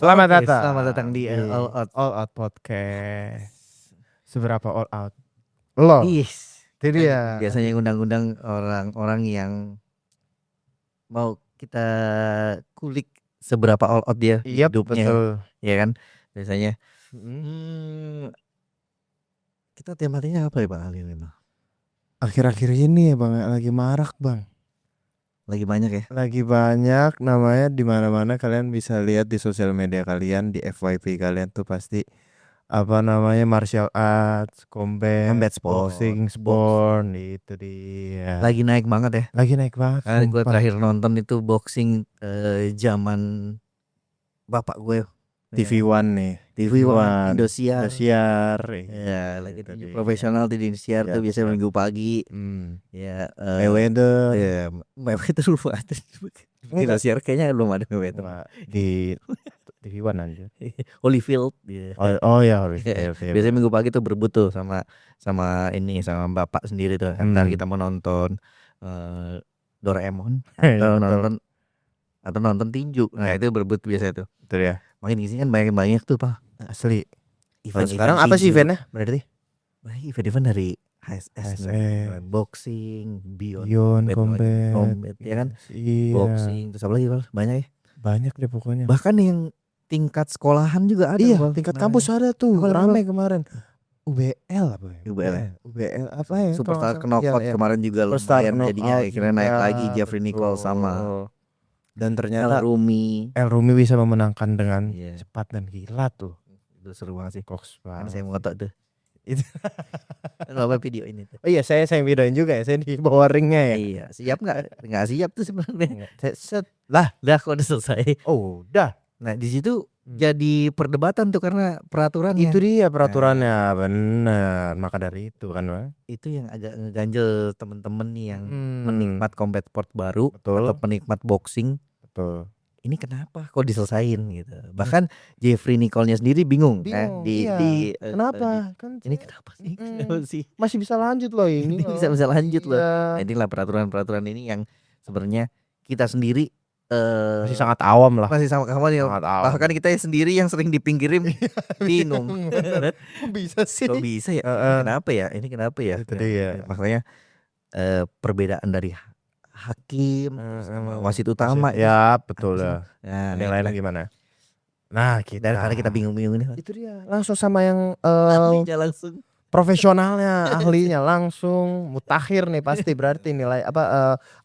Selamat datang di All Out. All Out Podcast. Seberapa all out? Lo. Yes. Itu dia. Biasanya ngundang-undang orang-orang yang mau kita kulik seberapa all out dia di Yap, hidupnya, betul. ya kan? Biasanya. Kita temanya apa ya Bang Ali ini? Akhir-akhir ini ya Bang, lagi marak Bang. Lagi banyak ya? Lagi banyak namanya di mana-mana, kalian bisa lihat di sosial media kalian, di FYP kalian tuh pasti apa namanya martial arts, combat sport, boxing, sport, itu dia. Lagi naik banget ya. Lagi naik banget. Gue terakhir nonton itu boxing zaman bapak gue. TV One nih. TV One, Indosiar. Ya, lagi profesional di Indosiar tuh biasanya minggu pagi. Ya, Mayweather. Ya, Mayweather belum ada. Di Indosiar kayaknya belum ada Mayweather. Di TV One aja. Holyfield. Oh ya, Holyfield. Biasanya minggu pagi tuh berebut tuh sama sama bapak sendiri tuh. Ntar kita mau nonton Doraemon atau nonton tinju. Nah, itu berebut biasa tuh. Betul ya. Makin di sini kan banyak tuh Pak. Asli. Event sekarang apa sih eventnya berarti? Event dari HSS, boxing, Beyond Combat, ya kan? Iya. Boxing, terus apa lagi Pak? Banyak ya? Banyak deh pokoknya. Bahkan yang tingkat sekolahan juga ada. Iya, tingkat kampus ada tuh. Ramai kemarin. UBL apa ya? UBL apa ya? Superstar Knockout kemarin juga lumayan jadinya akhirnya naik lagi Jeffrey Nicole sama. Dan ternyata El Rumi bisa memenangkan dengan cepat dan kilat tuh. Itu seru banget sih. Koks banget. Kan saya mau ngotot tuh. Itu. Apa video ini tuh? Oh iya, saya videoin juga ya. Saya di bawah ringnya ya. Iya, siap enggak? Enggak siap tuh sebenarnya. Lah kok udah selesai. Oh, udah. Nah, di situ jadi perdebatan tuh karena peraturannya. Itu dia peraturannya, bener. Maka dari itu kan, Bang. Itu yang agak ngeganjel temen-temen nih yang menikmat combat sport baru. Betul. Atau penikmat boxing. Betul. Ini kenapa kok diselesain gitu. Bahkan Jeffrey Nicole-nya sendiri bingung kenapa? Ini kenapa sih? Masih bisa lanjut loh ini. bisa lanjut loh. Nah, inilah peraturan ini yang sebenarnya kita sendiri masih sangat awam lah. Masih sangat awam ya. Bahkan kita sendiri yang sering dipinggirin bingung. Kok bisa sih? Kok bisa ya? Kenapa ya? Ini kenapa ya? Makanya perbedaan dari hakim wasit utama ya betul lah. Nah, yang lainnya gimana? Nah, daripada kita bingung-bingung ini. Itu dia. Langsung sama yang ahlinya langsung. Profesionalnya, ahlinya langsung mutakhir nih pasti berarti nilai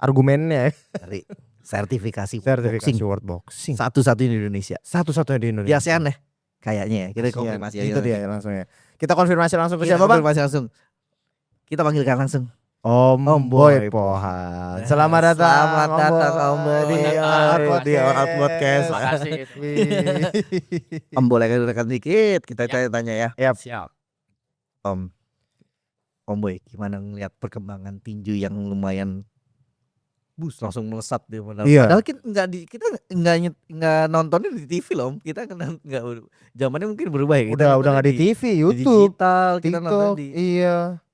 argumennya dari sertifikasi World Boxing. Satu-satunya di Indonesia. Satu-satunya di Indonesia. Di ASEAN ya. Kayaknya ya. Kita konfirmasi aja. Itu dia langsung ya. Kita konfirmasi langsung ke siapa, Bang? Konfirmasi langsung. Kita panggilkan langsung Om Boy Pohan. Selamat datang Om Boy di Out Podcast. Terima kasih. Om boleh rekan dikit kita tanya ya. Siap. Om Boy gimana ngeliat perkembangan tinju yang lumayan langsung melesat dia padahal. Iya. Padahal kita nggak nontonnya di TV loh. Kita nggak zamannya mungkin berubah ya. Udah nggak di TV, YouTube, digital, TikTok, kita nonton di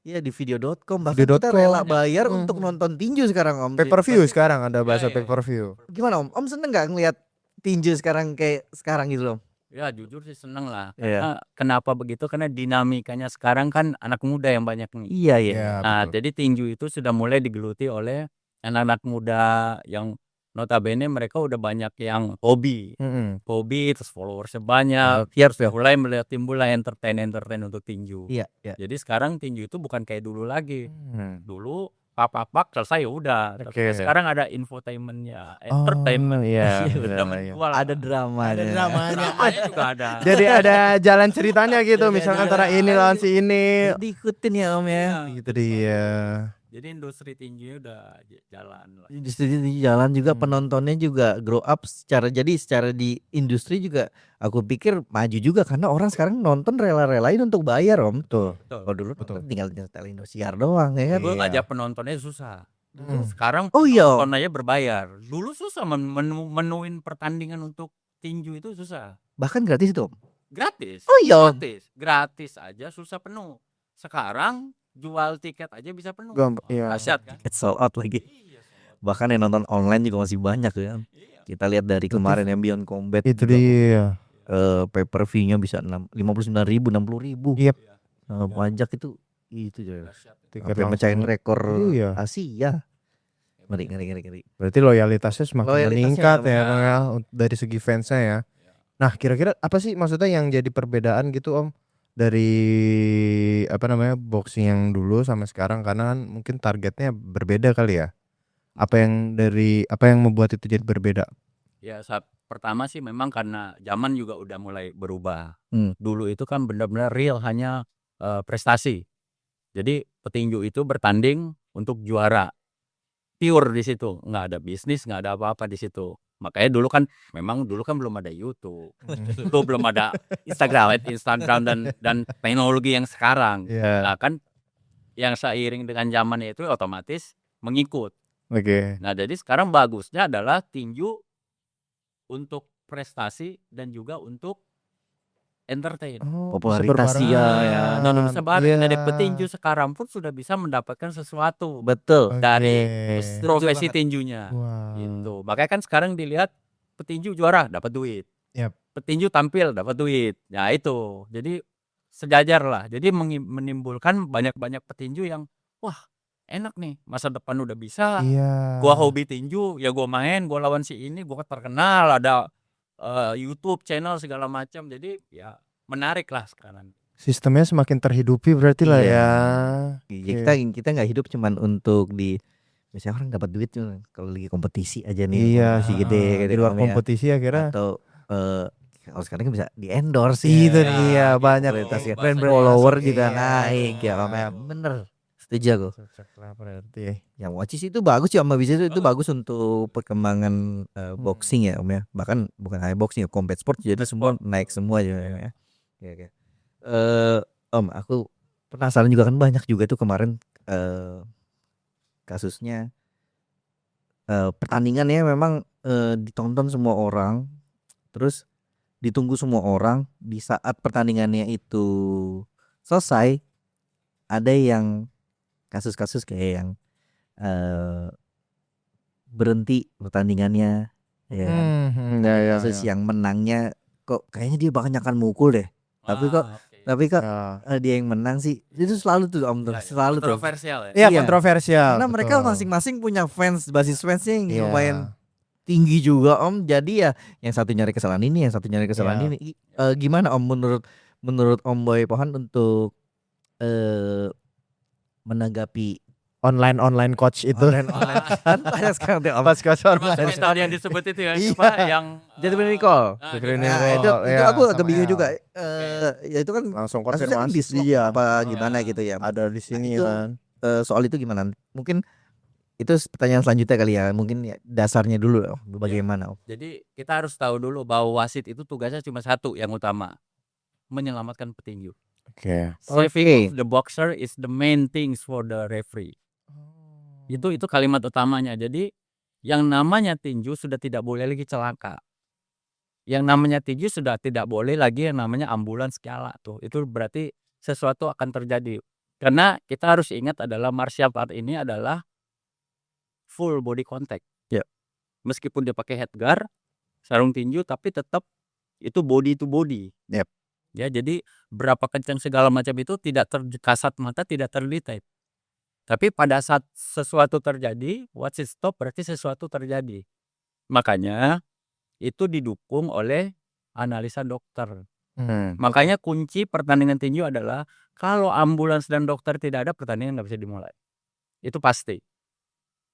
iya di video.com. Bahkan kita rela bayar untuk nonton tinju sekarang Om. Pay-per-view sekarang ada bahasa pay-per-view. Gimana Om? Om seneng nggak ngeliat tinju sekarang kayak sekarang gitu loh? Ya jujur sih seneng lah. Karena kenapa begitu? Karena dinamikanya sekarang kan anak muda yang banyak nih. Iya. Nah, jadi tinju itu sudah mulai digeluti oleh anak-anak muda yang notabene mereka udah banyak yang hobi, terus followersnya banyak. Mulai melihat timbul lah entertain untuk tinju. Iya. Jadi sekarang tinju itu bukan kayak dulu lagi. Dulu pak selesai udah. Tapi sekarang ada infotainmentnya, entertainment. Ada dramanya. Dramanya juga ada. Jadi ada jalan ceritanya gitu. Misalnya antara ini lawan si ini. Diikutin ya Om ya. Gitu dia. Jadi industri tinjunya udah jalan lah. Industri tinju jalan juga, penontonnya juga grow up secara di industri juga aku pikir maju juga karena orang sekarang nonton rela-relain untuk bayar Om. Betul. Kalau dulu tinggal nyetel Indosiar doang ya kan. Dulu aja penontonnya susah. Sekarang penonton aja berbayar. Dulu susah menuin pertandingan untuk tinju itu susah. Bahkan gratis itu Om. Gratis. Oh iya. Gratis aja susah penuh. Sekarang jual tiket aja bisa penuh. Dahsyat kan? Tiket sold out lagi. Bahkan yang nonton online juga masih banyak ya. Kita lihat dari kemarin yang Beyond Combat itu dia. pay per view-nya bisa 59.000, 60.000. Yep. Pajak itu coy. Tiket Sampai mecahin langsung. rekor Iya. Asia. Ngeri. Berarti loyalitasnya semakin Loyalitasnya meningkat ya ya. Bang ya, dari segi fansnya ya. Nah kira-kira apa sih maksudnya yang jadi perbedaan gitu Om dari boxing yang dulu sama sekarang, karena kan mungkin targetnya berbeda kali ya. Apa yang membuat itu jadi berbeda? Ya pertama sih memang karena zaman juga udah mulai berubah. Hmm. Dulu itu kan benar-benar real hanya prestasi. Jadi petinju itu bertanding untuk juara. Pure di situ, nggak ada bisnis, nggak ada apa-apa di situ. Makanya dulu kan belum ada YouTube. Dulu belum ada Instagram dan teknologi yang sekarang. Iya. Nah, kan yang seiring dengan zaman itu otomatis mengikut. Oke. Nah, jadi sekarang bagusnya adalah tinju untuk prestasi dan juga untuk entertain. Popularitas ya. Dan bisa bareng. Iya. Dari petinju sekarang pun sudah bisa mendapatkan sesuatu Betul. dari Oke. profesi tinjunya. Wah. Gitu. Makanya kan sekarang dilihat petinju juara dapat duit. Yap. Petinju tampil dapat duit. Ya itu. Jadi sejajar lah. Jadi menimbulkan banyak-banyak petinju yang wah, enak nih. Masa depan udah bisa. Iya. Gua hobi tinju, ya gua main, gua lawan si ini, gua terkenal, ada YouTube channel segala macam. Jadi ya menarik lah sekarang. Sistemnya semakin terhidupi berarti lah Iya. ya. Kita nggak hidup cuman untuk biasanya orang dapat duit tuh kalau lagi kompetisi aja nih. Iya. Kompetisi gede Di luar kompetisi akhirnya. atau kalau sekarang kan bisa di endorse Itu ya. iya banyak Kualitasnya Brand follower masuk, juga iya. naik ya Om. Bener. Setuju aku. Cocok lah berarti. Yang watches itu bagus ya Om, bisa itu bagus untuk perkembangan boxing ya Om ya. Bahkan bukan hanya boxing ya, combat sport jadi semua naik semua juga ya. Oke. Om, aku penasaran juga kan banyak juga tuh kemarin kasusnya pertandingannya memang ditonton semua orang, terus ditunggu semua orang. Di saat pertandingannya itu selesai, ada yang kasus-kasus kayak yang berhenti pertandingannya ya kan. Kasus yang menangnya kok kayaknya dia banyakan mukul deh, tapi kok dia yang menang sih. Itu selalu tuh Om, selalu tuh kontroversial ya. Iya, Iya. kontroversial. karena mereka masing-masing punya basis fansnya yang lumayan tinggi juga Om. Jadi ya yang satu nyari kesalahan ini, yang satu nyari kesalahan ini. Gimana Om menurut Om Boy Pohan untuk menanggapi online coach itu. online kan banyak sekarang tuh Om. Pas coach Termasuk online. yang tadi yang disebut itu ya, Iya. apa yang Jadi Nicole. itu ya, aku agak sama bingung El. juga. Ya itu kan Langsung kasusnya kan konfirmasi. dislok apa gimana gitu ya. Ada di sini itu, kan. Soal itu gimana? Mungkin itu pertanyaan selanjutnya kali ya. Mungkin ya, dasarnya dulu bagaimana Om. Jadi kita harus tahu dulu bahwa wasit itu tugasnya cuma satu yang utama, menyelamatkan petinju. Oke. Saving of the boxer is the main things for the referee. Itu kalimat utamanya. Jadi yang namanya tinju sudah tidak boleh lagi celaka. Yang namanya tinju sudah tidak boleh lagi yang namanya ambulans segala tuh. Itu berarti sesuatu akan terjadi. Karena kita harus ingat adalah martial art ini adalah full body contact. Ya. Meskipun dia pakai headgear, sarung tinju, tapi tetap itu body to body. Yep. Ya, jadi berapa kencang segala macam itu tidak kasat mata, tidak terlihat. Tapi pada saat sesuatu terjadi, watch it stop berarti sesuatu terjadi. Makanya itu didukung oleh analisa dokter. Makanya kunci pertandingan tinju adalah kalau ambulans dan dokter tidak ada, pertandingan nggak bisa dimulai. Itu pasti.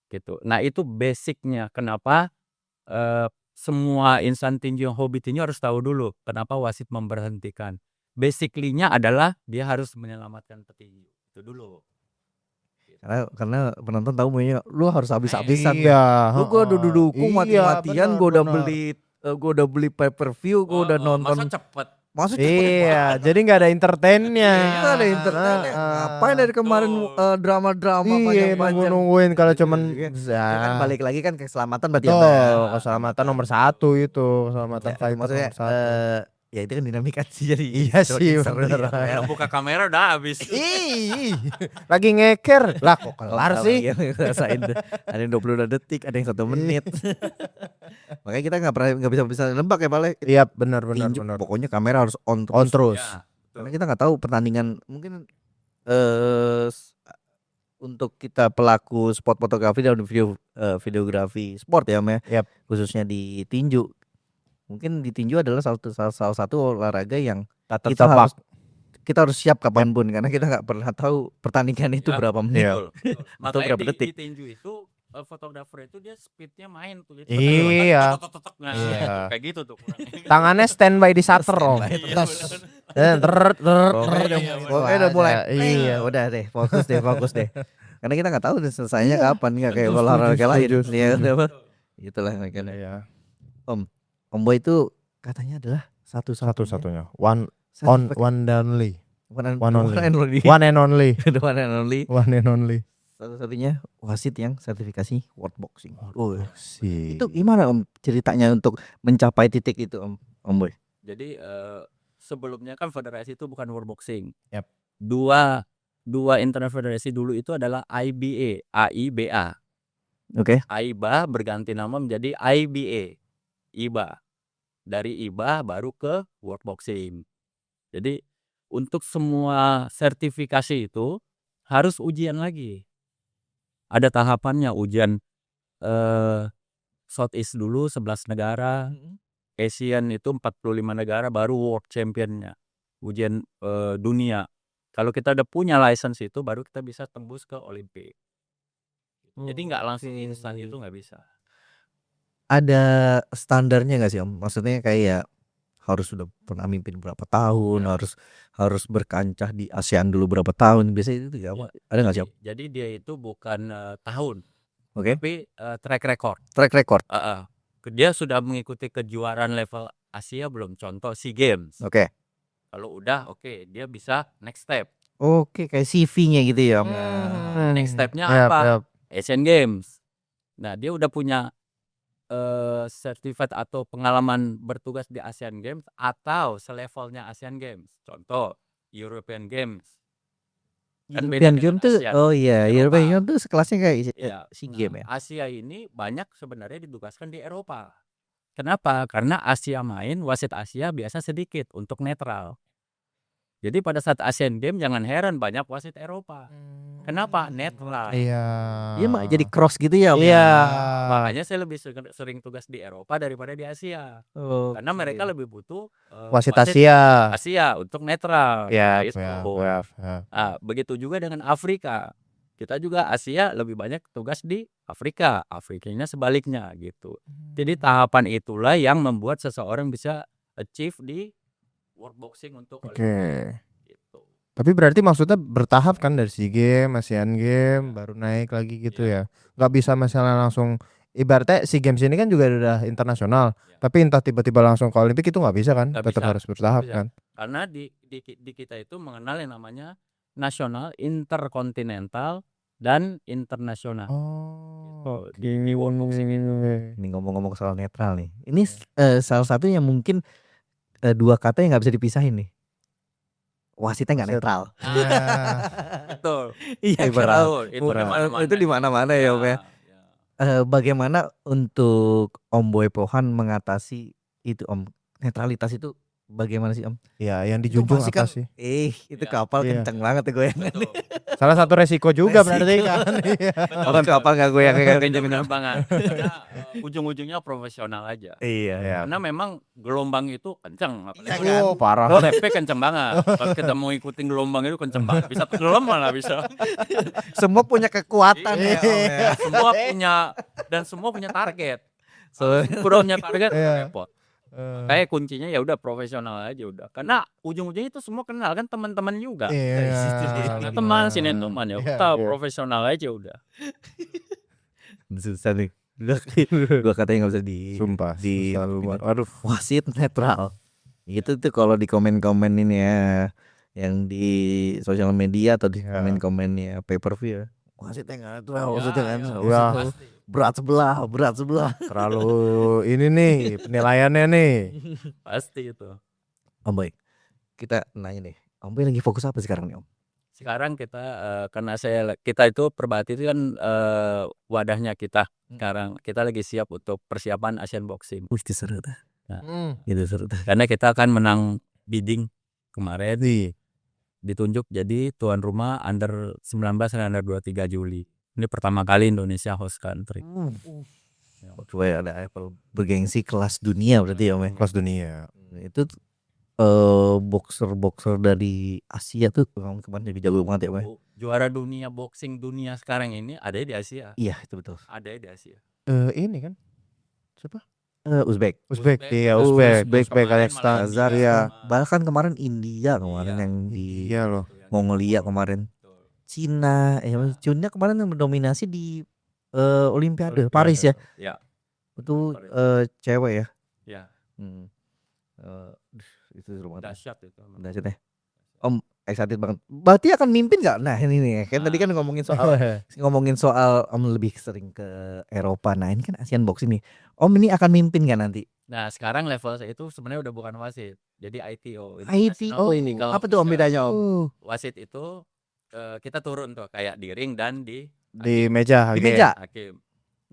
Gitu. Nah itu basicnya kenapa semua insan tinju yang hobi tinju harus tahu dulu kenapa wasit memberhentikan. Basically-nya adalah dia harus menyelamatkan petinju. Itu dulu. Karena penonton tahu maunya lu harus habis-habisan. Iya. Lu gua udah dukung mati-matian, gua udah bener. beli pay per view, gua udah nonton. Masa cepet. Iya, jadi nggak ada entertainnya. Nggak ada entertainnya. Ngapain dari kemarin drama-drama Iya, nungguin kalau cuman kan balik lagi kan keselamatan berarti betul, keselamatan nomor 1 itu, keselamatan fighter maksudnya nomor 1. Ya itu kan dinamika sih jadi. Iya sih bener. Buka kamera udah habis. Ih, lagi ngeker lah kok kelar sih. Rasain ada yang 22 detik, ada yang 1 menit. Makanya kita nggak bisa nebak ya Pale. Iya benar. Pokoknya kamera harus on terus. Ya, Karena kita nggak tahu pertandingan mungkin untuk kita pelaku sport fotografi dan videografi sport ya Om ya. Yap. Khususnya di tinju. Mungkin di tinju adalah salah satu olahraga yang kita harus siap kapanpun karena kita nggak pernah tahu pertandingan itu berapa menit atau berapa detik. Di tinju itu fotografer itu dia speednya main tuh. Iya. Kayak gitu tuh. Tangannya standby di shutter loh. Pokoknya udah mulai. Iya, udah deh, fokus deh. Karena kita nggak tahu selesainya kapan, nggak kayak olahraga lain. Itulah makanya. Iya. Om Boy itu katanya adalah satu-satunya. One and only. Satu-satunya wasit yang sertifikasi World Boxing. Sih. Itu gimana Om ceritanya untuk mencapai titik itu Om Boy? Jadi sebelumnya kan federasi itu bukan World Boxing. Yap. Dua internal federasi dulu itu adalah AIBA. Oke. AIBA berganti nama menjadi IBA. Dari IBA baru ke World Boxing. Jadi untuk semua sertifikasi itu harus ujian lagi. Ada tahapannya, ujian Southeast dulu 11 negara, Asian itu 45 negara, baru World Championnya, ujian dunia. Kalau kita udah punya license itu baru kita bisa tembus ke Olimpik. Jadi nggak langsung instan itu nggak bisa. Ada standarnya nggak sih Om? Maksudnya kayak harus sudah pernah mimpin berapa tahun, harus berkancah di ASEAN dulu berapa tahun, biasanya itu ya, ada nggak sih Om? Jadi dia itu bukan tahun, Oke. tapi track record. Track record. Dia sudah mengikuti kejuaraan level Asia belum? Contoh SEA Games. Oke. Kalau udah dia bisa next step. Oke, kayak CV-nya gitu ya Om. Next stepnya apa? Asian Games. Nah dia udah punya sertifikat atau pengalaman bertugas di Asian Games atau selevelnya Asian Games. Contoh European Games. Kan European Games tuh European Games tuh sekelasnya kayak SEA Games ya. Asia ini banyak sebenarnya ditugaskan di Eropa. Kenapa? Karena Asia main, wasit Asia biasa sedikit untuk netral. Jadi pada saat Asian Games jangan heran banyak wasit Eropa. Kenapa? Netral. Iya. Iya mak jadi cross gitu ya. Iya. Makanya saya lebih sering tugas di Eropa daripada di Asia. Karena mereka lebih butuh wasit Asia. Untuk netral. Ya. Begitu juga dengan Afrika. Kita juga Asia lebih banyak tugas di Afrika. Afrikanya sebaliknya gitu. Jadi tahapan itulah yang membuat seseorang bisa achieve di World Boxing untuk Oke. Gitu. Tapi berarti maksudnya bertahap kan dari SEA Games, ASEAN Games, baru naik lagi gitu ya. Nggak bisa misalnya langsung, ibaratnya SEA Games ini kan juga udah internasional, tapi entah tiba-tiba langsung ke Olimpik itu nggak bisa kan? Tetap harus bertahap kan? Karena di kita itu mengenal yang namanya nasional, interkontinental, dan internasional. Ini ngomong-ngomong soal netral nih. Ini salah satu yang mungkin dua kata yang nggak bisa dipisahin nih. Wasitnya nggak netral. Betul. Iya itu di mana-mana ya Om ya. Bagaimana untuk Om Boy Pohan mengatasi itu Om, netralitas itu bagaimana sih Om? Ya yang dijunjung apa sih? Itu kapal kenceng banget ya goyangan. Salah satu resiko juga berarti kan. Orang kapal nggak goyang kenceng banget. Ujung-ujungnya profesional aja. Iya. Karena memang gelombang itu kenceng. Parah. Tapi kenceng banget. Kalau kita mau ikutin gelombang itu kenceng banget. Bisa tenggelam malah bisa. Semua punya kekuatan ya Om ya. Semua punya target. Kurang punya target repot. Kayak kuncinya ya udah profesional aja udah. Karena ujung-ujungnya itu semua kenal kan teman-teman juga. Teman teman ya. Kita profesional aja udah. Susah nih. Dua kata yang nggak bisa Sumpah. Waduh, wasit netral. Itu tuh kalau di komen-komen ini ya, yang di sosial media atau di komen-komennya pay-per-view ya. Wasitnya nggak netral, wasitnya kan. Berat sebelah. Terlalu ini nih penilaiannya nih. Pasti itu. Om Boy, kita nanya nih, Om Boy lagi fokus apa sekarang nih Om? Sekarang kita karena kita itu Perbahati itu kan wadahnya kita. Sekarang kita lagi siap untuk persiapan Asian Boxing. Wih, seru tuh. Nah, Itu seru tuh. karena kita akan menang bidding kemarin ditunjuk jadi tuan rumah under 19 dan under 23 Juli. Ini pertama kali Indonesia host country. Coba ada Apple bergengsi kelas dunia berarti ya Om ya? Kelas dunia. Itu boxer dari Asia tuh kemarin jadi jago banget ya Om ya? Juara dunia boxing dunia sekarang ini ada di Asia. Iya itu betul. Ada di Asia. Ini kan siapa? Uzbek. Uzbek Kazakhstan. Ya, bahkan kemarin India yang di Iya loh. Mongolia kemarin. Cina Cina kemarin yang mendominasi di Olimpiade Paris ya. Ya. Itu cewek ya. Ya. Itu seru banget. Dahsyat itu. Dahsyat ya. Om excited banget. Berarti akan mimpin nggak? Nah ini nih kan tadi kan ngomongin soal Om lebih sering ke Eropa. Nah ini kan Asian Boxing nih. Om ini akan mimpin nggak nanti? Nah sekarang level saya itu sebenarnya udah bukan wasit. Jadi ITO. ITO ini apa tuh Om bedanya Om? Wasit itu kita turun tuh kayak di ring dan di meja. Di meja. Hakim.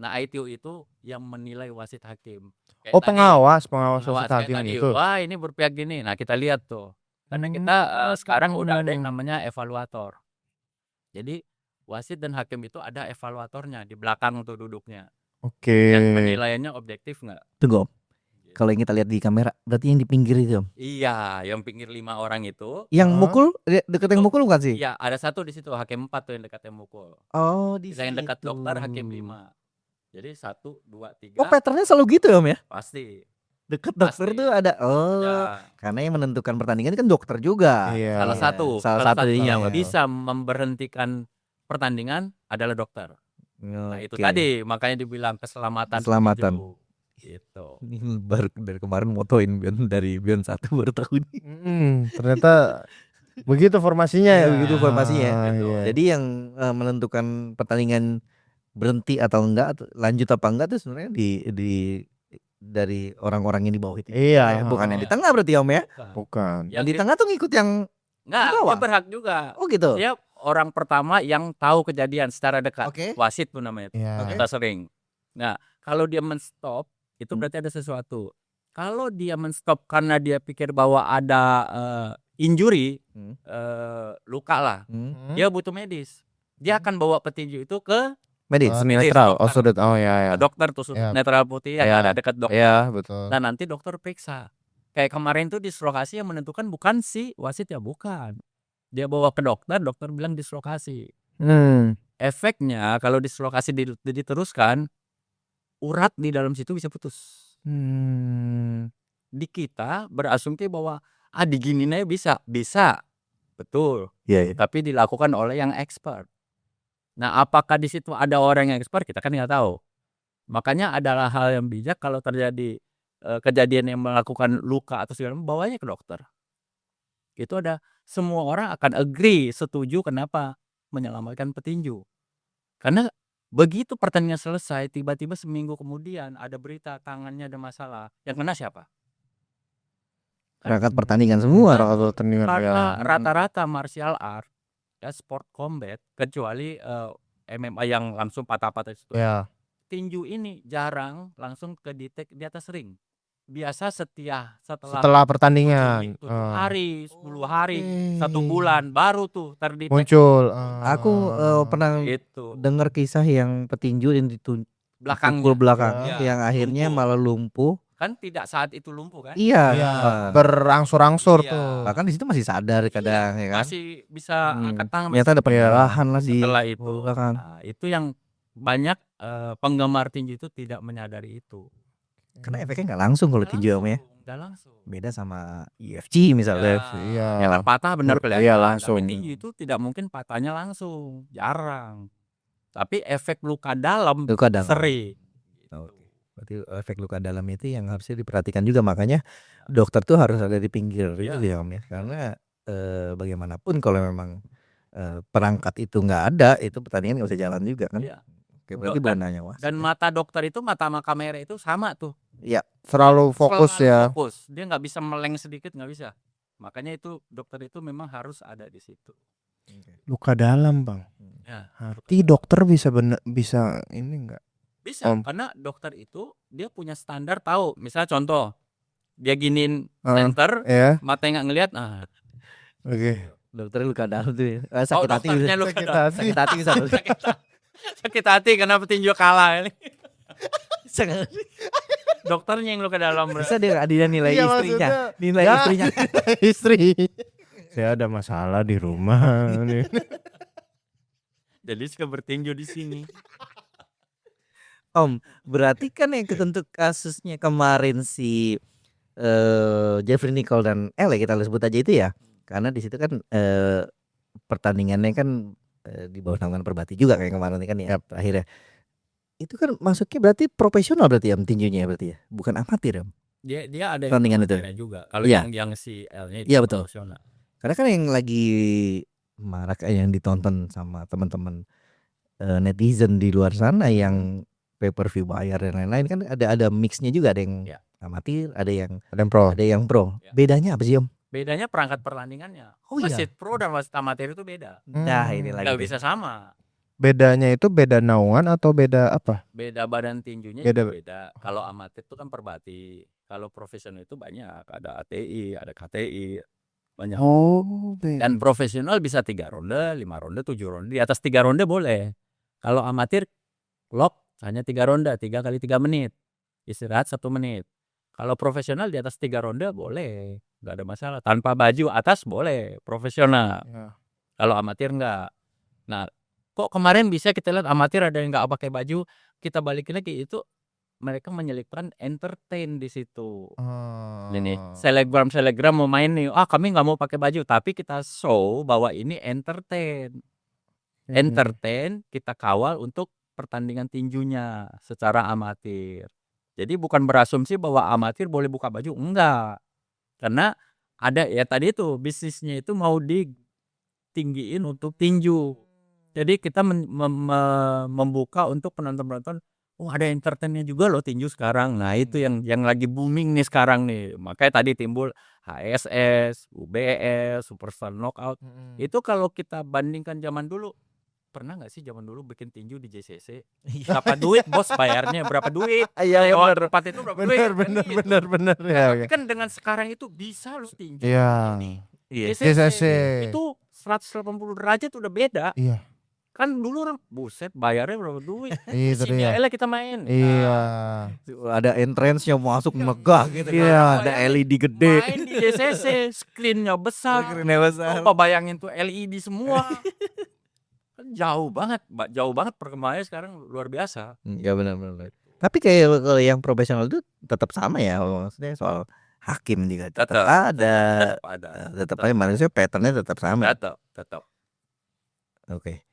Nah ITO itu yang menilai wasit hakim. Kayak pengawas wasit hakim itu. Wah ini berpihak gini. Nah kita lihat tuh. Karena kita sekarang udah ada yang namanya evaluator. Jadi wasit dan hakim itu ada evaluatornya di belakang tuh duduknya. Oke. Yang penilaiannya objektif nggak? Tunggu Om. Kalau yang kita lihat di kamera berarti yang di pinggir itu Om? Iya, yang pinggir 5 orang itu. Yang mukul deket yang mukul bukan sih? Iya, ada satu di situ hakim 4 tuh yang dekat yang mukul. Oh, di yang dekat situ. dokter hakim 5. Jadi 1, 2, 3. Oh, patternnya selalu gitu ya Om ya? Pasti. Dekat dokter tuh ada. Karena yang menentukan pertandingan kan dokter juga. Iya. Salah satu yang bisa memberhentikan pertandingan adalah dokter. Nah, itu tadi makanya dibilang keselamatan. Gitu. Ini baru dari kemarin motoin dari Bion 1 baru tahu ini. Ternyata begitu formasinya ya. Begitu formasinya. Iya. Jadi yang menentukan pertandingan berhenti atau enggak, lanjut apa enggak tuh sebenarnya dari orang-orang yang di bawah itu. Iya. Bukan yang di tengah berarti Om ya? Bukan. Yang di tengah tuh ngikut yang enggak, dia berhak juga. Oh gitu. Dia orang pertama yang tahu kejadian secara dekat. Wasit pun namanya. Kita sering. Nah, kalau dia men-stop itu berarti ada sesuatu. Kalau dia men-stop karena dia pikir bahwa ada injury, luka lah, dia butuh medis. Dia akan bawa petinju itu ke medis, netral. Ya. Dokter tuh netral putih ada dekat dokter. Iya, betul. Nah, nanti dokter periksa. Kayak kemarin tuh dislokasi yang menentukan bukan si wasit ya, bukan. Dia bawa ke dokter, dokter bilang dislokasi. Efeknya kalau dislokasi diteruskan, urat di dalam situ bisa putus. Di kita berasumsi bahwa digininya bisa. Betul. Tapi dilakukan oleh yang expert. Nah, apakah di situ ada orang yang expert kita kan nggak tahu. Makanya adalah hal yang bijak kalau terjadi kejadian yang melakukan luka atau segala macam, bawanya ke dokter. Itu ada semua orang akan agree, setuju kenapa menyelamatkan petinju. Karena begitu pertandingan selesai, tiba-tiba seminggu kemudian ada berita tangannya ada masalah. Yang kena siapa? Perangkat pertandingan semua. Karena rata-rata martial art, ya sport combat, kecuali MMA yang langsung patah-patah itu. Tinju ini jarang langsung kedetek di atas ring. Biasa setelah pertandingan 7 hari, 10 hari, 1 bulan baru tuh terdetek muncul. Aku pernah dengar kisah yang petinju yang belakang yang akhirnya malah lumpuh. Kan tidak saat itu lumpuh kan? Iya. Berangsur-angsur tuh. Bahkan di situ masih sadar kadang ya kan. Masih bisa angkat tangan. Ternyata ada pendarahan lah setelah itu. Nah, itu yang banyak penggemar tinju itu tidak menyadari itu. Karena efeknya nggak langsung kalau tinju Om ya. Nggak langsung. Beda sama UFC misalnya. Yang patah benar kelihatan. Langsung. Tapi tinju itu tidak mungkin patahnya langsung, jarang. Tapi efek luka dalam. Sering. Berarti efek luka dalam itu yang harusnya diperhatikan juga, makanya dokter tuh harus ada di pinggir gitu ya Om ya. Karena bagaimanapun kalau memang perangkat itu nggak ada, itu pertandingan nggak bisa jalan juga kan. Oke, berarti bukan hanya wasit. Dan mata dokter itu mata kamera itu sama tuh. Iya, selalu fokus. Dia nggak bisa meleng sedikit, nggak bisa. Makanya itu dokter itu memang harus ada di situ. Luka dalam, Bang. Ya, Dokter bisa ini enggak? Bisa, karena dokter itu dia punya standar tahu. Misalnya contoh, dia giniin center, matanya nggak ngelihat. Oke. Dokter luka dalam tuh. Sakit hati. Sakit hati karena petinju kalah ini. Dokternya yang luka dalam. Bisa dia nilai istrinya. Nilai istrinya. Istri. Saya ada masalah di rumah. Jadi suka bertinju di sini. Om, berarti kan yang ketentu kasusnya kemarin si Jeffrey Nicole dan ya kita sebut aja itu ya. Karena di situ kan pertandingannya kan di bawah naungan Perbati juga kayak kemarin kan ya akhirnya. Itu kan masuknya berarti profesional berarti ya tinjunya berarti ya, bukan amatir ya. Dia ada pertandingan itu juga. Kalau yang si L-nya itu profesional. Karena kan yang lagi marak yang ditonton sama teman-teman netizen di luar sana yang pay-per-view bayar dan lain-lain kan ada mixnya juga, ada yang amatir, ada yang pro. Ya. Bedanya apa sih Om? Bedanya perangkat pertandingannya. Wasit pro dan wasit amatir itu beda. Nah ini lagi. Gak bisa sama. Bedanya itu beda naungan atau beda apa? Beda badan tinjunya beda. Kalau amatir itu kan Perbati. Kalau profesional itu banyak. Ada ATI, ada KTI. Banyak. Dan profesional bisa 3 ronde, 5 ronde, 7 ronde. Di atas 3 ronde boleh. Kalau amatir lock hanya 3 ronde, 3 kali 3 menit. Istirahat 1 menit. Kalau profesional di atas 3 ronde boleh. Gak ada masalah. Tanpa baju atas boleh. Profesional. Kalau amatir enggak. Nah, kok kemarin bisa kita lihat amatir ada yang enggak pakai baju. Kita balikin lagi itu mereka menyelipkan entertain di situ. Ini selebgram mau main nih. Kami nggak mau pakai baju, tapi kita show bahwa ini entertain. Entertain kita kawal untuk pertandingan tinjunya secara amatir. Jadi bukan berasumsi bahwa amatir boleh buka baju, enggak. Karena ada ya tadi itu bisnisnya itu mau ditinggiin untuk tinju. Jadi kita membuka untuk penonton-penonton. Ada entertainnya juga loh tinju sekarang. Nah itu yang lagi booming nih sekarang nih. Makanya tadi timbul HSS, UBS, Superstar Knockout. Itu kalau kita bandingkan zaman dulu, pernah nggak sih zaman dulu bikin tinju di JCC? Berapa duit bos bayarnya? Berapa duit? Tempat itu berapa duit? Bener. Tapi kan dengan sekarang itu bisa loh tinju. JCC itu 180 derajat udah beda. Iya. Kan dulu orang buset bayarnya berapa duit. Sini aja kita main. Ada entrance-nya masuk megah gitu. Ada LED gede. Main di JCC, screen-nya besar. Coba bayangin tuh LED semua. Kan jauh banget perkembangannya sekarang luar biasa. Ya benar. Tapi kayak kalau yang profesional itu tetap sama ya, maksudnya soal hakim juga tetap ada. Tetap aja manusia pattern-nya tetap sama. Tetap. Oke.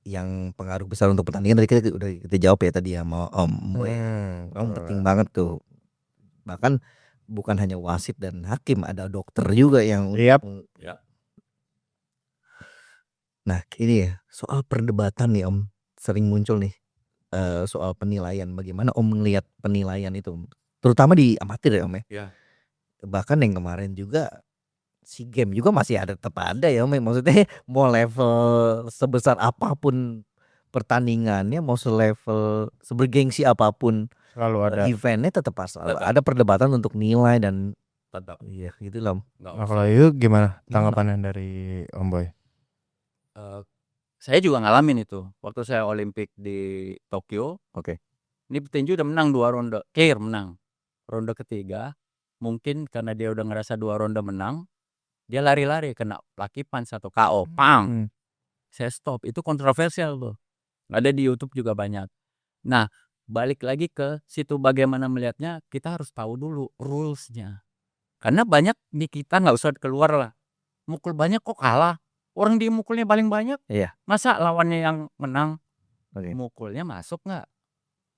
Yang pengaruh besar untuk pertandingan tadi kita jawab ya tadi ya mau Om. Penting banget tuh. Bahkan bukan hanya wasit dan hakim, ada dokter juga yang Nah, ini ya soal perdebatan nih Om, sering muncul nih soal penilaian. Bagaimana Om melihat penilaian itu? Terutama di amatir ya Om ya. Bahkan yang kemarin juga SEA Games juga masih tetap ada ya Om. Maksudnya mau level sebesar apapun pertandingannya, mau selevel sebergengsi apapun selalu ada eventnya, tetap selalu ada perdebatan untuk nilai dan tetap. Iya gitu loh. Nah, kalau itu gimana tanggapannya dari Om Boy? Saya juga ngalamin itu waktu saya Olimpik di Tokyo. Ini petinju udah menang 2 ronde, menang ronde ketiga. Mungkin karena dia udah ngerasa 2 ronde menang, dia lari-lari kena lucky punch atau KO, pang. Saya stop. Itu kontroversial tuh. Ada di YouTube juga banyak. Nah, balik lagi ke situ bagaimana melihatnya, kita harus tahu dulu rules-nya. Karena banyak di kita nggak usah keluar lah. Mukul banyak kok kalah. Orang dia mukulnya paling banyak. Masa lawannya yang menang mukulnya masuk nggak?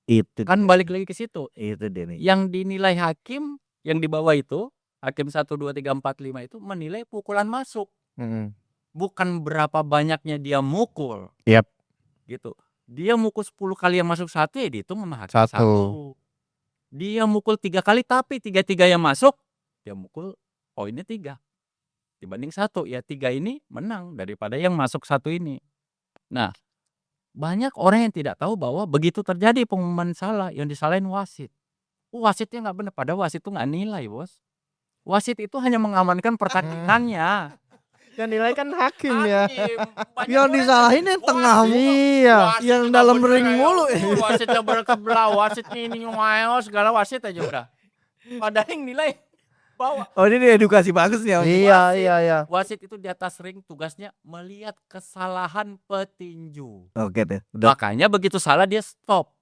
Itu kan balik lagi ke situ. Itu dia nih. Yang dinilai hakim yang di bawah itu, hakim 1, 2, 3, 4, 5 itu menilai pukulan masuk. Bukan berapa banyaknya dia mukul. Gitu. Dia mukul 10 kali yang masuk 1 ya dihitung sama hakim 1. Dia mukul 3 kali tapi 3-3 yang masuk, dia mukul poinnya 3. dibanding 1, ya 3 ini menang daripada yang masuk 1 ini. Nah, banyak orang yang tidak tahu bahwa begitu terjadi pengumuman salah, yang disalahin wasit. Wasitnya nggak benar, padahal wasit itu nggak nilai, Bos. Wasit itu hanya mengamankan pertandingannya. Yang nilai kan hakim ya. Yang disalahin yang tengah Iya. yang dalam ring mulu. Wasitnya berkebelah, wasitnya ini ngomel segala wasit aja udah. Padahal yang nilai bawah. Oh, ini edukasi bagus nih. Iya. Wasit itu di atas ring tugasnya melihat kesalahan petinju. Oke deh. Udah. Makanya begitu salah dia stop.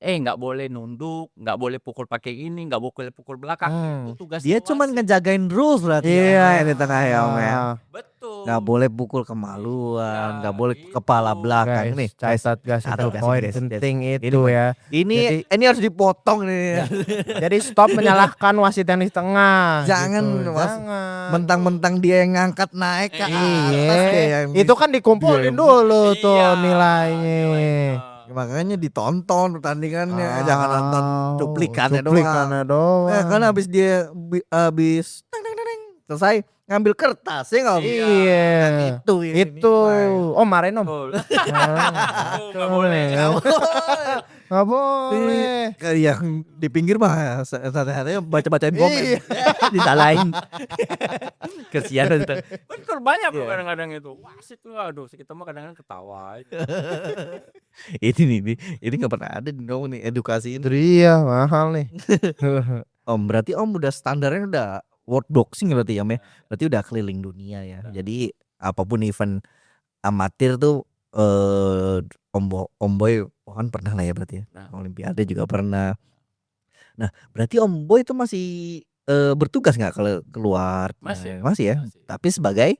Nggak boleh nunduk, nggak boleh pukul pakai ini, nggak boleh pukul belakang. Itu tugasnya Dia cuma wasit. ngejagain rules berarti. Iya, di tengah ya, Om ya. Betul. Nggak boleh pukul kemaluan, nggak boleh gitu. kepala belakang nih. Catat gas itu poin penting itu Ini, ya. Ini harus dipotong nih. Jadi stop menyalahkan wasit yang di tengah. Jangan, gitu. Jangan. Mentang-mentang dia yang ngangkat naik ke atas kayak yang Itu kan dikumpulin dulu tuh nilainya. makanya ditonton pertandingannya, jangan nonton cuplikannya doang. Kan habis dia habis selesai ngambil kertas ya nggak? Iya. Itu. Oh, marahin Om. Nggak boleh. Nggak boleh. Yang di pinggir mah santai-santai baca-bacain komen. Disalahin. Kesian itu. Betul, banyak loh kadang-kadang itu. Wasit tuh aduh, kita mah kadang-kadang ketawa. Ini nggak pernah ada di Om nih edukasi ini. Iya, mahal nih. Om, berarti Om udah standarnya udah world boxing berarti ya, berarti udah keliling dunia ya. Jadi apapun event amatir tuh Om Boy kan pernah lah ya berarti ya. Olimpiade juga pernah. Nah, berarti Om Boy itu masih bertugas nggak kalau keluar? Masih ya. Tapi sebagai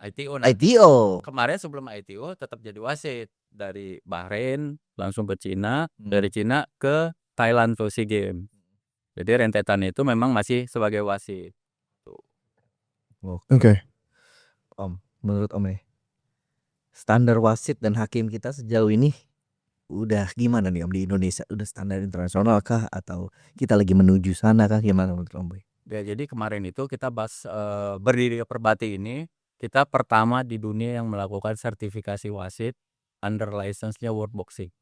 ITO. Kemarin sebelum ITO tetap jadi wasit dari Bahrain langsung ke Cina, dari Cina ke Thailand tuh SEA Games. Jadi rentetan itu memang masih sebagai wasit. Oke. Om, menurut Om nih, standar wasit dan hakim kita sejauh ini udah gimana nih Om di Indonesia? Udah standar internasional kah atau kita lagi menuju sana kah, gimana menurut Om Boy? Ya, jadi kemarin itu kita bahas berdiri Perbati ini, kita pertama di dunia yang melakukan sertifikasi wasit under license-nya World Boxing.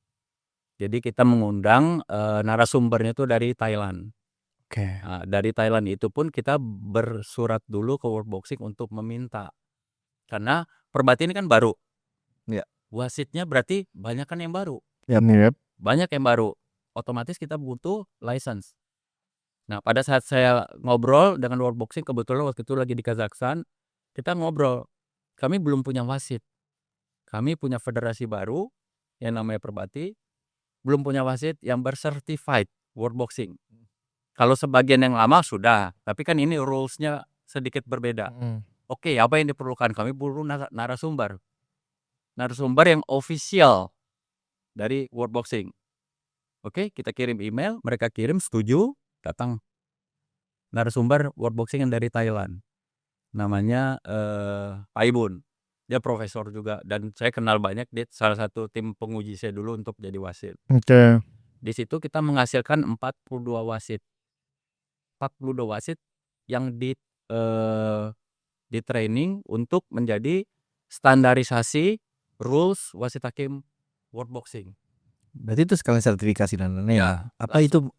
Jadi kita mengundang narasumbernya itu dari Thailand. Oke. Nah, dari Thailand itu pun kita bersurat dulu ke World Boxing untuk meminta. Karena Perbati ini kan baru. Ya. Wasitnya berarti banyak kan yang baru. Yep. Banyak yang baru. Otomatis kita butuh license. Nah, pada saat saya ngobrol dengan World Boxing, kebetulan waktu itu lagi di Kazakhstan, kita ngobrol. Kami belum punya wasit. Kami punya federasi baru yang namanya Perbati, belum punya wasit yang bersertified World Boxing. Kalau sebagian yang lama sudah, tapi kan ini rules-nya sedikit berbeda. Oke, apa yang diperlukan? Kami perlu narasumber. Narasumber yang official dari World Boxing. Oke, kita kirim email, mereka kirim, setuju, datang narasumber World Boxing yang dari Thailand. Namanya Paibun. Dia profesor juga dan saya kenal banyak, dia salah satu tim penguji saya dulu untuk jadi wasit. Oke. Di situ kita menghasilkan 42 wasit. 42 wasit yang di training untuk menjadi standarisasi rules wasit hakim World Boxing. Berarti itu sekalian sertifikasi dan lain-lain Ya, apa itu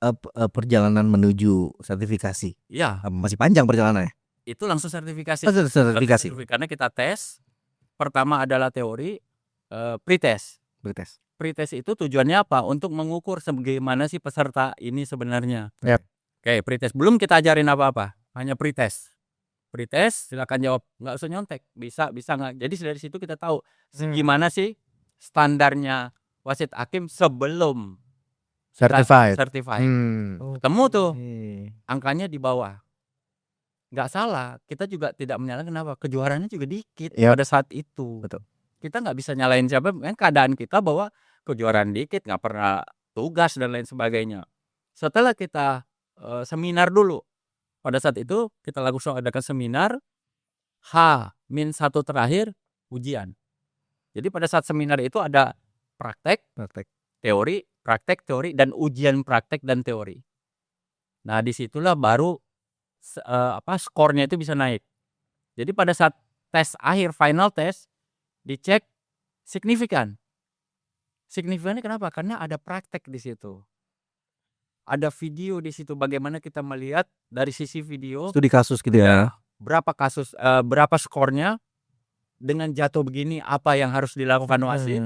perjalanan menuju sertifikasi? Ya, Masih panjang perjalanannya? itu langsung sertifikasi. Sertifikasi. Karena kita tes. Pertama adalah teori, pretest. Pretest itu tujuannya apa? Untuk mengukur bagaimana sih peserta ini sebenarnya. Yep. Oke, pretest. Belum kita ajarin apa-apa, hanya pretest. Pretest, silakan jawab, nggak usah nyontek, bisa nggak. Jadi dari situ kita tahu gimana sih standarnya wasit hakim sebelum Certified. Ketemu tuh angkanya di bawah. Nggak salah, kita juga tidak menyalahkan kenapa kejuaraannya juga dikit pada saat itu. Betul. Kita nggak bisa nyalain siapa, kan keadaan kita bahwa kejuaraan dikit, nggak pernah tugas dan lain sebagainya. Setelah kita seminar dulu, pada saat itu kita langsung adakan seminar H-1 terakhir ujian. Jadi pada saat seminar itu ada praktek, teori, dan ujian praktek dan teori. Nah, disitulah baru skornya itu bisa naik. Jadi pada saat tes akhir, final tes, dicek signifikan. Signifikannya kenapa? Karena ada praktek di situ. Ada video di situ bagaimana kita melihat dari sisi video Studi kasus gitu ya. berapa kasus, berapa skornya, dengan jatuh begini apa yang harus dilakukan wasit,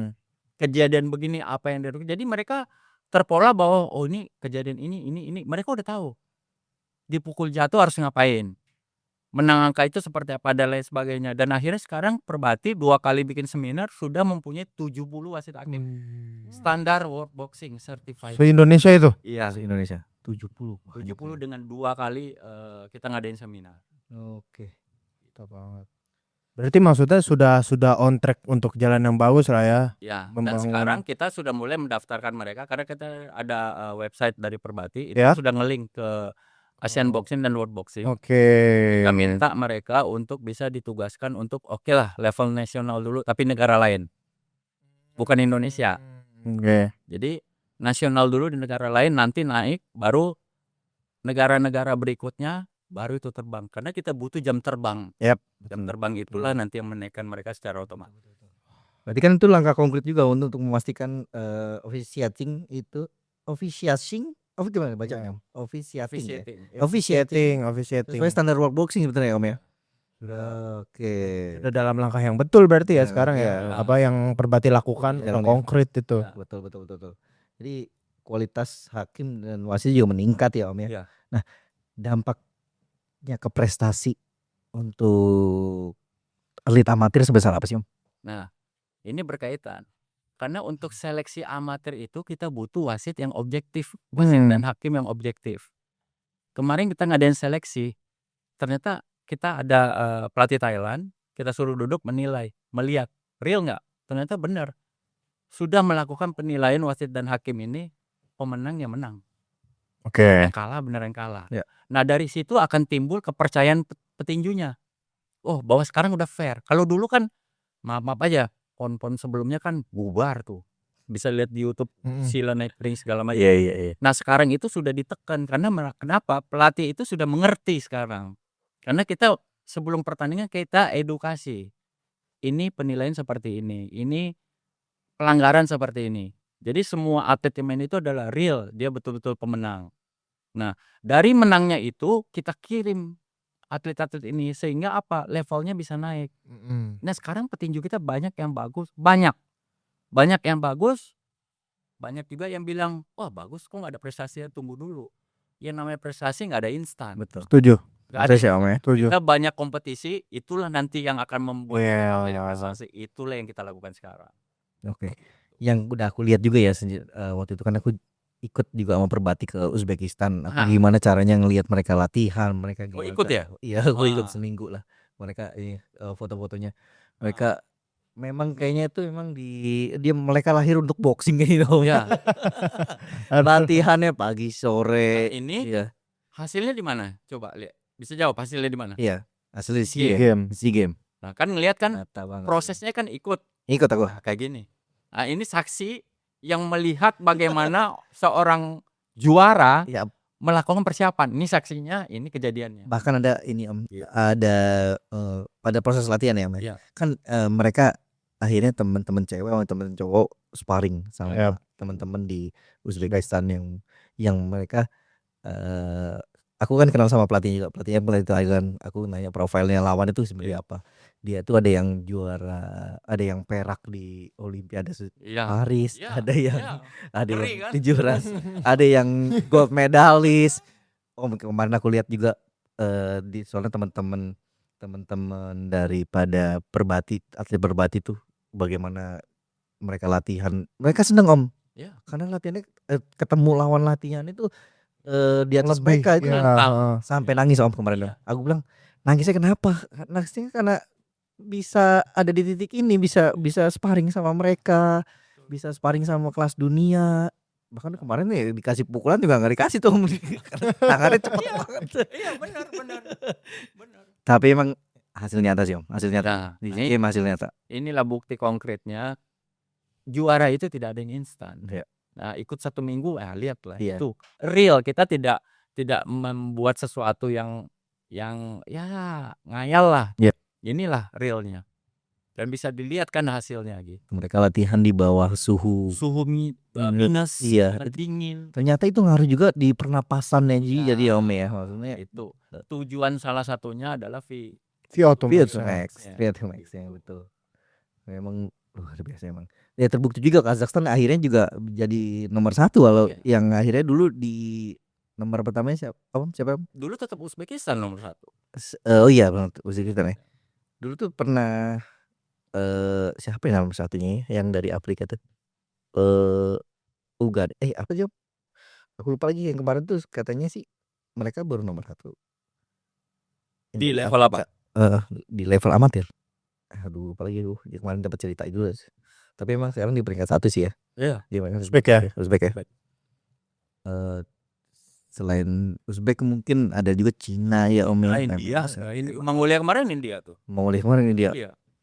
kejadian begini apa yang dilakukan. Jadi mereka terpola bahwa oh ini kejadian ini mereka udah tahu. Dipukul jatuh harus ngapain. Menang angka itu seperti apa dan lain sebagainya. Dan akhirnya sekarang Perbati 2 kali bikin seminar sudah mempunyai 70 wasit aktif. Standar World Boxing Certified. Se-Indonesia itu? Iya, Indonesia 70 dengan 2 kali kita ngadain seminar. Oke. Mantap banget. Berarti maksudnya sudah on track untuk jalan yang bagus lah ya. Ya, dan sekarang kita sudah mulai mendaftarkan mereka karena kita ada website dari Perbati itu sudah nge-link ke Asian Boxing dan World Boxing. Oke. Kita minta mereka untuk bisa ditugaskan untuk oke lah level nasional dulu tapi negara lain. Bukan Indonesia. Oke. Jadi nasional dulu di negara lain, nanti naik baru negara-negara berikutnya baru itu terbang. Karena kita butuh jam terbang. Jam terbang itulah nanti yang menaikkan mereka secara otomatis. Berarti kan itu langkah konkret juga untuk memastikan officiating itu gimana bacanya? Officiating. Sesuai standar World Boxing sebetulnya Om ya. Oke. Udah dalam langkah yang betul berarti ya sekarang ya. Apa yang Perbati lakukan konkret itu. Betul. Jadi kualitas hakim dan wasit juga meningkat ya Om ya. Nah, dampaknya ke prestasi untuk elit amatir sebesar apa sih Om? Nah, ini berkaitan. Karena untuk seleksi amatir itu kita butuh wasit yang objektif, wasit dan hakim yang objektif. Kemarin kita ngadain seleksi, ternyata kita ada pelatih Thailand, kita suruh duduk menilai, melihat real nggak? Ternyata benar. Sudah melakukan penilaian wasit dan hakim ini, pemenang yang menang. Oke. Yang kalah beneran kalah. Nah dari situ akan timbul kepercayaan petinjunya. Oh bahwa sekarang udah fair. Kalau dulu kan maaf aja. Pon-pon sebelumnya kan bubar tuh. Bisa lihat di YouTube sila naik ring segala macam. Iya. Nah sekarang itu sudah ditekan karena kenapa? Pelatih itu sudah mengerti sekarang. Karena kita sebelum pertandingan kita edukasi. Ini penilaian seperti ini pelanggaran seperti ini. Jadi semua atlet yang main itu adalah real, dia betul-betul pemenang. Nah dari menangnya itu kita kirim atlet-atlet ini sehingga apa levelnya bisa naik. Nah sekarang petinju kita banyak yang bagus, banyak yang bagus, banyak juga yang bilang wah bagus kok nggak ada prestasi, tunggu dulu. Yang namanya prestasi nggak ada instan. Betul. Setuju. Kita banyak kompetisi, itulah nanti yang akan membuat prestasi. Itulah yang kita lakukan sekarang. Oke. Yang udah aku lihat juga ya waktu itu kan aku ikut juga sama Perbati ke Uzbekistan. Gimana caranya ngelihat mereka latihan, mereka gimana. Ikut ya? Iya, aku ikut seminggu lah. Mereka foto-fotonya. Mereka memang kayaknya itu memang mereka lahir untuk boxing gitu ya. Latihannya pagi sore. Nah, ini hasilnya di mana? Coba lihat. Bisa jawab hasilnya di mana? Iya, hasilnya SEA Game. Nah, kan ngelihat kan prosesnya kan ikut aku. Kayak gini. Nah, ini saksi yang melihat bagaimana seorang juara melakukan persiapan. Ini saksinya, ini kejadiannya. Bahkan ada ini Om, ada pada proses latihan ya Om. Kan mereka akhirnya teman-teman cewek sama teman cowok sparring sama teman-teman di Uzbekistan yang mereka aku kan kenal sama pelatihnya pelatih Thailand. Aku nanya profilnya lawan itu sebenarnya apa. Dia tuh ada yang juara, ada yang perak di Olimpiade Paris, ada yang juara, ada yang gold medalis. Kemarin aku lihat juga soalnya teman-teman daripada atlet Perbati tuh bagaimana mereka latihan. Mereka seneng Om. Karena latihannya ketemu lawan latihan itu di atas mereka itu sampai nangis Om kemarin. Aku bilang nangisnya kenapa? Nangisnya karena bisa ada di titik ini, bisa sparring sama mereka, bisa sparring sama kelas dunia. Bahkan kemarin nih dikasih pukulan juga nggak dikasih tuh, tangannya cepet banget. Iya benar. Tapi emang hasil nyata sih Om, hasil nyata. Hasil nyata. Inilah bukti konkretnya juara itu tidak ada yang instan. Nah ikut 1 minggu, lihatlah itu real. Kita tidak membuat sesuatu yang ya ngayal lah. inilah realnya. Dan bisa dilihat kan hasilnya gitu. Mereka latihan di bawah suhu minus, iya, dingin. ternyata itu ngaruh juga di pernapasannya jadi Om ya, maksudnya Itu tujuan salah satunya adalah VO2 max ya betul. Memang luar biasa emang. Ya terbukti juga Kazakhstan akhirnya juga jadi nomor 1 walau yang akhirnya dulu di nomor pertamanya siapa? Dulu tetap Uzbekistan nomor 1. Oh iya benar, Uzbekistan ya. Dulu tuh pernah siapa yang nomor satunya yang dari Afrika tuh? Uganda. Apa sih? Aku lupa lagi yang kemarin tuh katanya sih mereka baru nomor 1. Di level apa? Di level amatir. Aduh lupa lagi dia kemarin dapat cerita itu. Tapi emang sekarang di peringkat 1 sih ya. Iya. Uzbek ya. Selain Uzbek mungkin ada juga Cina ya Om ya. India. Mongolia kemarin India tuh. India.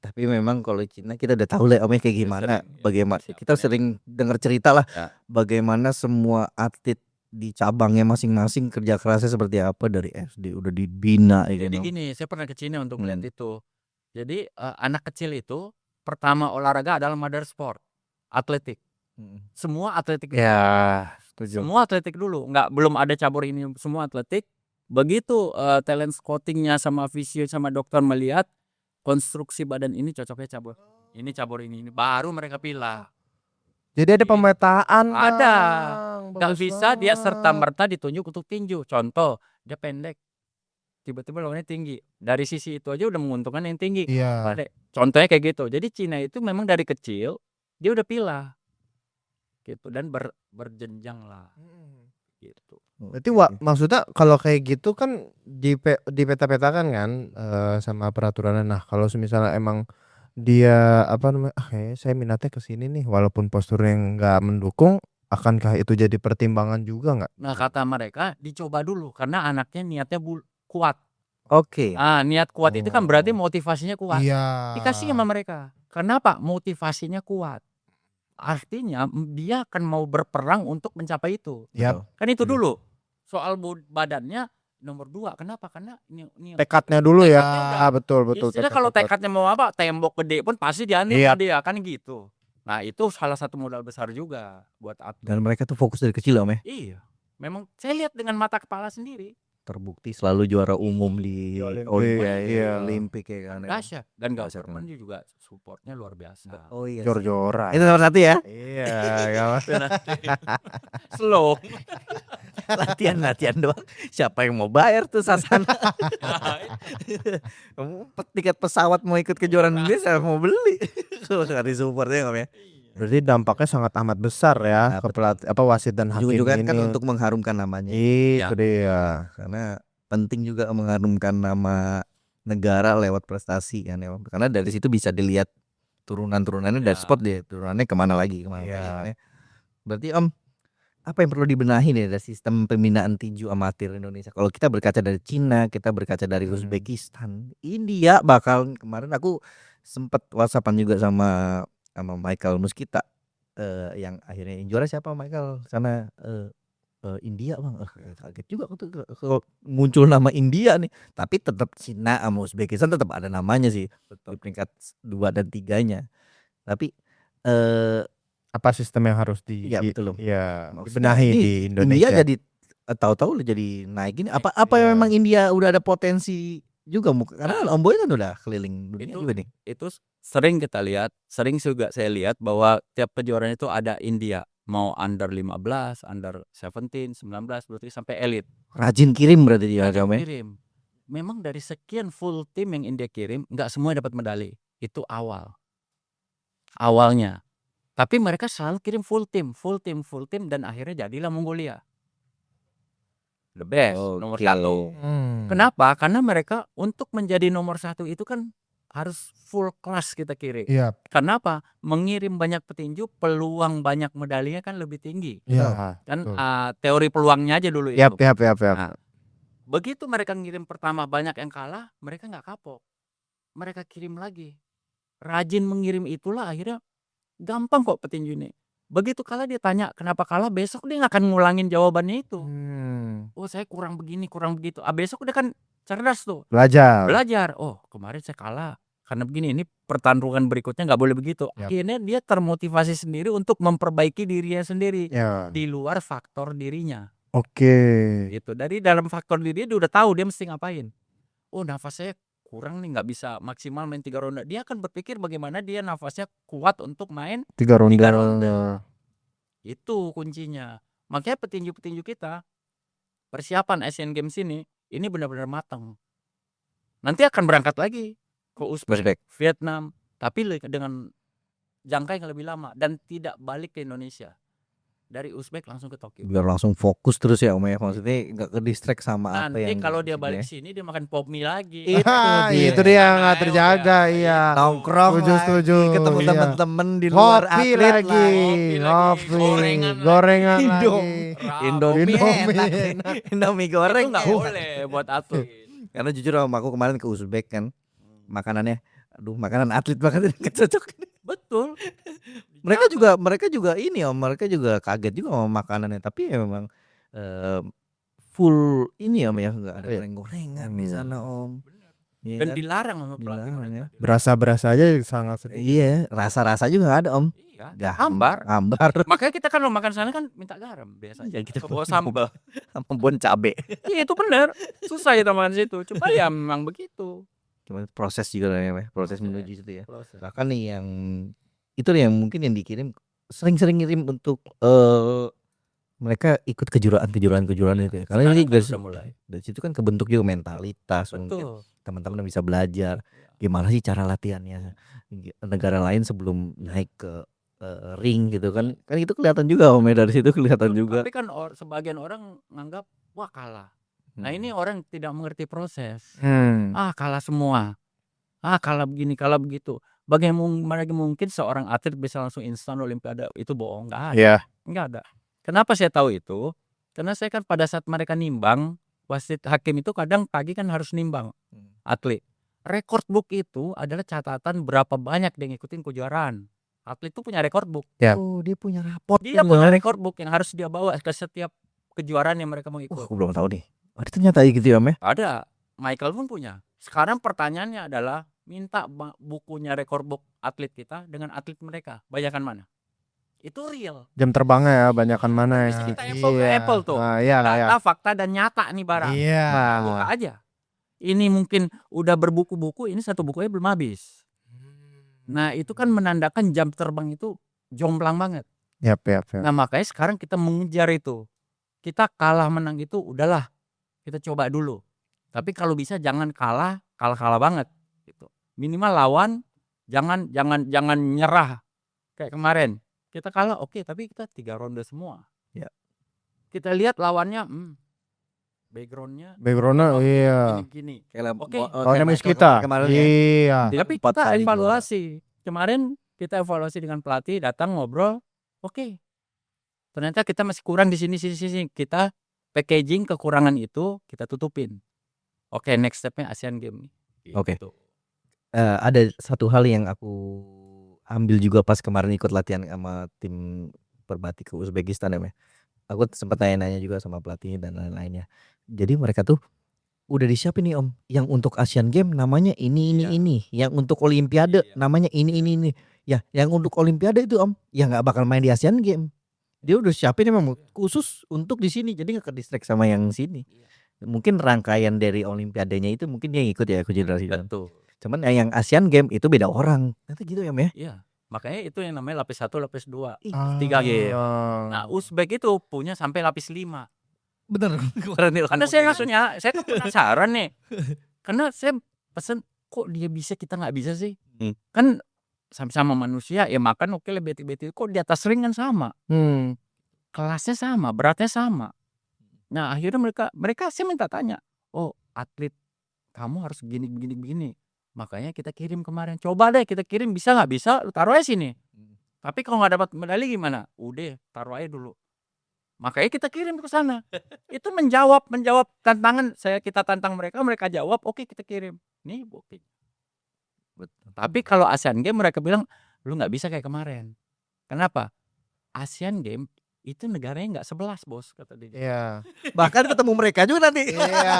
Tapi memang kalau Cina kita udah tahu lah Om ya kayak gimana. Bagaimana kita sering dengar cerita lah bagaimana semua atlet di cabangnya masing-masing kerja kerasnya seperti apa dari SD udah dibina. Jadi gini, saya pernah ke Cina untuk melihat itu. Jadi anak kecil itu pertama olahraga adalah mother sport, atletik. Semua atletik. Ya, setuju. Semua atletik dulu, belum ada cabur ini, semua atletik. Begitu talent scoutingnya sama fisio sama dokter melihat konstruksi badan ini cocoknya cabur. Ini cabur ini baru mereka pilih. Jadi ada pemetaan. Ada. Gak bisa dia serta-merta ditunjuk untuk tinju. Contoh, dia pendek. Tiba-tiba lawannya tinggi. Dari sisi itu aja udah menguntungkan yang tinggi. Iya. Contohnya kayak gitu. Jadi Cina itu memang dari kecil dia udah pilih. Gitu dan berjenjang lah. Gitu. Berarti maksudnya kalau kayak gitu kan di peta-petakan kan sama peraturannya. Nah, kalau misalnya emang dia apa namanya, saya minatnya ke sini nih walaupun posturnya nggak mendukung, akankah itu jadi pertimbangan juga nggak? Nah, kata mereka dicoba dulu karena anaknya niatnya kuat. Oke. Niat kuat itu kan berarti motivasinya kuat. Iya. Dikasih sama mereka. Kenapa? Motivasinya kuat. Artinya dia akan mau berperang untuk mencapai itu. Kan itu dulu. Soal badannya nomor 2. Kenapa? Karena ini tekadnya dulu ya. Betul. Jadi kalau tekadnya mau apa? Tembok gede pun pasti diambil dia kan gitu. Nah, itu salah satu modal besar juga buat atlet. Dan mereka tuh fokus dari kecil Om ya. Iya. Memang saya lihat dengan mata kepala sendiri. Terbukti selalu juara umum di Olimpik ya kan. Dahsyat. Dan government juga supportnya luar biasa. Oh iya. Jor-joran. Itu nomor 1 ya. Iya, slow. Latihan doang. Siapa yang mau bayar tuh Sasana? Kamu tiket pesawat mau ikut kejuaraan Indonesia mau beli. Kalau nggak disupportnya Om ya. Berarti dampaknya sangat amat besar ya ke wasit dan hakim juga ini. Kan untuk mengharumkan namanya. Itu dia. Karena penting juga mengharumkan nama negara lewat prestasi kan ya. Karena dari situ bisa dilihat turunan-turunannya dari sport dia turunannya kemana lagi. Berarti Om, apa yang perlu dibenahi nih dari sistem pembinaan tinju amatir Indonesia? Kalau kita berkaca dari Cina, kita berkaca dari Uzbekistan, India bakal kemarin aku sempat WhatsAppan juga sama Michael Muskita yang akhirnya juara siapa Michael sana India Bang. Kaget juga kalau muncul nama India nih, tapi tetap Cina sama Uzbekistan tetap ada namanya sih di peringkat 2 dan 3-nya. Tapi apa sistem yang harus dibenahi di Indonesia? India jadi tahu-tahu jadi naik ini. Apa memang India udah ada potensi juga karena Om Boy kan udah keliling dunia juga nih. Itu sering kita lihat, sering juga saya lihat bahwa tiap kejuaraan itu ada India, mau under 15, under 17, 19 berarti sampai elit. Rajin kirim berarti dia kirim. Memang dari sekian full tim yang India kirim, nggak semua dapat medali. Itu awalnya. Tapi mereka selalu kirim full team dan akhirnya jadilah Mongolia. The best, nomor 1. Kenapa? Karena mereka untuk menjadi nomor 1 itu kan harus full class kita kirim. Kenapa? Mengirim banyak petinju, peluang banyak medalinya kan lebih tinggi. Kan teori peluangnya aja dulu itu. Nah, begitu mereka ngirim pertama banyak yang kalah, mereka nggak kapok. Mereka kirim lagi. Rajin mengirim itulah akhirnya gampang kok petinju ini. Begitu kalah dia tanya kenapa kalah, besok dia nggak akan ngulangin jawabannya itu. Oh saya kurang begini kurang begitu. Besok udah kan cerdas tuh. Belajar. Oh, kemarin saya kalah karena begini, ini pertarungan berikutnya nggak boleh begitu. Yap. Akhirnya dia termotivasi sendiri untuk memperbaiki dirinya sendiri Ya. di luar faktor dirinya. Oke. Gitu. Dari dalam faktor dirinya dia udah tahu dia mesti ngapain. Oh, nafas saya kurang nih, nggak bisa maksimal main 3 ronde. Dia akan berpikir bagaimana dia nafasnya kuat untuk main 3 ronde. 3 ronde. Itu kuncinya. Makanya petinju-petinju kita persiapan Asian Games ini benar-benar matang. Nanti akan berangkat lagi ke Uzbek, Vietnam, tapi dengan jangka yang lebih lama dan tidak balik ke Indonesia. Dari Uzbek langsung ke Tokyo. Biar langsung fokus terus ya Om ya, maksudnya nggak ke distract sama apa Nanti yang kalau dia sini balik ya. sini dia makan pop mie lagi. Itu dia nggak terjaga, iya. Nongkrong Setuju. lagi, ketemu Iya. temen-temen di luar Ngopi atlet lagi, Ngopi lagi, gorengan lagi. Indomie Indomie goreng Itu nggak boleh buat atlet. Karena jujur Om, aku kemarin ke Uzbek kan, makanannya aduh makanan atlet banget, nggak cocok. Betul. Mereka juga ini Om, mereka juga kaget juga sama makanannya, tapi ya memang full ini Om ya, nggak ada goreng-gorengan di sana Om. Iya Dan kan? dilarang sama pelatih Dilarang mereka. ya. Berasa aja sangat sedih. Iya, rasa-rasa juga nggak ada Om. Iya. Hambar. Makanya kita kan mau makan sana kan minta garam biasanya. Kita bawa sambal Sama bon cabe. Iya itu benar. Susah ya teman situ. Cuma ya memang begitu. Cuma proses juga lah ya, proses menuju situ ya. Proses. Bahkan nih yang itu yang mungkin yang dikirim sering-sering ngirim untuk mereka ikut kejuaraan itu ya. Karena ini dari situ kan kebentuk juga mentalitas. Mungkin Betul. teman-teman bisa belajar gimana sih cara latihannya negara lain sebelum naik ke ring gitu kan itu kelihatan juga Om ya, dari situ kelihatan juga. Tapi kan sebagian orang nganggap wah kalah. Nah ini orang tidak mengerti proses. Kalah semua. Kalah begini, kalah begitu. Bagaimana mungkin seorang atlet bisa langsung instan olimpiade? Itu bohong, nggak ada. Iya. Nggak ada. Kenapa saya tahu itu? Karena saya kan pada saat mereka nimbang, wasit hakim itu kadang pagi kan harus nimbang atlet. Record book itu adalah catatan berapa banyak dia ngikutin kejuaraan. Atlet itu punya record book. Oh, dia punya raport. Dia punya record book yang harus dia bawa ke setiap kejuaraan yang mereka mau ikut. Aku belum tahu nih. Ada ternyata gitu ya Om ya? Ada. Michael pun punya. Sekarang pertanyaannya adalah minta bukunya record book atlet kita dengan atlet mereka. Banyakan mana? Itu real. Jam terbangnya ya, banyakan mana ya. Bisa kita apple tuh. Iya. Data, fakta dan nyata nih barang. Iya. Buka aja. Ini mungkin udah berbuku-buku, ini satu bukunya belum habis. Nah itu kan menandakan jam terbang itu jomplang banget. Yap. Nah makanya sekarang kita mengejar itu. Kita kalah menang itu udahlah. Kita coba dulu. Tapi kalau bisa jangan kalah banget. Gitu. Minimal lawan, jangan nyerah. Kayak kemarin. Kita kalah oke, tapi kita 3 ronde semua. Ya. Kita lihat lawannya, backgroundnya iya. gini. Oke. Dinamis kita. Iya. Tapi kita evaluasi. Kemarin kita evaluasi dengan pelatih, datang ngobrol. Oke. Ternyata kita masih kurang di sini. Kita packaging kekurangan itu kita tutupin. Oke, next stepnya Asian Games nih. Oke. Gitu. Ada satu hal yang aku ambil juga pas kemarin ikut latihan sama tim perbati ke Uzbekistan ya. Aku sempat tanya-nanya juga sama pelatih dan lain-lainnya. Jadi mereka tuh udah disiapin nih Om, yang untuk Asian Games namanya ini. Yang untuk Olimpiade namanya ini. Ya, yang untuk Olimpiade itu Om, ya nggak bakal main di Asian Games. Dia udah siapin memang khusus untuk di sini, jadi nggak ke distract sama yang sini. Mungkin rangkaian dari Olimpiadenya itu mungkin dia ikut ya konfederasi. Betul. Cuman yang Asian Games itu beda orang. Nanti gitu ya Om ya. Iya. Makanya itu yang namanya lapis 1, lapis 2, 3 game. Nah, Uzbek itu punya sampai lapis 5. Bener. Karena saya tuh penasaran nih. Karena saya pesen kok dia bisa kita nggak bisa sih? Kan sama-sama manusia ya makan oke lah beti-beti kok di atas ring kan sama. Kelasnya sama, beratnya sama. Nah, akhirnya mereka saya minta tanya, "Oh, atlet kamu harus begini. Makanya kita kirim kemarin. Coba deh kita kirim, bisa nggak? Bisa, lu taruh aja sini. Tapi kalau nggak dapat medali gimana? Udah, taruh aja dulu. Makanya kita kirim ke sana. Itu menjawab tantangan kita tantang mereka jawab, oke kita kirim. Nih bukti. Tapi kalau Asian Games mereka bilang lu nggak bisa kayak kemarin. Kenapa? Asian Games itu negaranya nggak 11 bos kata dia. Iya. Bahkan ketemu mereka juga nanti. Iya.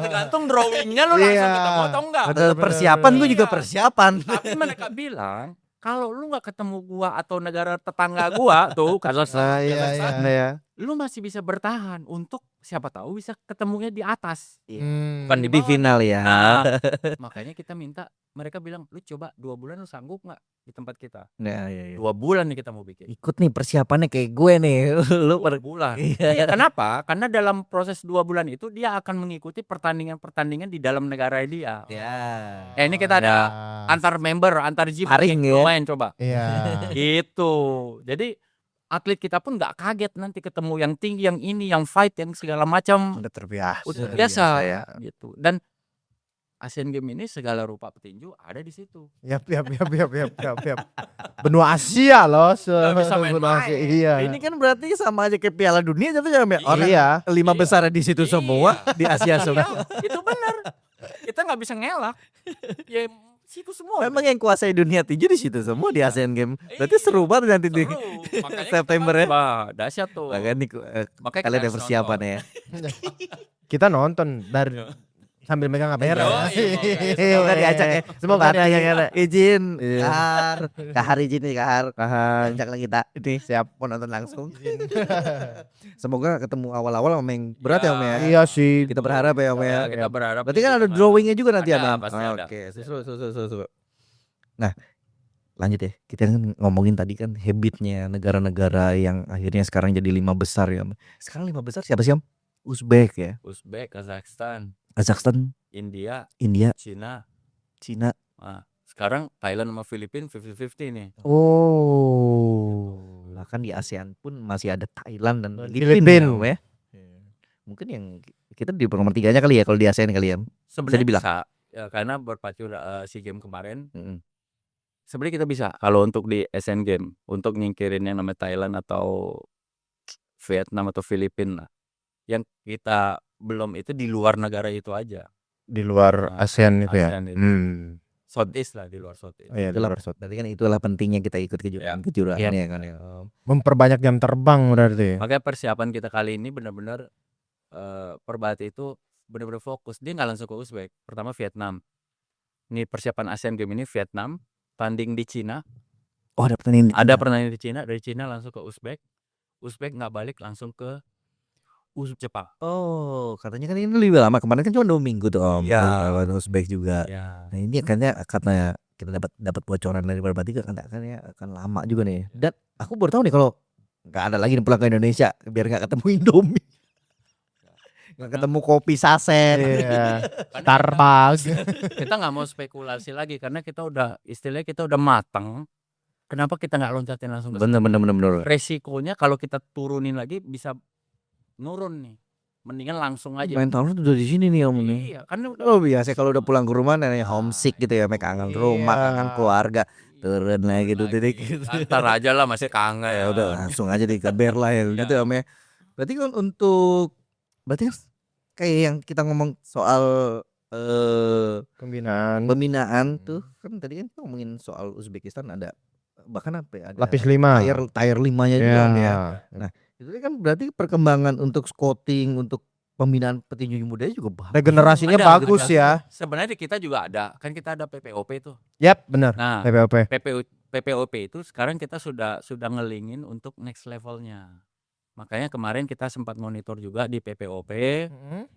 Tergantung drawingnya lu langsung ketemu atau enggak. Persiapan gue juga Iya. persiapan. Tapi mereka bilang kalau lu nggak ketemu gua atau negara tetangga gua tuh Kazakhstan, Iya. lu masih bisa bertahan untuk siapa tahu bisa ketemunya di atas. Bukan di bawah. final ya. Nah, makanya kita minta, mereka bilang lu coba 2 bulan lu sanggup nggak di tempat kita? Nah, iya. 2 bulan nih kita mau bikin. Ikut nih persiapannya kayak gue nih. Lu 2 bulan. Iya. Kenapa? Karena dalam proses 2 bulan itu dia akan mengikuti pertandingan-pertandingan di dalam negara dia. Ya. Ini kita ada antar member, antar GP Sparring ya. main coba. Iya. Gitu. Jadi atlet kita pun nggak kaget nanti ketemu yang tinggi, yang ini, yang fight, yang segala macam. Udah terbiasa. Udah biasa ya. gitu. Dan Asian Games ini segala rupa petinju ada di situ. Yap. Benua Asia loh, bisa main-main. benua Asia. Iya. Ini kan berarti sama aja kayak Piala Dunia jatuhnya ya. Orang Iya. 5 besar di situ semua, di Asia semua. Itu benar. Kita nggak bisa ngelak. Ya situ semua. Memang yang kuasai dunia tinju di situ semua di Asian Games. Berarti seru banget nanti di September ya. Dahsyat tuh. Makanya nih, Makanya kalian kita ada persiapan ya. Kita nonton dari sambil megang kamera. Semoga diajak ya. Semoga diajak izin. Kahar izin nih Kahar. Ajak lagi kita. Ini siap mau nonton langsung. Semoga ketemu awal-awal sama yang berat ya Om ya. Iya sih. Kita berharap ya Om ya. Kita berharap. Berarti kan ada drawingnya juga nanti Ada, Am. pasti ada. Oke, seru. Nah, lanjut ya. Kita kan ngomongin tadi kan habitnya negara-negara yang akhirnya sekarang jadi 5 besar ya. Sekarang 5 besar siapa sih Om? Uzbek ya. Uzbek, Kazakhstan, India, India, Cina. Nah, sekarang Thailand sama Filipina 50-50 nih. Oh. Bahkan di ASEAN pun masih ada Thailand dan Filipina ya. Mungkin yang kita di nomor 3-nya kali ya kalau di ASEAN kali ya. Sebenarnya dibilang. bisa, ya, karena berpacu SEA Games kemarin. Sebenarnya kita bisa kalau untuk di Asian Games untuk nyingkirin yang namanya Thailand atau Vietnam atau Filipina. Yang kita belum itu di luar negara itu aja. Di luar ASEAN itu ya. ASEAN itu. Southeast lah, di luar Southeast. Oh iya, di luar Southeast. Berarti kan itulah pentingnya kita ikut kejuaraan ya kan ya. Memperbanyak jam terbang berarti. Makanya persiapan kita kali ini benar-benar Perbahati itu benar-benar fokus. Dia nggak langsung ke Uzbek. Pertama Vietnam. Ini persiapan Asian Games ini Vietnam, tanding di Cina. Oh, ada pertandingan. Ada pertandingan di Cina, dari Cina langsung ke Uzbek. Uzbek nggak balik langsung ke Jepang. Oh, katanya kan ini lebih lama. Kemarin kan cuma 2 minggu tuh Om. Ya. Uzbek juga. Ya. Nah, ini karena kita dapat bocoran dari Perbahati akan lama juga nih. Dan aku baru tahu nih kalau nggak ada lagi pulang ke Indonesia biar nggak ketemu Indomie. Nggak ketemu kopi saset. Starbucks. Kita nggak mau spekulasi lagi karena kita udah istilahnya kita udah matang. Kenapa kita nggak loncatin langsung ke Bener. resikonya kalau kita turunin lagi bisa nurun nih. Mendingan langsung aja. Mentalnya udah di sini nih Om nih. Iya, kan Biasa kalau udah pulang ke rumah namanya homesick gitu ya, kangen rumah, kangen keluarga, turun lagi gitu. Ntar aja lah masih kangen. Ya udah langsung aja dikabar lah ya gitu Om ya. Berarti kan berarti kan kayak yang kita ngomong soal pembinaan tuh kan tadi kan kita ngomongin soal Uzbekistan ada bahkan apa ya, ada lapis 5 tier 5-nya juga ya. Nah itu kan berarti perkembangan untuk scouting untuk pembinaan petinju muda juga bagus. Regenerasinya bagus ya. Sebenarnya kita juga ada, kan kita ada PPOP tuh. Yap, benar. Nah, PPOP itu sekarang kita sudah ngelingin untuk next levelnya. Makanya kemarin kita sempat monitor juga di PPOP.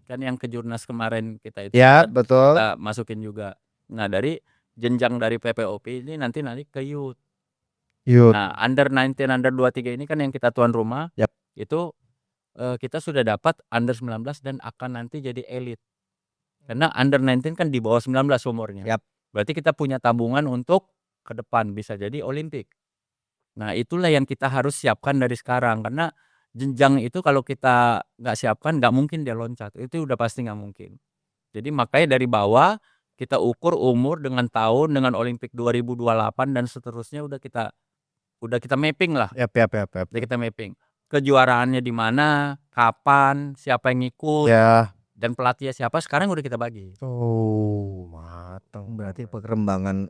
Kan yang kejurnas kemarin kita itu ya, betul. Kita masukin juga. Nah, dari jenjang dari PPOP ini nanti ke youth. Nah, under 19, under 23 ini kan yang kita tuan rumah. Yap. Itu kita sudah dapat under 19 dan akan nanti jadi elite. Karena under 19 kan di bawah 19 umurnya. Yap. Berarti kita punya tabungan untuk ke depan bisa jadi Olimpik. Nah, itulah yang kita harus siapkan dari sekarang karena jenjang itu kalau kita nggak siapkan nggak mungkin dia loncat. Itu udah pasti nggak mungkin. Jadi makanya dari bawah kita ukur umur dengan tahun dengan Olimpik 2028 dan seterusnya udah kita mapping lah. Yap. Udah kita mapping. Kejuaraannya di mana, kapan, siapa yang ngikut, dan pelatihnya siapa sekarang udah kita bagi. Oh, matang. Berarti perkembangan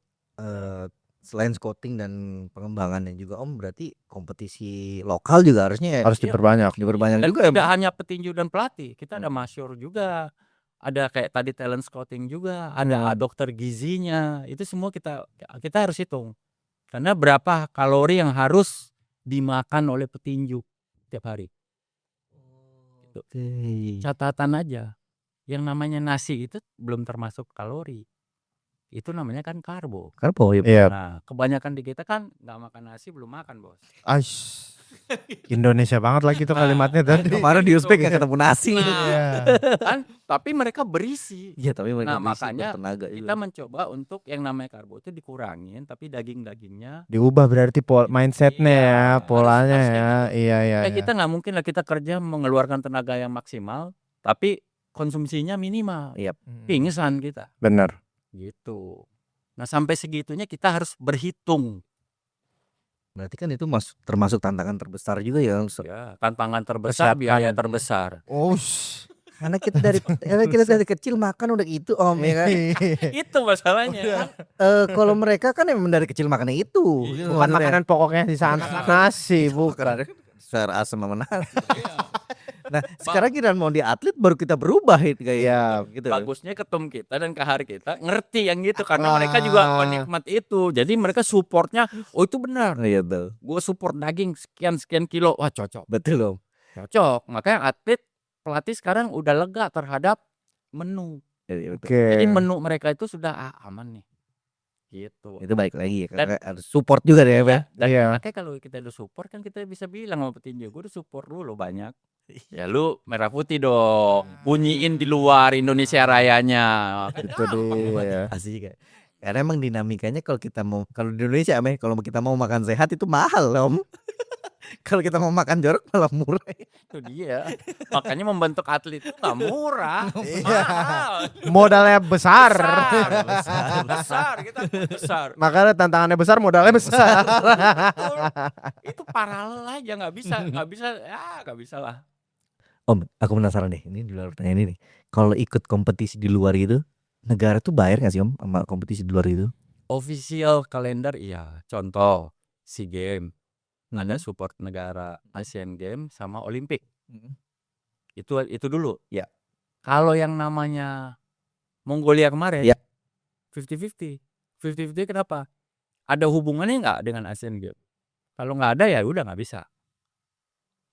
Selain scouting dan pengembangannya juga Om, berarti kompetisi lokal juga harusnya Harus diperbanyak. Dan juga ya. tidak hanya petinju dan pelatih, kita ada masyur juga, ada kayak tadi talent scouting juga, ada dokter gizinya, itu semua kita harus hitung. Karena berapa kalori yang harus dimakan oleh petinju tiap hari. Gitu. Catatan aja, yang namanya nasi itu belum termasuk kalori. Itu namanya kan karbo. Ya. Nah, kebanyakan di kita kan nggak makan nasi, belum makan, Bos. Indonesia banget lagi tuh kalimatnya tadi. Kemarin di Uzbek ya ketemu nasi. Kan, tapi mereka berisi. Iya, tapi mereka makanya bertenaga kita mencoba untuk yang namanya karbo itu dikurangin, tapi daging-dagingnya diubah berarti mindsetnya ya, polanya ya. Iya. Kita nggak mungkin lah kita kerja mengeluarkan tenaga yang maksimal, tapi konsumsinya minimal. Pingsan kita. Benar. Gitu. Nah, sampai segitunya kita harus berhitung. Berarti kan itu termasuk tantangan terbesar juga ya. Ya, tantangan terbesar, biaya terbesar. Karena kita dari kecil makan udah gitu Om ya kan. Itu masalahnya. Kalau mereka kan emang dari kecil makannya itu. Bukan makanan pokoknya di sana nasi, bukan. Sayur asam sama nasi. Nah, sekarang kita mau di atlet baru kita berubah itu kayak gitu. Bagusnya ketum kita dan kahar kita ngerti yang gitu, karena mereka juga penikmat itu. Jadi mereka supportnya, oh itu benar. Iya betul. Gue support daging sekian kilo, wah cocok. Betul Om. Cocok. Makanya atlet pelatih sekarang udah lega terhadap menu. Jadi menu mereka itu sudah aman nih. Gitu. Itu baik lagi ya, karena harus support juga deh ya. Makanya kalau kita udah support kan kita bisa bilang sama petinju, gue udah support dulu banyak. Ya lu merah putih dong, bunyiin di luar Indonesia Rayanya. Itu dulu ya. Asik. Karena emang dinamikanya kalau di Indonesia kalau kita mau makan sehat itu mahal Om. Kalau kita mau makan jorok malah murah. Itu dia. Makanya membentuk atlet itu gak murah. Mahal. Modalnya besar. Kita besar. Makanya tantangannya besar, modalnya besar. Itu paralel aja, nggak bisa lah. Om, aku penasaran deh, ini di luar pertanyaan ini nih. Kalau ikut kompetisi di luar gitu, negara tuh bayar nggak sih Om sama kompetisi di luar itu? Official kalender iya. Contoh SEA Games, ada support negara, Asian Games sama Olimpik. Itu dulu. Ya. Kalau yang namanya Mongolia kemarin, 50-50. 50-50 kenapa? Ada hubungannya nggak dengan Asian Games? Kalau nggak ada ya udah nggak bisa.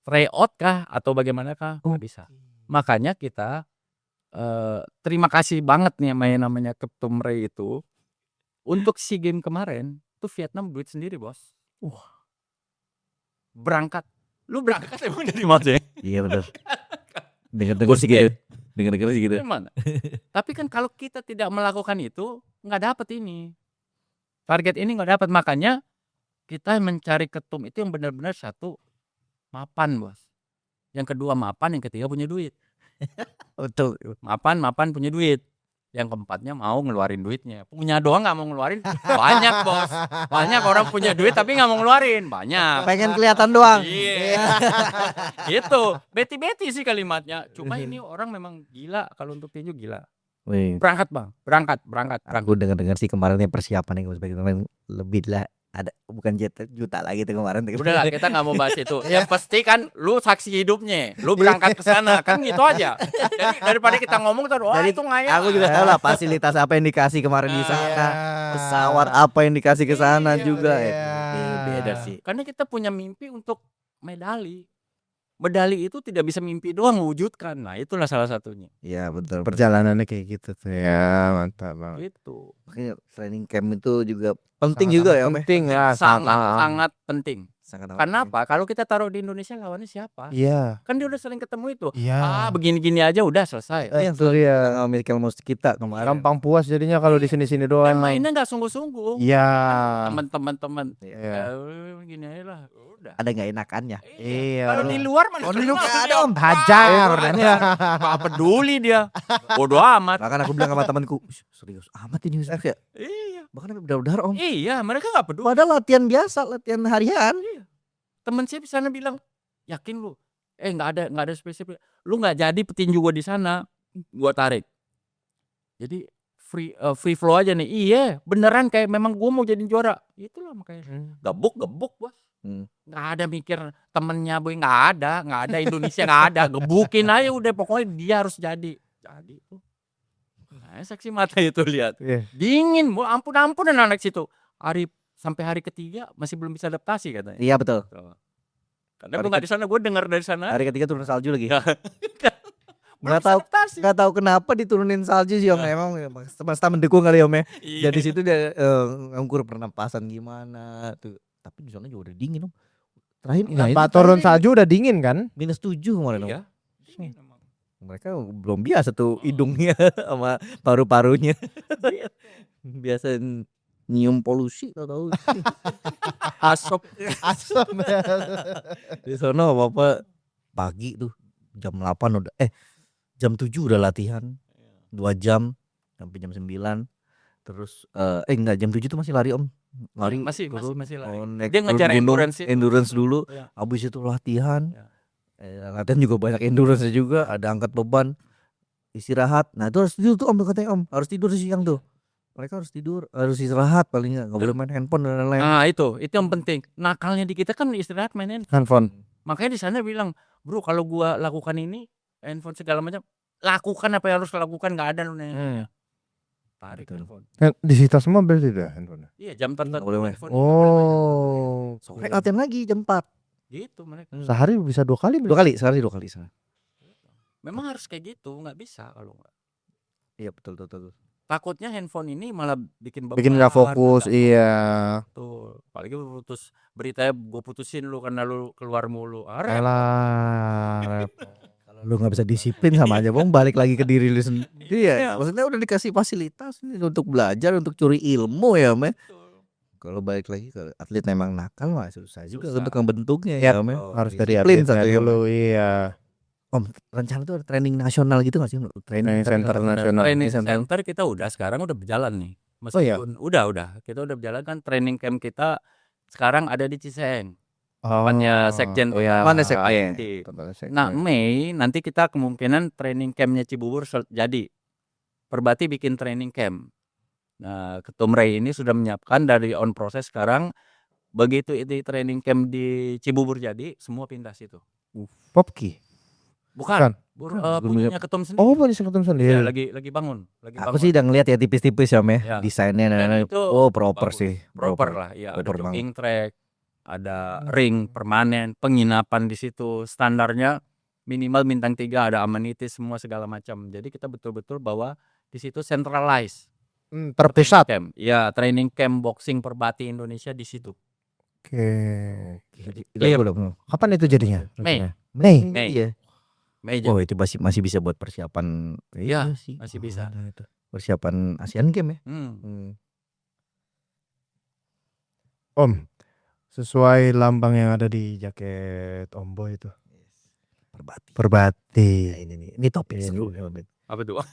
Tryout kah atau bagaimanakah? Nggak bisa. Makanya kita terima kasih banget nih sama yang namanya Ketum Ray itu. Untuk SEA Games kemarin tuh Vietnam duit sendiri, Bos. Berangkat. Lu berangkat emang dari mana sih? Iya benar. Dengar sih gitu. Dengar sih gitu. Gimana? Tapi kan kalau kita tidak melakukan itu nggak dapat ini. Target ini nggak dapat, makanya kita mencari ketum itu yang benar-benar satu mapan, Bos. Yang kedua mapan, yang ketiga punya duit. Betul. Mapan punya duit. Yang keempatnya mau ngeluarin duitnya. Punya doang nggak mau ngeluarin, banyak Bos. Banyak orang punya duit tapi nggak mau ngeluarin, banyak. Pengen kelihatan doang. Iya. Gitu. Beti sih kalimatnya. Cuma ini orang memang gila kalau untuk tinju gila. Berangkat Bang, berangkat. Aku dengar sih kemarin persiapan yang lebih lah. Ada bukan juta lagi tuh kemarin. Udah lah, kita nggak mau bahas itu. Yang pasti kan lu saksi hidupnya, lu berangkat ke sana kan gitu aja. Jadi daripada kita ngomong terus, wah itu ngayal. Aku juga tahu lah fasilitas apa yang dikasih kemarin di sana, pesawat apa yang dikasih ke sana juga. Beda sih. Karena kita punya mimpi untuk medali. Medali itu tidak bisa mimpi doang wujudkan. Nah, itulah salah satunya. Iya, betul. Perjalanannya kayak gitu tuh ya, mantap banget. Gitu. Makanya training camp itu juga penting juga ya, penting ya, sangat penting. Sangat Kenapa? Kalau kita taruh di Indonesia lawannya siapa? Iya. Kan dia udah sering ketemu itu. Iya. Begini-gini aja udah selesai. Itu dia Michael Most kita kemarin. Gampang puas jadinya kalau di sini-sini doang. Mainnya nggak sungguh-sungguh. Iya. Teman-teman. Iya. Gini aja lah. Udah. Ada nggak enakannya? Iya. Kalau di luar mana? Di luar ada Om. Hajar. Gak peduli dia. Bodoh amat. Bahkan aku bilang sama temanku, serius amat ini kayak. Iya. Bahkan benar-benar Om. Iya, mereka nggak peduli. Padahal latihan biasa, latihan harian. Iya. Temen saya di sana bilang, yakin lu? Nggak ada spesifik. Lu nggak jadi petinju gua di sana, gua tarik. Jadi free flow aja nih. Iya, beneran kayak memang gue mau jadi juara. Itulah makanya gebuk bos. Nggak ada mikir temennya boy, nggak ada Indonesia nggak ada. Gebukin aja udah, pokoknya dia harus jadi tuh. Nah, saksi mata itu lihat. Dingin, ampun anak situ. Sampai hari ketiga masih belum bisa adaptasi katanya. Iya betul. Karena gue nggak di sana, gue dengar dari sana. Hari ketiga turun salju lagi. Nggak tahu kenapa diturunin salju sih Om. Emang semesta mendukung kali Om ya. Jadi situ dia ngukur pernapasan gimana tuh. Tapi di sana juga udah dingin Om. Terakhir turun salju udah dingin kan? -7 kemarin Om. Iya. Mereka belum biasa tuh hidungnya sama paru-parunya. Biasa nyium polusi tahu. Asap. Di sana apa pagi tuh jam 8 udah jam 7 udah latihan 2 jam sampai jam 9. Terus enggak, jam 7 tuh masih lari Om. Lari masih lari. Dia ngejar endurance dulu. Habis itu latihan. Latihan juga banyak endurance juga, ada angkat beban, istirahat. Nah itu harus tidur tuh Om, katanya Om, harus tidur siang tuh. Mereka harus tidur, harus istirahat paling nggak boleh main handphone dan lain-lain. Nah itu yang penting. Nakalnya di kita kan istirahat main handphone. Makanya di sana bilang, bro kalau gua lakukan ini handphone segala macam, lakukan apa yang harus lakukan, nggak ada lu nih. Tarik handphone. Disita semua berarti dah handphone. Iya jam tertentu. Oh. Sore latihan lagi jam 4. Gitu mereka. Sehari bisa 2 kali. Sehari 2 kali. Memang harus kayak gitu, nggak bisa kalau nggak. Iya betul. Takutnya handphone ini malah bikin nggak fokus. Iya. Tuh, apalagi putus beritanya gue putusin lu karena lu keluar mulu. Alah. Kalau lu nggak bisa disiplin sama aja Bang, balik lagi ke diri lu sendiri. Iya, maksudnya udah dikasih fasilitas untuk belajar, untuk curi ilmu ya, Om. Kalau balik lagi ke atlet memang nakal mah susah juga untuk membentuknya ya, Om. Harus dari atlet dulu. Iya. Om, rencana tuh ada training nasional gitu gak sih? Training center nasional. Training center kita sekarang udah berjalan nih. Meskipun udah. Kita udah berjalan kan, training camp kita sekarang ada di Ciseng. Tempatnya Sekjen. Mana Sekjen? Nah, Mei nanti kita kemungkinan training campnya Cibubur jadi. Perbati bikin training camp. Nah, Ketum Ray ini sudah menyiapkan dari on proses sekarang. Begitu itu training camp di Cibubur jadi, semua pindah situ. Popki. Bukan. Punya Ketum sendiri. Oh, punya Ketum sendiri. Ya, lagi bangun. Aku sih udah ngeliat ya tipis-tipis ya, desainnya dan proper bagus. sih. Proper lah, ya. Ada jogging track, ada ring permanen, penginapan di situ. Standarnya minimal bintang 3, ada amenities semua segala macam. Jadi kita betul-betul bahwa di situ centralized. Terpusat. Ya, training camp boxing Perbati Indonesia di situ. Oke. Kapan itu jadinya? Mei. Iya. Oh itu masih bisa buat persiapan. Iya sih, masih bisa. Persiapan Asian Games ya. Om, sesuai lambang yang ada di jaket Om Boy itu. Perbati. Nah, ini topik seru. Apa tuh?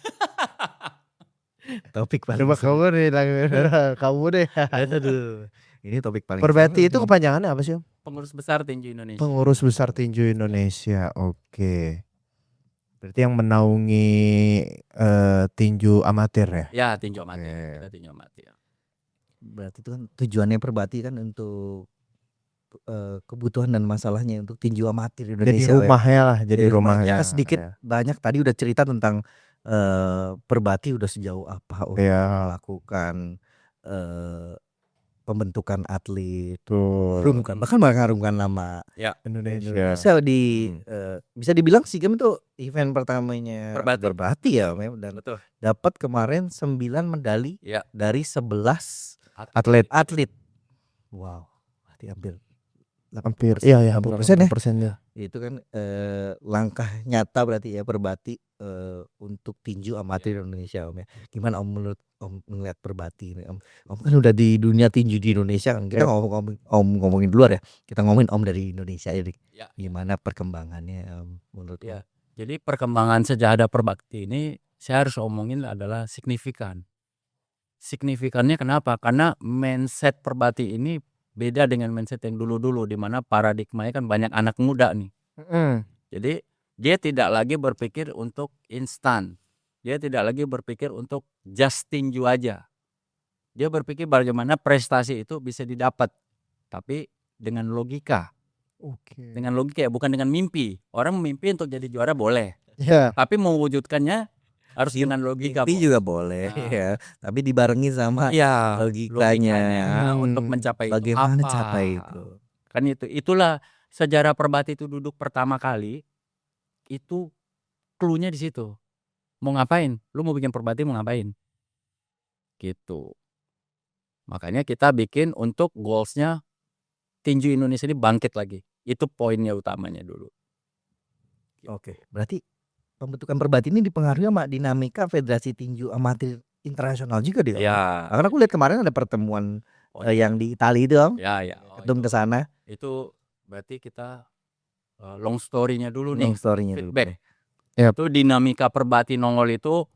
Topik paling kamu deh. Aduh. Ini topik paling Perbati itu kepanjangannya apa sih Om? Pengurus Besar Tinju Indonesia. Pengurus Besar Tinju Indonesia. Oke. Berarti yang menaungi tinju amatir ya? Ya, tinju amatir. Kita tinju amatir. Berarti itu kan tujuannya Perbati kan untuk kebutuhan dan masalahnya untuk tinju amatir Indonesia. Jadi rumahnya lah, jadi rumahnya. Sedikit banyak tadi udah cerita tentang Perbati udah sejauh apa melakukan pembentukan atlet, bahkan mengharumkan nama Indonesia. Bisa dibilang SEA Games itu event pertamanya Perbati ya, dan dapat kemarin 9 medali dari 11 atlet. Wow, berarti hampir 80% ya. Itu kan langkah nyata berarti ya Perbati untuk tinju amatir Indonesia Om ya. Gimana Om menurut Om melihat Perbati ini Om? Om kan udah di dunia tinju di Indonesia kan. Kita ngomongin di luar ya. Kita ngomongin Om dari Indonesia jadi. Gimana perkembangannya menurut Om? Jadi perkembangan sejadah Perbati ini saya harus omongin adalah signifikan. Signifikannya kenapa? Karena mindset Perbati ini beda dengan mindset yang dulu-dulu, di mana paradigmanya kan banyak anak muda nih. Jadi dia tidak lagi berpikir untuk instan. Dia tidak lagi berpikir untuk just tinju aja. Dia berpikir bagaimana prestasi itu bisa didapat, tapi dengan logika. Dengan logika ya, bukan dengan mimpi. Orang mimpi untuk jadi juara boleh, tapi mewujudkannya harus dengan logika. Mimpi juga boleh ya, tapi dibarengi sama logikanya untuk mencapai bagaimana itu apa. capai itu. Kan itulah sejarah Perbati itu duduk pertama kali. Itu clue-nya di situ. Mau ngapain? Lu mau bikin Perbati mau ngapain? Gitu. Makanya kita bikin untuk goals-nya tinju Indonesia ini bangkit lagi. Itu poinnya utamanya dulu. Oke, berarti pembentukan Perbati ini dipengaruhi sama dinamika Federasi Tinju Amatir Internasional juga dia. Ya. Karena aku lihat kemarin ada pertemuan yang di Italia itu, Om. Ya. Ketum ke sana. Itu berarti kita long story-nya dulu nih. Long story-nya feedback. dulu. Itu dinamika Perbati nongol itu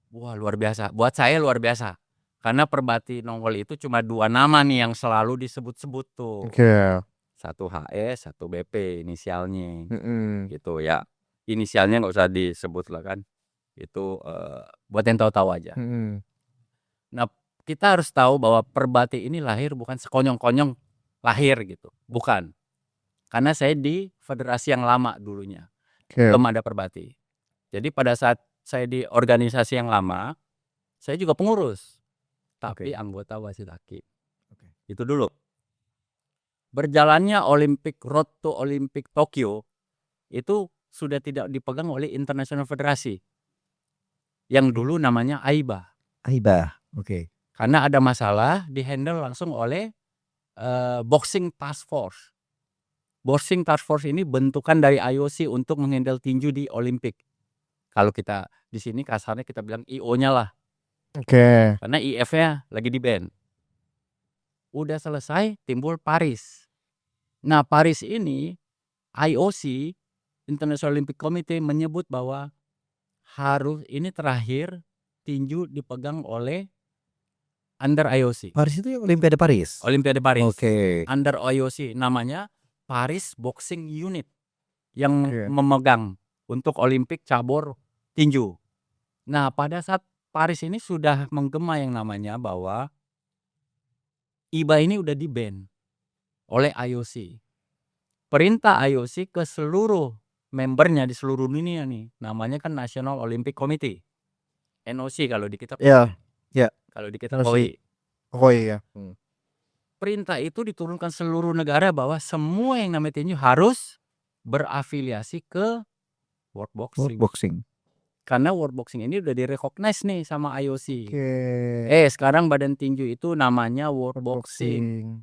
wah luar biasa. Buat saya luar biasa. Karena Perbati nongol itu cuma 2 nama nih yang selalu disebut-sebut tuh. Satu HE, satu BP inisialnya. Gitu ya. Inisialnya nggak usah disebut lah kan. Itu buat yang tahu-tahu aja. Nah, kita harus tahu bahwa Perbati ini lahir bukan sekonyong-konyong lahir gitu. Bukan. Karena saya di federasi yang lama dulunya. Belum ada Perbati. Jadi pada saat saya di organisasi yang lama, saya juga pengurus. Tapi anggota wasit hakim. Itu dulu. Berjalannya Olympic Road to Olympic Tokyo itu sudah tidak dipegang oleh International Federasi. Yang dulu namanya AIBA. Karena ada masalah di-handle langsung oleh Boxing Task Force. Boxing Task Force ini bentukan dari IOC untuk menghandle tinju di Olimpik. Kalau kita di sini kasarnya kita bilang IO-nya lah. Karena IF-nya lagi di ban. Udah selesai timbul Paris. Nah, Paris ini IOC International Olympic Committee menyebut bahwa harus ini terakhir tinju dipegang oleh under IOC. Paris itu yang Olimpiade Paris. Under IOC namanya Paris Boxing Unit yang memegang untuk Olimpik cabur tinju. Nah, pada saat Paris ini sudah menggema yang namanya bahwa IBA ini udah di-ban oleh IOC. Perintah IOC ke seluruh membernya di seluruh dunia nih. Namanya kan National Olympic Committee. NOC kalau di kita. Kalau di kita KOI. Perintah itu diturunkan seluruh negara bahwa semua yang namanya tinju harus berafiliasi ke World Boxing. Karena World Boxing ini udah direcognize nih sama IOC. Sekarang badan tinju itu namanya World Boxing.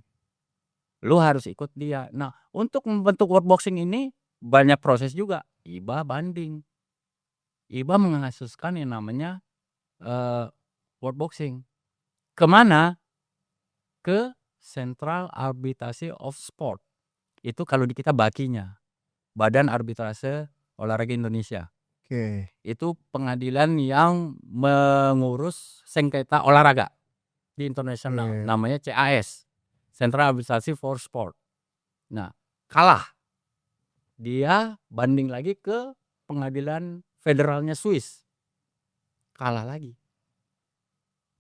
Lu harus ikut dia. Nah, untuk membentuk World Boxing ini banyak proses juga. IBA banding. IBA mengasuskan yang namanya World Boxing. Kemana? Ke Central Arbitrage of Sport. Itu kalau di kita bakinya. Badan Arbitrase Olahraga Indonesia. Itu pengadilan yang mengurus sengketa olahraga di internasional. Namanya CAS. Central Arbitrage for Sport. Nah, kalah. Dia banding lagi ke pengadilan federalnya Swiss. Kalah lagi.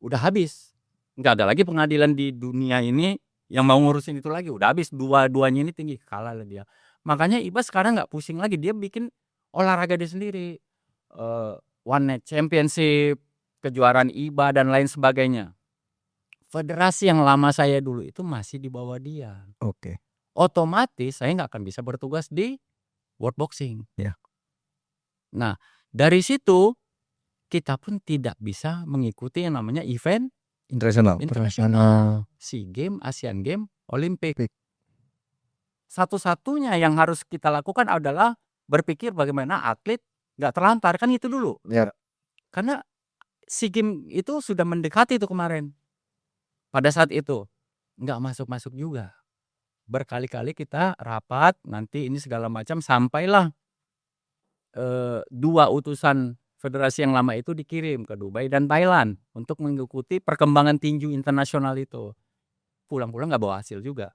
Udah habis. Nggak ada lagi pengadilan di dunia ini yang mau ngurusin itu lagi. Udah habis. Dua-duanya ini tinggi. Kalah lah dia. Makanya IBA sekarang nggak pusing lagi. Dia bikin olahraga dia sendiri. One Night Championship, kejuaraan IBA dan lain sebagainya. Federasi yang lama saya dulu itu masih di bawah dia. Otomatis saya nggak akan bisa bertugas di World Boxing. Nah, dari situ kita pun tidak bisa mengikuti yang namanya event internasional. SEA Games, Asian Games, Olimpik. Satu-satunya yang harus kita lakukan adalah berpikir bagaimana atlet nggak terlantar, kan itu dulu. Karena SEA Games itu sudah mendekati itu kemarin. Pada saat itu nggak masuk-masuk juga. Berkali-kali kita rapat, nanti ini segala macam, sampailah 2 utusan federasi yang lama itu dikirim ke Dubai dan Thailand untuk mengikuti perkembangan tinju internasional itu. Pulang-pulang nggak bawa hasil juga.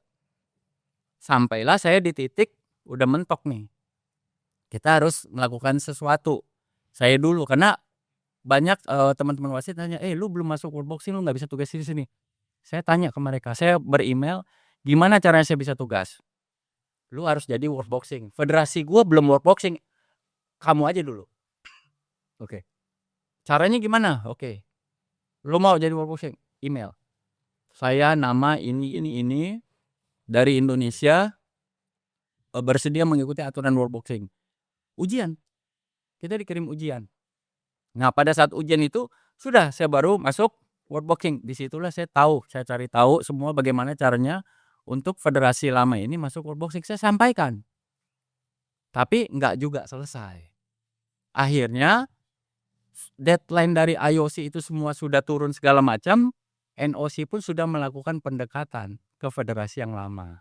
Sampailah saya di titik udah mentok nih. Kita harus melakukan sesuatu. Saya dulu karena banyak teman-teman wasit tanya, lu belum masuk World Boxing, lu nggak bisa tugas di sini. Saya tanya ke mereka, saya ber-email, gimana caranya saya bisa tugas? Lu harus jadi World Boxing. Federasi gua belum World Boxing, kamu aja dulu. Oke. Caranya gimana? Oke. Lu mau jadi World Boxing? Email. Saya nama ini dari Indonesia, bersedia mengikuti aturan World Boxing. Ujian. Kita dikirim ujian. Nah, pada saat ujian itu sudah saya baru masuk World Boxing. Disitulah saya cari tahu semua bagaimana caranya untuk federasi lama ini masuk World Boxing. Saya sampaikan. Tapi nggak juga selesai. Akhirnya deadline dari IOC itu semua sudah turun segala macam. NOC pun sudah melakukan pendekatan ke federasi yang lama.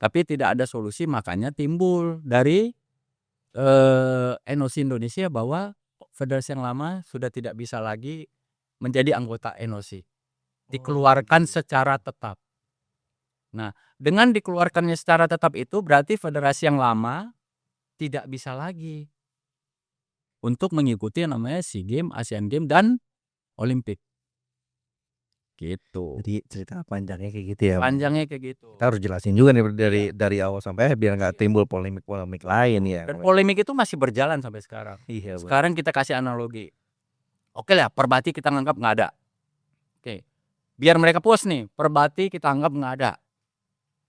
Tapi tidak ada solusi, makanya timbul dari NOC Indonesia bahwa federasi yang lama sudah tidak bisa lagi menjadi anggota NOC. Dikeluarkan secara tetap. Nah, dengan dikeluarkannya secara tetap itu berarti federasi yang lama tidak bisa lagi untuk mengikuti yang namanya SEA Games, Asian Games, dan Olimpik. Gitu. Jadi cerita panjangnya kayak gitu ya. Panjangnya kayak gitu. Kita harus jelasin juga nih dari awal sampai akhir biar nggak timbul polemik lain ya. Dan polemik itu masih berjalan sampai sekarang. Iya, sekarang kita kasih analogi. Oke lah, Perbati kita anggap nggak ada. Oke, biar mereka puas nih, Perbati kita anggap nggak ada.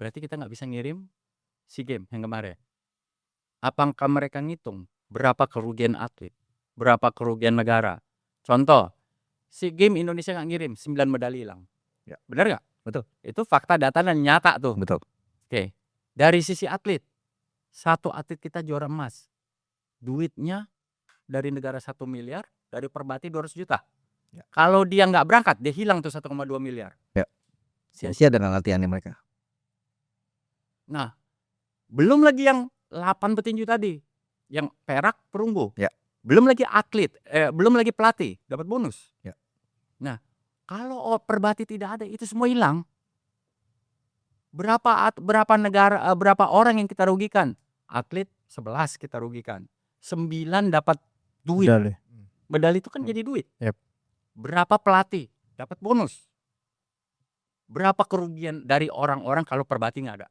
Berarti kita nggak bisa ngirim SEA Games yang kemarin. Apakah mereka ngitung berapa kerugian atlet, berapa kerugian negara? Contoh, SEA Games Indonesia nggak ngirim, 9 medali hilang. Ya. Benar nggak? Betul. Itu fakta data dan nyata tuh. Betul. Oke. Dari sisi atlet, satu atlet kita juara emas, duitnya dari negara 1 miliar, dari Perbati 200 juta. Ya. Kalau dia nggak berangkat, dia hilang tuh 1,2 miliar. Ya. Sia-sia dengan latihannya mereka. Nah, belum lagi yang 8 petinju tadi, yang perak, perunggu. Ya. Belum lagi atlet, belum lagi pelatih dapat bonus. Ya. Nah, kalau Perbati tidak ada, itu semua hilang. Berapa negara, berapa orang yang kita rugikan? Atlet 11 kita rugikan. 9 dapat duit. Medali itu kan jadi duit. Yep. Berapa pelatih dapat bonus? Berapa kerugian dari orang-orang kalau Perbati nggak ada?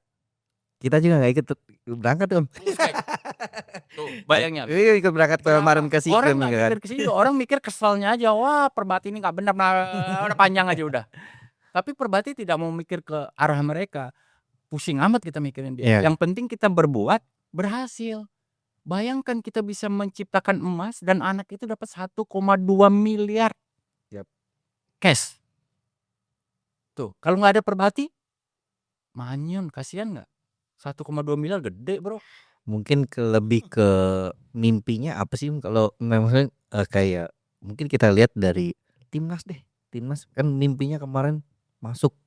Kita juga nggak ikut berangkat Om. Tuh, bayangnya. Ikut berangkat kemarin ke SEA Orang Games nggak mikir ke situ, orang mikir keselnya aja. Wah, Perbati ini nggak benar, udah panjang aja udah. Tapi Perbati tidak mau mikir ke arah mereka. Pusing amat kita mikirin dia. Yang penting kita berbuat, berhasil. Bayangkan kita bisa menciptakan emas dan anak itu dapat 1,2 miliar. Yep. Cash. Tuh, kalau nggak ada Perbati, manyun, kasihan nggak? 1,2 miliar gede, bro. Mungkin lebih ke mimpinya apa sih kalau memang kayak mungkin kita lihat dari timnas deh. Timnas kan mimpinya kemarin masuk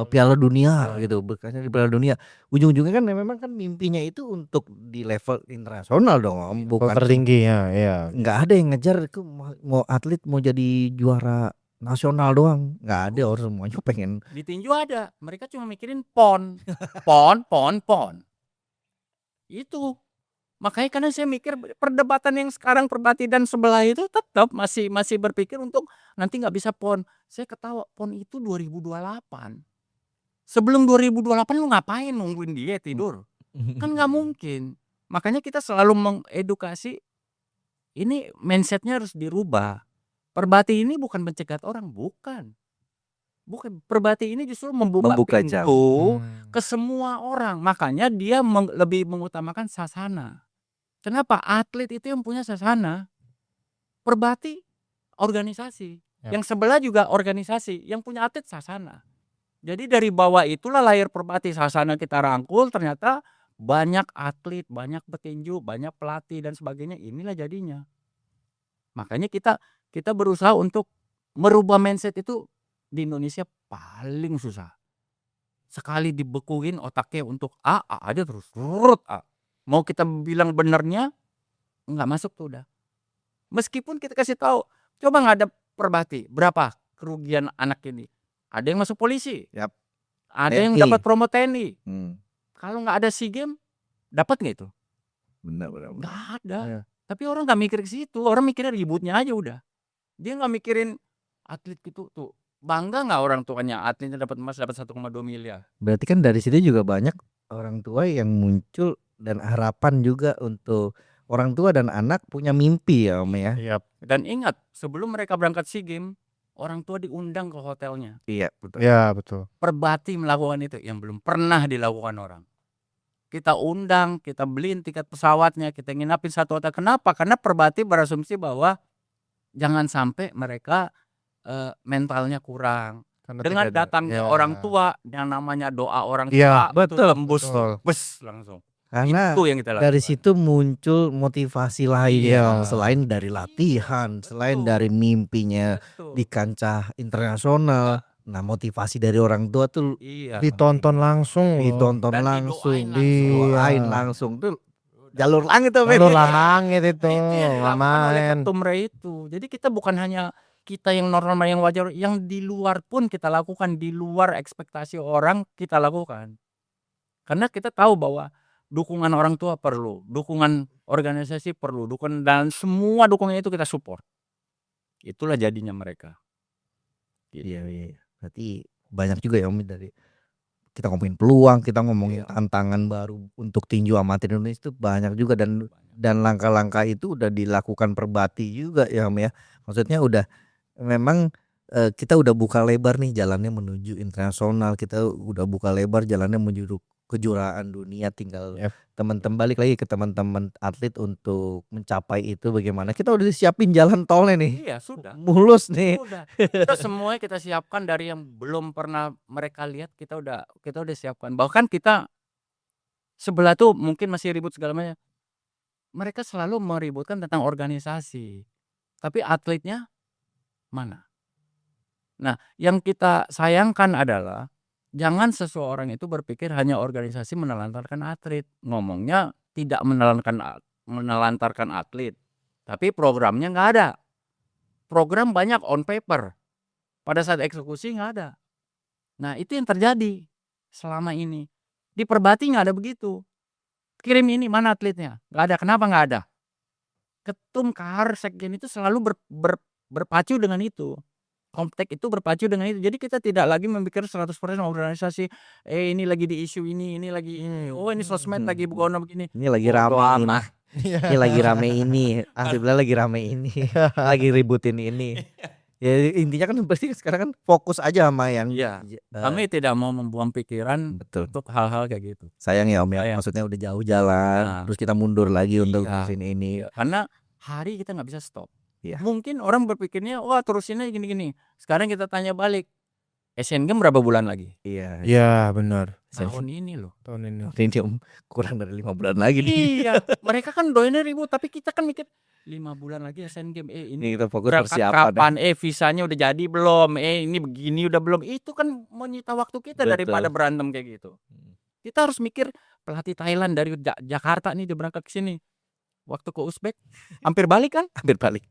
Piala Dunia gitu, berkasnya di Piala Dunia. Ujung-ujungnya kan memang kan mimpinya itu untuk di level internasional dong, bukan tertinggi ya. Nggak ada yang ngejar ke mau atlet mau jadi juara nasional doang, nggak ada, orang semuanya pengen. Di tinju ada, mereka cuma mikirin pon. Itu makanya karena saya mikir perdebatan yang sekarang Perbati dan sebelah itu tetap masih berpikir untuk nanti nggak bisa pon. Saya ketawa, pon itu 2028. Sebelum 2028 lu ngapain nungguin dia tidur? Kan nggak mungkin. Makanya kita selalu mengedukasi, ini mindsetnya harus dirubah. Perbati ini bukan mencegat orang, bukan. Perbati ini justru membuka pintu ke semua orang. Makanya dia lebih mengutamakan sasana. Kenapa? Atlet itu yang punya sasana. Perbati organisasi. Yang sebelah juga organisasi. Yang punya atlet sasana. Jadi dari bawah itulah lahir Perbati. Sasana kita rangkul, ternyata banyak atlet, banyak petinju, banyak pelatih dan sebagainya. Inilah jadinya. Makanya kita berusaha untuk merubah mindset itu. Di Indonesia paling susah. Sekali dibekuin otaknya untuk A aja terus. A. Mau kita bilang benernya nggak masuk tuh udah. Meskipun kita kasih tahu, coba nggak ada Perbati, berapa kerugian anak ini? Ada yang masuk polisi, ada yang dapat promo TNI. Kalau nggak ada SEA Games, dapat nggak itu? Benar. Nggak ada. Tapi orang nggak mikir ke situ, orang mikirnya ributnya aja udah. Dia nggak mikirin atlet gitu tuh. Bangga nggak orang tuanya atletnya dapat emas, dapat 1,2 miliar. Berarti kan dari situ juga banyak orang tua yang muncul dan harapan juga untuk orang tua dan anak punya mimpi ya Om ya. Iya. Dan ingat, sebelum mereka berangkat SEA Games, orang tua diundang ke hotelnya. Iya betul. Ya betul. Perbati melakukan itu yang belum pernah dilakukan orang. Kita undang, kita beliin tiket pesawatnya, kita nginapin satu hotel. Kenapa? Karena Perbati berasumsi bahwa jangan sampai mereka mentalnya kurang. Karena Dengan tidak ada- datangnya ya. orang tua, yang namanya doa orang tua, Iya, itu betul, tembus, betul. bes langsung. Karena Itu yang kita lakukan. dari situ muncul motivasi lain Iya. selain dari latihan, selain betul. dari mimpinya Betul. di kancah internasional. Nah, motivasi dari orang tua tuh Iya. Ditonton langsung loh. ditonton Dan langsung, didoain langsung. didoain Iya. langsung tuh jalur langit tuh Lalu langit itu Itu yang nggak dilakukan oleh main. Ketum Ray itu. Jadi kita bukan hanya kita yang normal yang wajar, yang di luar pun kita lakukan, di luar ekspektasi orang kita lakukan. Karena kita tahu bahwa dukungan orang tua perlu, dukungan organisasi perlu, dukungan dan semua dukungan itu kita support. Itulah jadinya mereka. Gitu. Iya, iya. Berarti banyak juga ya Om dari kita ngomongin peluang, kita ngomongin Iya. tantangan baru untuk tinju amatir Indonesia itu banyak juga dan langkah-langkah itu udah dilakukan Perbati juga ya Om ya. Maksudnya udah memang kita udah buka lebar nih jalannya menuju internasional, kita udah buka lebar jalannya menuju kejuaraan dunia, tinggal Yep. teman-teman balik lagi ke teman-teman atlet untuk mencapai itu bagaimana. Kita udah siapin jalan tolnya nih. Iya, sudah. Mulus nih. Udah. Kita semuanya kita siapkan dari yang belum pernah mereka lihat, kita udah siapkan. Bahkan kita sebelah tuh mungkin masih ribut segala macam. Mereka selalu meributkan tentang organisasi. Tapi atletnya mana? Nah, yang kita sayangkan adalah jangan seseorang itu berpikir hanya organisasi menelantarkan atlet. Ngomongnya tidak menelantarkan atlet. Tapi programnya nggak ada. Program banyak on paper. Pada saat eksekusi nggak ada. Nah, itu yang terjadi selama ini. Di Perbati nggak ada begitu. Kirim ini, mana atletnya? Nggak ada. Kenapa nggak ada? Ketum Kahar Sekjen itu selalu berpacu dengan itu. Komtek itu berpacu dengan itu. Jadi kita tidak lagi memikir 100% organisasi. Ini lagi di isu ini lagi ini. Oh, ini sosmed lagi bukan begini. Ini lagi rame Bodo ini. amat. Ini lagi rame ini. Alhamdulillah lagi rame ini. Lagi ributin ini. Ya intinya kan pasti sekarang kan fokus aja sama yang Iya. Kami tidak mau membuang pikiran betul. untuk hal-hal kayak gitu. Sayang ya Om ya. Sayang. Maksudnya udah jauh jalan, Nah. terus kita mundur lagi untuk Iya. sini ini. Karena hari kita nggak bisa stop. Iya. Mungkin orang berpikirnya, wah terusinnya gini-gini. Sekarang kita tanya balik, Asian Games berapa bulan lagi? Iya. Iya benar. Tahun ini loh. Tahun ini. Ini Om kurang dari 5 bulan lagi nih. Iya, mereka kan doainnya ribut, tapi kita kan mikir 5 bulan lagi Asian Games. Ini Ini kita fokus berangkat persiapan. kapan? Visanya udah jadi belum? Ini begini udah belum? Itu kan menyita waktu kita Betul. daripada berantem kayak gitu. Kita harus mikir pelatih Thailand dari Jakarta nih dia berangkat ke sini. Waktu ke Uzbek hampir balik kan? Hampir balik.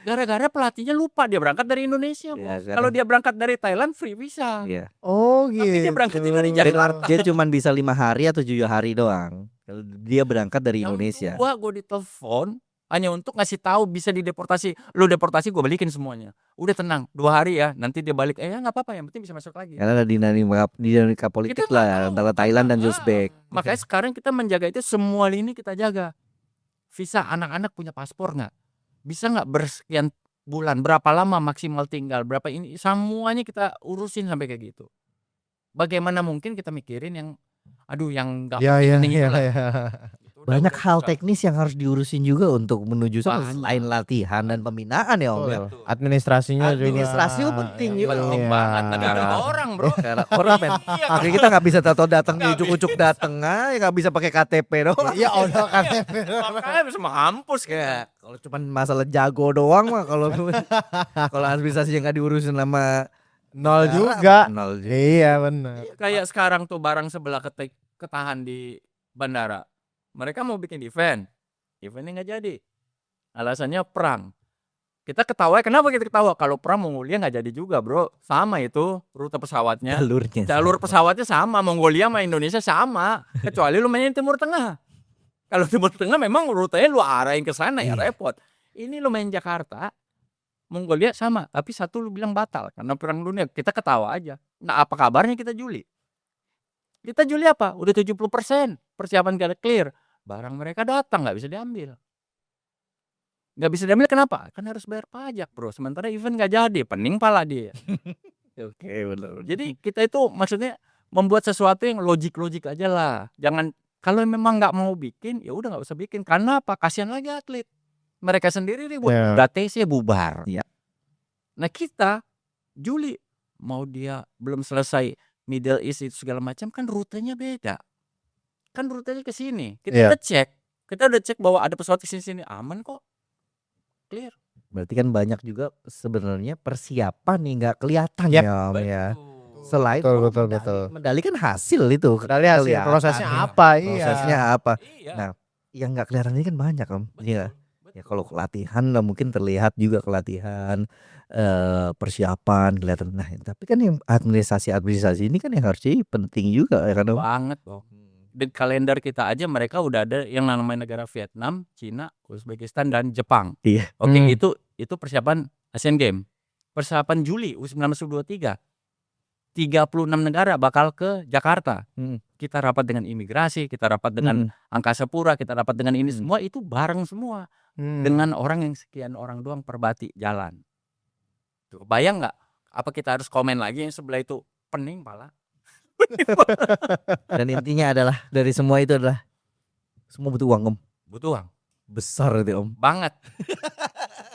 Gara-gara pelatihnya lupa dia berangkat dari Indonesia. Iya, Bos. Kalau dia berangkat dari Thailand free visa. Iya. Oh gitu. Tapi dia berangkat dari Dia, Jakarta. dia cuma bisa 5 hari atau 7 hari doang. Kalau dia berangkat dari Indonesia. Gua ditelepon hanya untuk ngasih tahu bisa dideportasi. Lu deportasi gue balikin semuanya. Udah tenang, 2 hari ya. Nanti dia balik. Ya nggak apa-apa, yang penting bisa masuk lagi. Karena ada dinamika politik Kita lah nggak tahu. antara Thailand dan Uzbek. Makanya sekarang kita menjaga itu, semua lini kita jaga. Visa anak-anak punya paspor nggak? Bisa nggak bersekian bulan? Berapa lama maksimal tinggal? Berapa ini? Semuanya kita urusin sampai kayak gitu. Bagaimana mungkin kita mikirin yang yang nggak Ya penting ya itu lah. ya. Banyak hal susah. teknis yang harus diurusin juga untuk menuju sana Banyak. selain latihan dan pembinaan ya Om. ya. Betul. Administrasinya juga. Administrasi penting juga. Penting Iya. banget. Ada orang bro. Karena orang men, akhirnya kita nggak bisa tato datang di ucuk-ucuk dateng aja, nggak bisa pakai KTP doang. Ya udah kan. Makanya bisa mampus Ya, kayak. kalau cuman masalah jago doang mah kalau kalau administrasinya nggak diurusin sama Nol juga. nol juga. Iya benar. Kayak sekarang tuh barang sebelah ketahan di bandara. Mereka mau bikin eventnya nggak jadi. Alasannya perang. Kita ketawa, kenapa kita ketawa? Kalau perang Mongolia nggak jadi juga bro. Sama itu rute pesawatnya. Jalurnya. Jalur pesawatnya sama, Mongolia sama Indonesia sama. Kecuali lu main Timur Tengah. Kalau Timur Tengah memang rutenya lu arahin ke sana ya repot. Ini lu main Jakarta, Mongolia sama, tapi satu lu bilang batal karena perang dunia. Kita ketawa aja. Nah, apa kabarnya kita Juli? Kita Juli apa? Udah 70% persiapan kita clear. Barang mereka datang nggak bisa diambil. Nggak bisa diambil kenapa? Kan harus bayar pajak bro. Sementara event nggak jadi, pening pala dia. Oke, benar. Jadi kita itu maksudnya membuat sesuatu yang logik aja lah. Jangan kalau memang nggak mau bikin, ya udah nggak usah bikin. Karena apa? Kasihan lagi atlet. Mereka sendiri ribut. Udah TC bubar. Ya. Nah kita Juli mau dia belum selesai Middle East itu segala macam kan rutenya beda. Kan rutenya ke sini. Kita udah cek bahwa ada pesawat ke sini aman kok. Clear. Berarti kan banyak juga sebenarnya persiapan nih nggak kelihatan ya Om ya. Selain betul. medali kan hasil itu. Medali hasil, prosesnya apa? Prosesnya apa? Iya. Nah, yang nggak kelihatan ini kan banyak Om. Iya. Ya kalau latihan lah mungkin terlihat juga kelatihan, persiapan kelihatan. Nah, tapi kan yang administrasi ini kan yang harusnya penting juga ya kan Om. Banget loh. Di kalender kita aja mereka udah ada yang namanya negara Vietnam, Cina, Uzbekistan dan Jepang. Iya. Oke, itu persiapan Asian Games. Persiapan Juli U19 U23. 36 negara bakal ke Jakarta. Kita rapat dengan imigrasi, kita rapat dengan Angkasa Pura, kita rapat dengan ini semua itu bareng semua. Dengan orang yang sekian orang doang perbati jalan. Tuh, bayang nggak? Apa kita harus komen lagi yang sebelah itu pening pala? Dan intinya adalah dari semua itu adalah semua butuh uang Om. Butuh uang. Besar itu Om. Banget.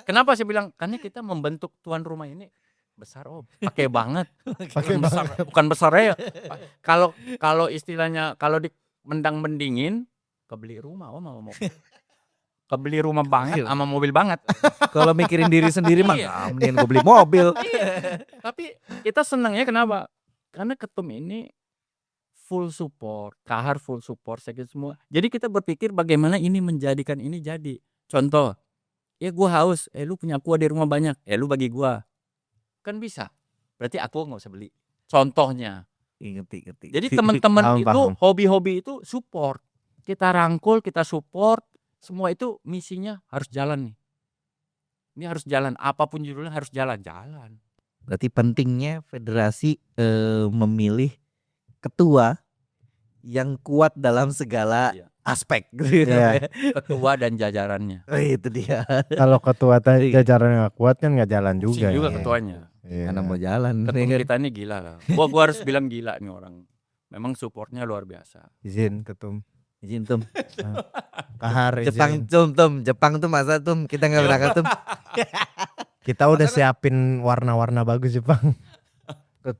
Kenapa saya bilang? Karena kita membentuk tuan rumah ini besar Om. Pakai banget. Bukan besar ya. Kalau istilahnya kalau di mendang-mendingin kebeli rumah Om mau. Kebeli rumah banget sama mobil banget. Kalau mikirin diri sendiri mah mendingan gue beli mobil. Tapi kita senangnya kenapa? Karena ketum ini full support, Kahar full support, saya semua. Jadi kita berpikir bagaimana ini menjadikan ini jadi. Contoh, ya gua haus, lu punya aqua di rumah banyak, lu bagi gua. Kan bisa. Berarti aku nggak usah beli. Contohnya. Ngerti. Jadi teman-teman itu hobi-hobi itu support. Kita rangkul, kita support, semua itu misinya harus jalan nih. Ini harus jalan, apapun judulnya harus jalan. Berarti pentingnya federasi memilih ketua yang kuat dalam segala aspek. Ketua dan jajarannya. Itu dia. Kalau ketua jajarannya nggak kuat kan nggak jalan juga. Juga ketuanya. Karena mau jalan. Ketum kita ini gila lah. Gua harus bilang gila nih orang. Memang supportnya luar biasa. Izin ketum. Izin Tum. Kahar Jepang Tum. Jepang tuh masa Tum kita nggak berangkat Tum. Kita udah siapin warna-warna bagus Jepang.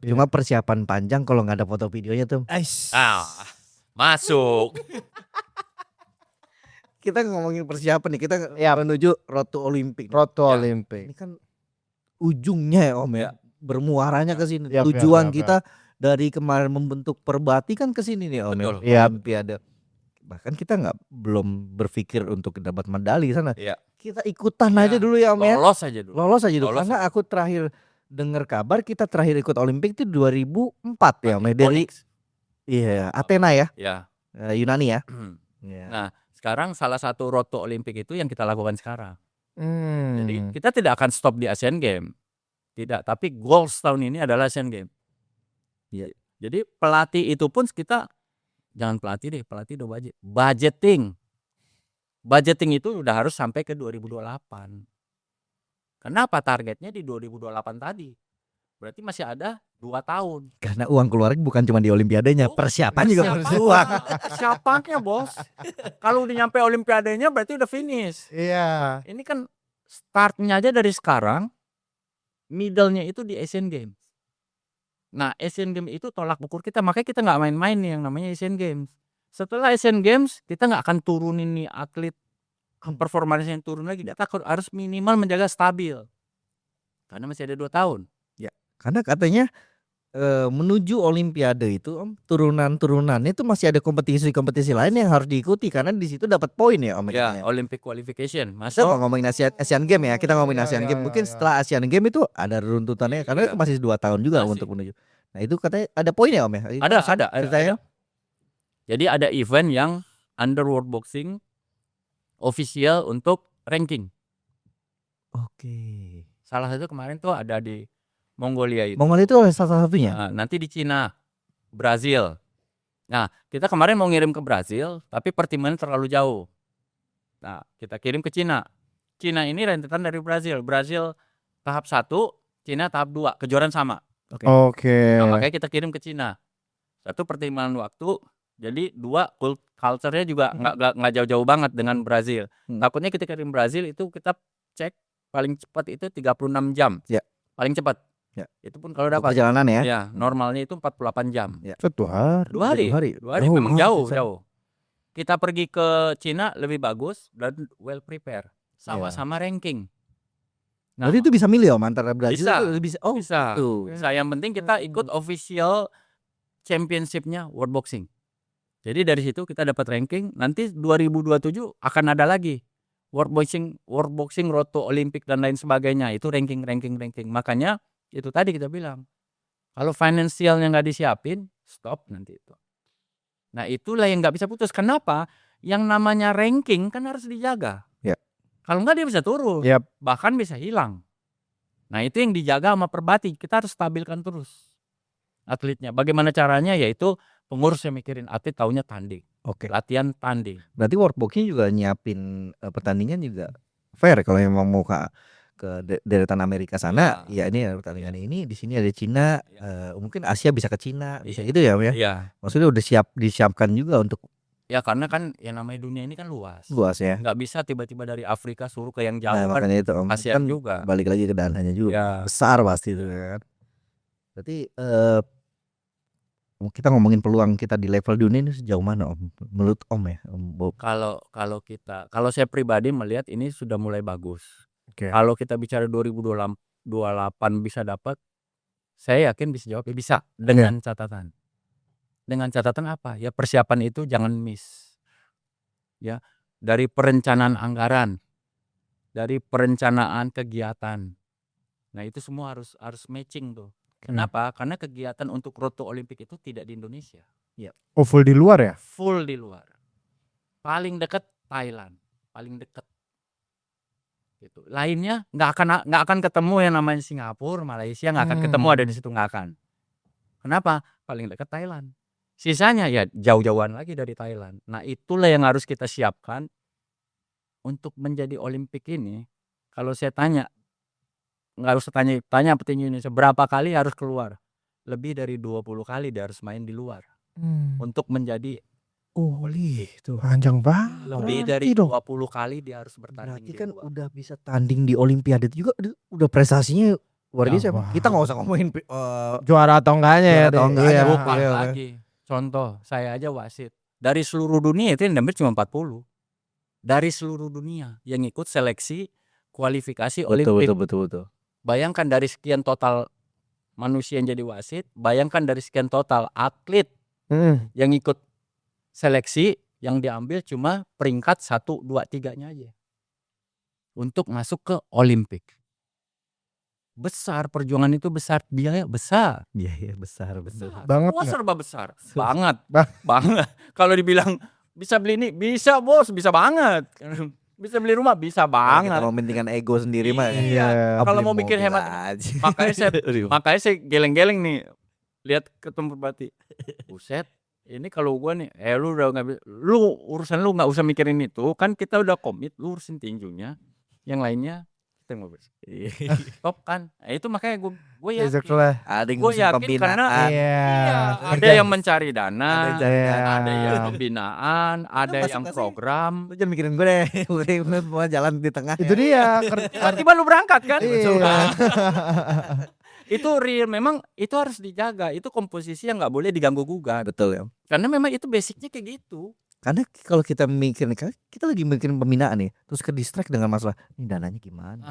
Cuma persiapan panjang kalau nggak ada foto videonya Tum. Masuk. Kita ngomongin persiapan nih, kita menuju Road to Olympic. Olympic. Ini kan ujungnya ya Om ya, bermuaranya ke sini. Tujuan kita dari kemarin membentuk Perbati kan ke sini nih Om. Iya. Olimpiade. Bahkan kita belum berpikir untuk dapat medali sana. Iya. Kita ikutan aja dulu ya Om ya. Lolos aja dulu. Karena aku terakhir dengar kabar kita terakhir ikut Olimpik itu 2004 ya Om. Dari Athena ya. Yunani ya. Nah, sekarang salah satu road to Olimpik itu yang kita lakukan sekarang. Jadi kita tidak akan stop di Asian Games. Tidak, tapi goals tahun ini adalah Asian Games. Jadi pelatih itu pun kita jangan pelatih udah budgeting itu udah harus sampai ke 2028. Kenapa targetnya di 2028 tadi? Berarti masih ada 2 tahun. Karena uang keluarnya bukan cuma di Olimpiadenya, persiapan juga harus uang. Persiapannya bos. Kalau udah nyampe Olimpiadenya berarti udah finish. Iya. Ini kan startnya aja dari sekarang, middle-nya itu di Asian Games. Nah Asian Games itu tolak ukur kita, makanya kita nggak main-main nih yang namanya Asian Games. Setelah Asian Games kita nggak akan turunin nih atlet performanya yang turun lagi. Kita harus minimal menjaga stabil karena masih ada 2 tahun. Ya, karena katanya menuju Olimpiade itu Om, turunan-turunannya itu masih ada kompetisi lain yang harus diikuti karena di situ dapat poin ya Om. Ya, Olympic qualification. Masa ngomongin Asian Games ya, kita ngomongin Asian Games. Mungkin setelah Asian Games itu ada runtutannya karena itu masih 2 tahun juga untuk menuju. Nah, itu katanya ada poin ya Om ya? Ada. Jadi ada event yang under World Boxing official untuk ranking. Oke. Salah satu kemarin tuh ada di Mongolia itu. Mongolia itu salah satunya. Nah, nanti di Cina, Brazil. Nah, kita kemarin mau ngirim ke Brazil, tapi pertimbangan terlalu jauh. Nah, kita kirim ke Cina. Cina ini rentetan dari Brazil. Brazil tahap 1, Cina tahap 2, kejuaraan sama. Oke. Nah, makanya kita kirim ke Cina. Satu, pertimbangan waktu. Jadi 2, culture-nya juga nggak jauh-jauh banget dengan Brazil. Takutnya kita kirim Brazil itu kita cek paling cepat itu 36 jam. Ya. Paling cepat. Ya. Itu pun kalau dapat. Perjalanan ya. Ya, normalnya itu 48 jam. Ya. 2 hari. 2 hari memang jauh. Kita pergi ke Cina lebih bagus dan well prepare. Sama-sama ranking. Nah, berarti itu bisa milih Om antara Brazil bisa. itu bisa. Oh, bisa. Bisa. Yang penting kita ikut official championship-nya World Boxing. Jadi dari situ kita dapat ranking. Nanti 2027 akan ada lagi World Boxing Road to Olympic dan lain sebagainya. Itu ranking. Makanya itu tadi kita bilang, kalau finansialnya nggak disiapin, stop nanti itu. Nah, itulah yang nggak bisa putus. Kenapa? Yang namanya ranking kan harus dijaga. Ya. Kalau nggak dia bisa turun, bahkan bisa hilang. Nah, itu yang dijaga sama Perbati. Kita harus stabilkan terus atletnya. Bagaimana caranya? Yaitu pengurus yang mikirin atlet, taunya tanding. Oke. Latihan tanding. Berarti World Boxing juga nyiapin pertandingan juga fair kalau memang mau ke deretan Amerika sana, ya ini pertandingan ini di sini ada Cina, mungkin Asia bisa ke Cina, bisa gitu ya, Om ya. Iya. Maksudnya udah disiapkan juga untuk. Ya karena kan yang namanya dunia ini kan luas. Luas ya. Nggak bisa tiba-tiba dari Afrika suruh ke yang jauh. Nah, kan makanya itu Om. ASEAN Kan juga. balik lagi ke dananya juga. Ya. Besar pasti itu kan. Berarti kita ngomongin peluang kita di level dunia ini sejauh mana Om? Menurut Om ya, Om Bob. Kalau saya pribadi melihat ini sudah mulai bagus. Okay. Kalau kita bicara 2028 bisa dapat, saya yakin bisa jawab bisa dengan catatan. Dengan catatan apa? Ya persiapan itu jangan miss. Ya, dari perencanaan anggaran, dari perencanaan kegiatan. Nah, itu semua harus matching tuh. Kenapa? Karena kegiatan untuk Road to Olympic itu tidak di Indonesia. Ya. Oh, full di luar ya? Full di luar. Paling dekat Thailand, paling dekat. Gitu. Lainnya nggak akan ketemu yang namanya Singapura, Malaysia nggak akan ketemu, ada di situ nggak akan. Kenapa? Paling dekat Thailand. Sisanya ya jauh-jauhan lagi dari Thailand. Nah, itulah yang harus kita siapkan untuk menjadi Olimpik ini. Kalau saya tanya, nggak usah tanya petinju Indonesia berapa kali harus keluar. Lebih dari 20 kali dia harus main di luar untuk menjadi itu panjang banget. Lebih dari 20 kali dia harus bertanding. Berarti kan udah bisa tanding di Olimpiade juga, udah prestasinya luar biasa. Kita nggak usah ngomongin juara atau enggaknya ya. Bukan lagi. Contoh, saya aja wasit. Dari seluruh dunia itu yang diambil cuma 40. Dari seluruh dunia yang ikut seleksi kualifikasi Olimpik. Betul. Bayangkan dari sekian total manusia yang jadi wasit, bayangkan dari sekian total atlet yang ikut seleksi, yang diambil cuma peringkat 1, 2, 3-nya aja untuk masuk ke Olimpik. Besar perjuangan itu, besar biaya besar. Biaya besar. Banget. Wah, serba besar. Banget. Kalau dibilang bisa beli ini, bisa bos, bisa banget. Bisa beli rumah, bisa banget. Kalau mementingkan ego sendiri mah. Iya. Kalau mau mikir hemat, makanya saya geleng-geleng nih lihat ketemu Perbati. Buset, ini kalau gua nih, lu udah urusan lu nggak usah mikirin itu, kan kita udah komit, lu urusin tinjunya, yang lainnya kita ngobrol. Top kan? Nah, itu makanya gue yakin. Gue yakin karena ada yang mencari dana, ada yang pembinaan, ada yang program. Lu jangan mikirin gue deh, gue mau jalan di tengah. Itu dia. Tiba-tiba lu berangkat kan? Itu real, memang itu harus dijaga. Itu komposisi yang nggak boleh diganggu gugat. Betul ya. Karena memang itu basicnya kayak gitu. Karena kalau kita mikirin, kita lagi mikirin pembinaan nih, terus ke distract dengan masalah ini dananya gimana.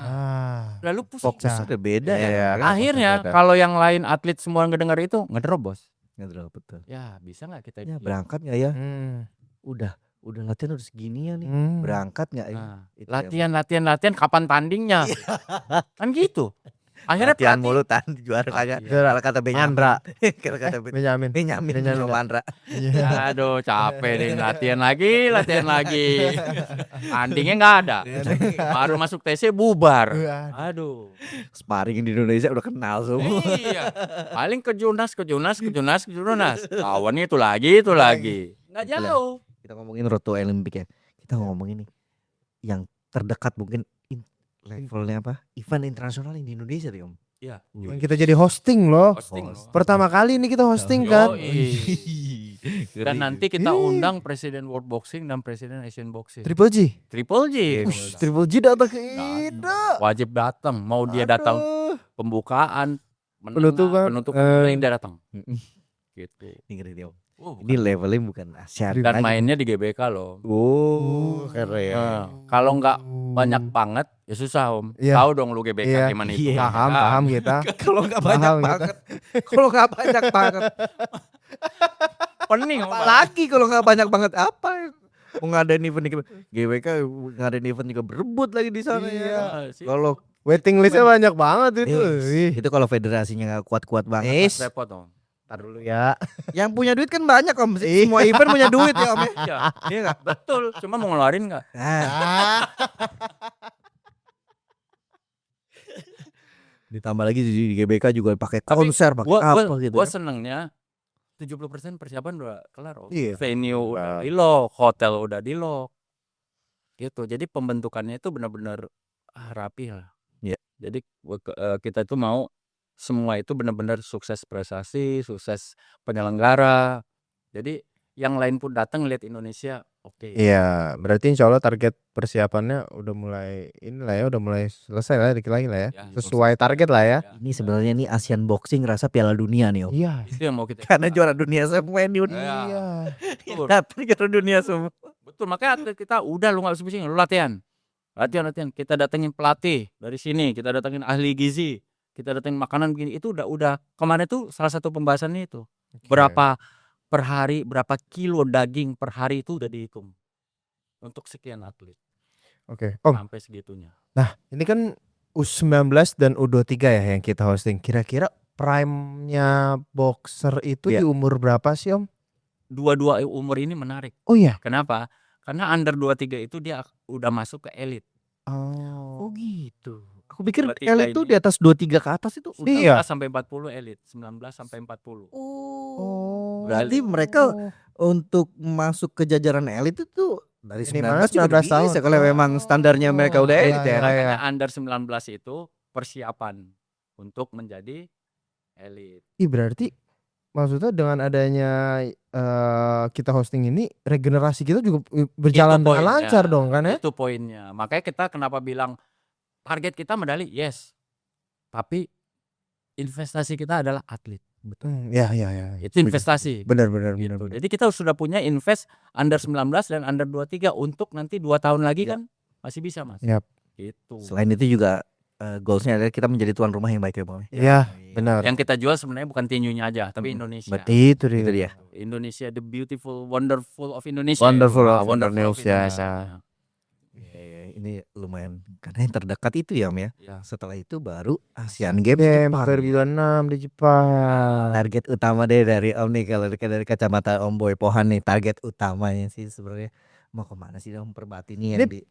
Lalu fokusnya beda ya. Akhirnya kalau yang lain atlet semua ngedengar itu ngedrop bos. Ngedrop, betul. Ya bisa nggak kita? Ya, berangkat nggak ya? Udah latihan udah segini ya nih. Berangkat nggak ya? Latihan kapan tandingnya? Kan gitu. Akhirnya latihan pelatih mulu juara kagak. Iya. Kalau kata Andra. Kalau kata Benyamin. sama Andra. aduh capek deh latihan lagi. Tandingnya nggak ada. Baru masuk TC bubar. Aduh. Sparring di Indonesia udah kenal semua. Iya. Paling ke Junas. Lawannya itu lagi. Nggak jauh. Kita ngomongin Road to Olympic ya. Kita ngomongin nih yang terdekat mungkin levelnya apa? Event internasional di Indonesia tuh, Om. Iya. Yang kita jadi hosting loh. Pertama kali ini kita hosting kan. Dan nanti kita undang Presiden World Boxing dan Presiden Asian Boxing. Triple G. Triple G datang ke Indo. Wajib datang. Mau dia datang pembukaan, Penutupan, dia datang. Gitu. Ini ini levelnya bukan Asia dan mainnya di GBK loh. Keren. Kalau nggak banyak banget ya susah Om. Tahu dong lu GBK gimana itu. Paham kita. Kalau nggak banyak banget. Pening apalagi kalau nggak banyak banget apa? Mau ngadain event GBK ngadain event juga berebut lagi di sana ya. Kalau waiting listnya banyak banget itu. Itu kalau federasinya nggak kuat-kuat banget. Repot Om. Ntar dulu ya. Yang punya duit kan banyak Om. Semua event punya duit ya Om. Iya nggak? Betul. Cuma mau ngeluarin nggak? Ditambah lagi di GBK juga pakai konser, pakai apa gitu. Gua senengnya 70% persiapan udah kelar Om. Iya. Venue udah di lock, hotel udah di lock. Gitu. Jadi pembentukannya itu benar-benar rapi lah. Iya. Jadi kita itu mau semua itu benar-benar sukses prestasi, sukses penyelenggara. Jadi yang lain pun datang lihat Indonesia, oke. Iya, berarti insya Allah target persiapannya udah mulai udah mulai selesai lah dikit lagi lah ya. Sesuai target lah ya. Ini sebenarnya nih Asian Boxing rasa Piala Dunia nih Om. Iya. Itu yang mau kita. Karena juara dunia semua ini. Iya. Datang juara dunia semua. Betul, makanya atlet kita udah lu nggak usah pusing, lu latihan. Kita datengin pelatih dari sini, kita datengin ahli gizi. Kita datangin makanan begini, itu udah kemarin tuh salah satu pembahasannya itu. Berapa per hari, berapa kilo daging per hari itu udah dihitung untuk sekian atlet. Oke. Om. Sampai segitunya. Nah, ini kan U19 dan U23 ya yang kita hosting. Kira-kira prime-nya boxer itu di umur berapa sih Om? Dua-dua umur ini menarik. Oh iya. Kenapa? Karena under 23 itu dia udah masuk ke elit. Oh gitu. Aku pikir elit tuh ini di atas 23 ke atas itu. 19 sampai 40 elit, 19 sampai 40. Berarti mereka untuk masuk ke jajaran elit itu dari 19 juga tahun. bisa kalau memang standarnya mereka udah elit ya. Makanya under 19 itu persiapan untuk menjadi elit. Berarti maksudnya dengan adanya kita hosting ini regenerasi kita juga berjalan dengan lancar dong kan ya? Itu poinnya. Makanya kita kenapa bilang target kita medali, yes. Tapi investasi kita adalah atlet. Betul. Ya. Itu investasi. Benar. Gitu. Jadi kita sudah punya invest under 19 dan under 23 untuk nanti 2 tahun lagi kan masih bisa Mas. Yap. Gitu. Selain itu juga goalsnya adalah kita menjadi tuan rumah yang baik ya Bang. Iya, benar. Yang kita jual sebenarnya bukan tinjunya aja, tapi Indonesia. Betul itu dia. Indonesia, the beautiful, wonderful of Indonesia. Wonderful of Indonesia. Ini lumayan karena yang terdekat itu ya Om ya. Setelah itu baru Asian Games Jepang 2026 di Jepang. Target utama deh dari Om nih kalau dari kacamata Om Boy Pohan nih, target utamanya sih sebenarnya mau kemana sih Om Perbati nih yang di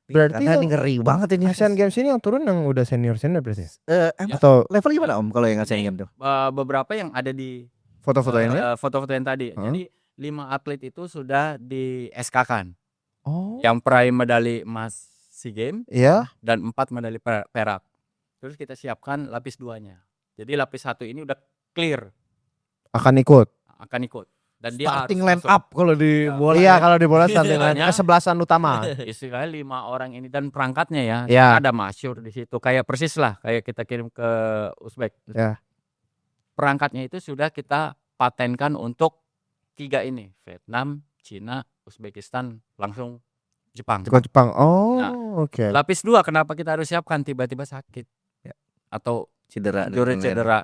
berarti karena ini ngeri banget ini Asian Games ini yang turun yang udah senior berarti atau level gimana Om kalau yang Asian Games tuh? Beberapa yang ada di foto-foto ini foto-foto yang tadi. Jadi 5 atlet itu sudah di SK-kan. Oh. Yang peraih medali emas SEA Games dan 4 medali perak. Terus kita siapkan lapis 2-nya. Jadi lapis 1 ini udah clear. Akan ikut. Dan dia starting line up kalau di bola. Iya, kalau di bola starting line kesebelasan utama. Istilahnya 5 orang ini dan perangkatnya ya. Ada masyhur di situ kayak persis lah kayak kita kirim ke Uzbek. Ya. Perangkatnya itu sudah kita patenkan untuk 3 ini, Vietnam, Cina, Uzbekistan, langsung Jepang. Oh, oke. Lapis 2 kenapa kita harus siapkan tiba-tiba sakit atau cedera.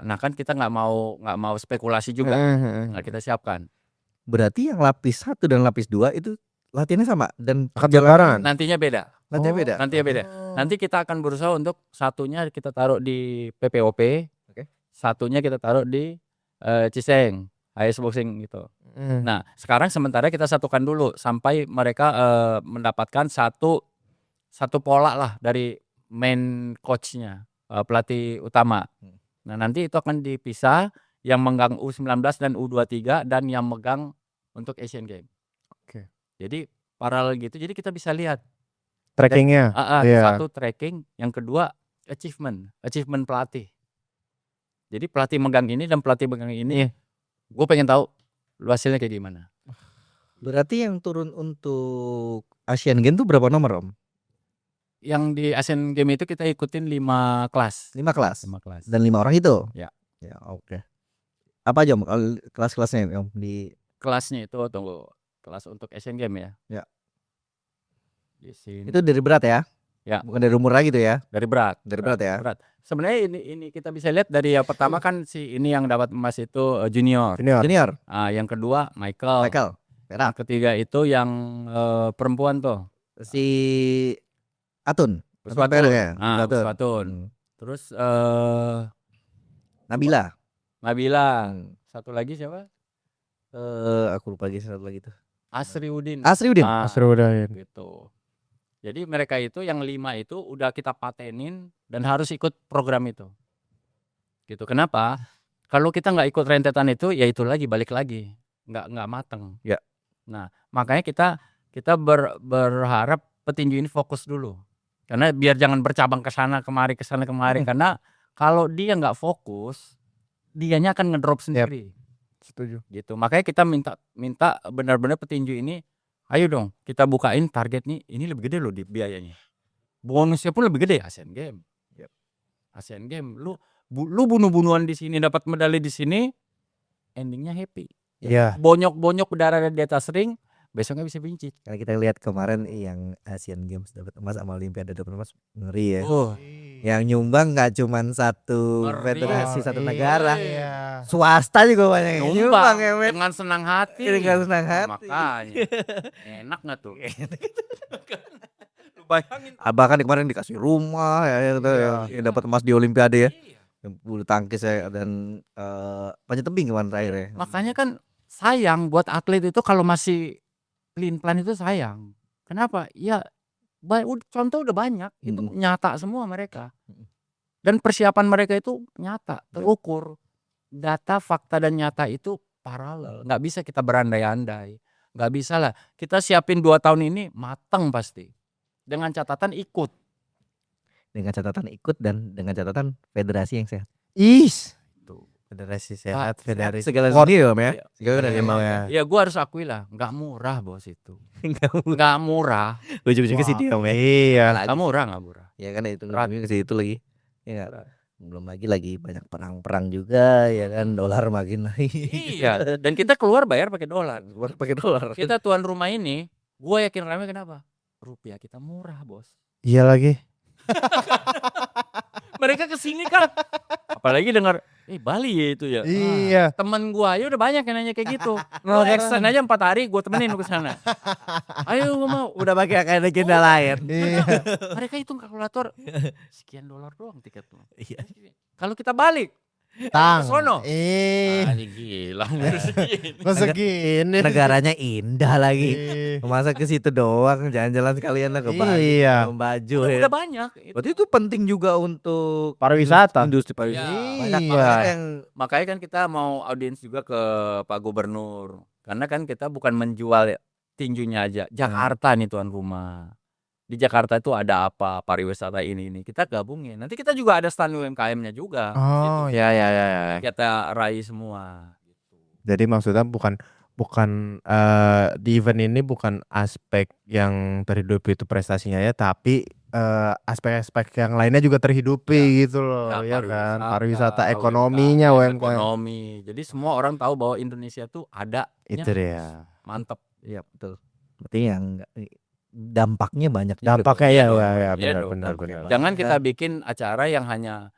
Nah kan kita nggak mau spekulasi juga. Nah kita siapkan. Berarti yang lapis 1 dan lapis 2 itu latihannya sama dan akan barengan. Nantinya beda. Nantinya beda. Nanti kita akan berusaha untuk satunya kita taruh di PPOP, satunya kita taruh di Ciseng, HS Boxing gitu. Nah, sekarang sementara kita satukan dulu sampai mereka mendapatkan satu pola lah dari main coachnya, pelatih utama. Nah, nanti itu akan dipisah yang megang U19 dan U23 dan yang megang untuk Asian Games. Oke. Jadi paralel gitu, jadi kita bisa lihat trackingnya. Satu tracking, yang kedua achievement pelatih. Jadi pelatih megang ini dan pelatih megang ini, gue pengen tahu lu hasilnya kayak gimana. Berarti yang turun untuk Asian Games tuh berapa nomor, Om? Yang di Asian Games itu kita ikutin 5 kelas. 5 kelas. 5 kelas. Dan 5 orang itu? Ya. Ya, oke. Apa aja Om kelas-kelasnya Om di kelasnya itu tunggu. Kelas untuk Asian Games ya. Ya. Di sini. Itu dari berat ya? Ya. Bukan dari umur lagi tuh ya? Dari berat. Dari berat ya? Berat. Sebenarnya ini kita bisa lihat dari yang pertama kan si ini yang dapat emas itu junior. Yang kedua Michael. Perak. Yang ketiga itu yang perempuan tuh. Si Atun. Puswatun. Puswatun. Terus Nabila. Satu lagi siapa? Aku lupa lagi satu lagi tuh. Asriudin. Gitu. Jadi mereka itu yang 5 itu udah kita patenin dan harus ikut program itu. Gitu. Kenapa? Kalau kita nggak ikut rentetan itu, ya itu lagi balik lagi, nggak mateng. Ya. Nah, makanya kita berharap petinju ini fokus dulu. Karena biar jangan bercabang ke sana kemari karena kalau dia nggak fokus, dianya akan ngedrop sendiri. Setuju. Gitu. Makanya kita minta benar-benar petinju ini, ayo dong kita bukain target nih, ini lebih gede loh di biayanya. Bonusnya pun lebih gede Asian Games. Asian Games lu bunuh-bunuhan di sini dapat medali di sini, endingnya happy. Iya. Bonyok-bonyok udara di atas ring, besoknya bisa pincit. Karena kita lihat kemarin yang Asian Games dapat emas sama Olimpiade dapat emas, ngeri ya. Yang nyumbang nggak cuman satu federasi satu negara, swasta juga banyak yang nyumbang ya, dengan senang hati. Makanya enak nggak tuh? Abah kan kemarin dikasih rumah ya, yang dapat emas di Olimpiade ya, bulu tangkis ya, dan panjat tebing kemarin terakhir ya. Makanya kan sayang buat atlet itu kalau masih plan itu sayang. Kenapa? Ya contoh udah banyak, itu nyata semua mereka. Dan persiapan mereka itu nyata, terukur. Data, fakta dan nyata itu paralel. Nggak bisa kita berandai-andai. Nggak bisa lah. Kita siapin 2 tahun ini matang pasti. Dengan catatan ikut. Dan dengan catatan federasi yang sehat. Federasi sehat, federasi segala segi ya, Om ya. Ya gue harus akui lah, nggak murah bos itu. Nggak murah. Ujung-ujungnya ke situ, Om ya. Iya. Nggak murah. Ya kan itu ke situ lagi. Ya belum lagi banyak perang juga ya kan, dolar makin naik. Iya, dan kita keluar bayar pakai dolar. Kita tuan rumah ini, gue yakin ramai kenapa? Rupiah kita murah, bos. Iya lagi. Mereka kesini kan, apalagi dengar Bali ya itu ya. Iya. Temen gua aja udah banyak yang nanya kayak gitu. Nge-extend aja 4 hari gua temenin lu ke sana. Ayo gua mau. Udah pakai kayak legenda lain. Iya. Mereka hitung kalkulator sekian dolar doang tiket lu. Iya. Kalau kita balik sono. Gila. Masa gini. Negaranya indah lagi. Masa ke situ doang, jalan-jalan sekalian lah ke Bali. Iya. Baju. Udah banyak. Berarti itu penting juga untuk pariwisata. Industri pariwisata. Iya. Makanya kan kita mau audiens juga ke Pak Gubernur. Karena kan kita bukan menjual tinjunya aja. Jakarta nih tuan rumah. Di Jakarta itu ada apa pariwisata ini kita gabungin. Nanti kita juga ada stand UMKM-nya juga. Oh gitu. Ya. Kita raih semua. Gitu. Jadi maksudnya bukan di event ini bukan aspek yang terhidupi itu prestasinya ya, tapi aspek-aspek yang lainnya juga terhidupi gitu loh, ya kan, pariwisata ekonominya, UMKM. Ekonomi. Jadi semua orang tahu bahwa Indonesia tuh ada. Itu dia. Mantep. Iya betul. Berarti yang dampaknya banyak juga. Dampaknya ya benar. Jangan kita bikin acara yang hanya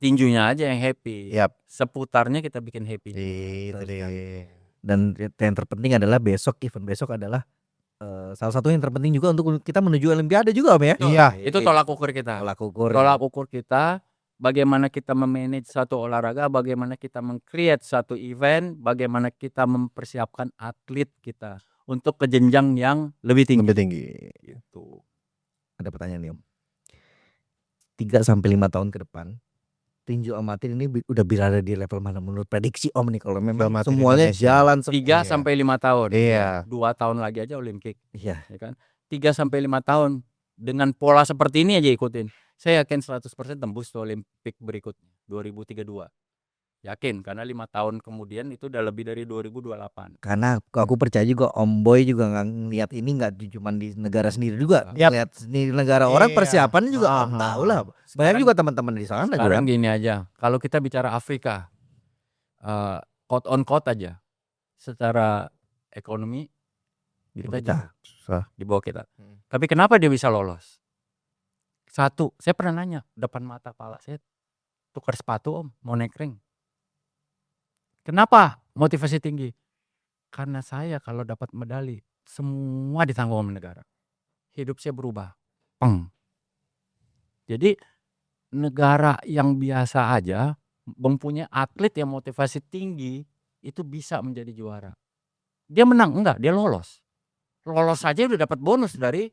tinjunya aja yang happy. Seputarnya kita bikin happy. Dan yang terpenting adalah event besok adalah salah satu yang terpenting juga untuk kita menuju Olimpiade juga Om ya. Iya. Itu tolak ukur kita. Tolak ukur kita, bagaimana kita memanage satu olahraga, bagaimana kita meng-create satu event, bagaimana kita mempersiapkan atlet kita untuk ke jenjang yang lebih tinggi. Lebih tinggi. Gitu. Ada pertanyaan nih Om. 3-5 tahun ke depan tinju amatir ini udah berada di level mana menurut prediksi Om nih, kalau memang semuanya jalan 3 sampai 5 tahun. Iya. 2 tahun lagi aja Olimpik. Iya. Ya kan? 3 sampai 5 tahun dengan pola seperti ini aja ikutin. Saya yakin 100% tembus tuh Olimpik berikutnya 2032. Yakin, karena 5 tahun kemudian itu udah lebih dari 2028. Karena aku percaya juga Om Boy juga nggak ngeliat ini nggak cuma di negara sendiri juga, lihat di negara orang persiapannya juga Om tahu lah. Banyak juga teman-teman di sana. Sekarang gini aja, kalau kita bicara Afrika, quote on quote aja, secara ekonomi kita jauh di bawah kita. Tapi kenapa dia bisa lolos? Satu, saya pernah nanya depan mata kepala saya, tukar sepatu Om, mau naik ring. Kenapa motivasi tinggi? Karena saya kalau dapat medali semua ditanggung sama negara. Hidup saya berubah. Peng. Jadi negara yang biasa aja mempunyai atlet yang motivasi tinggi itu bisa menjadi juara. Dia menang enggak, dia lolos. Lolos saja udah dapat bonus dari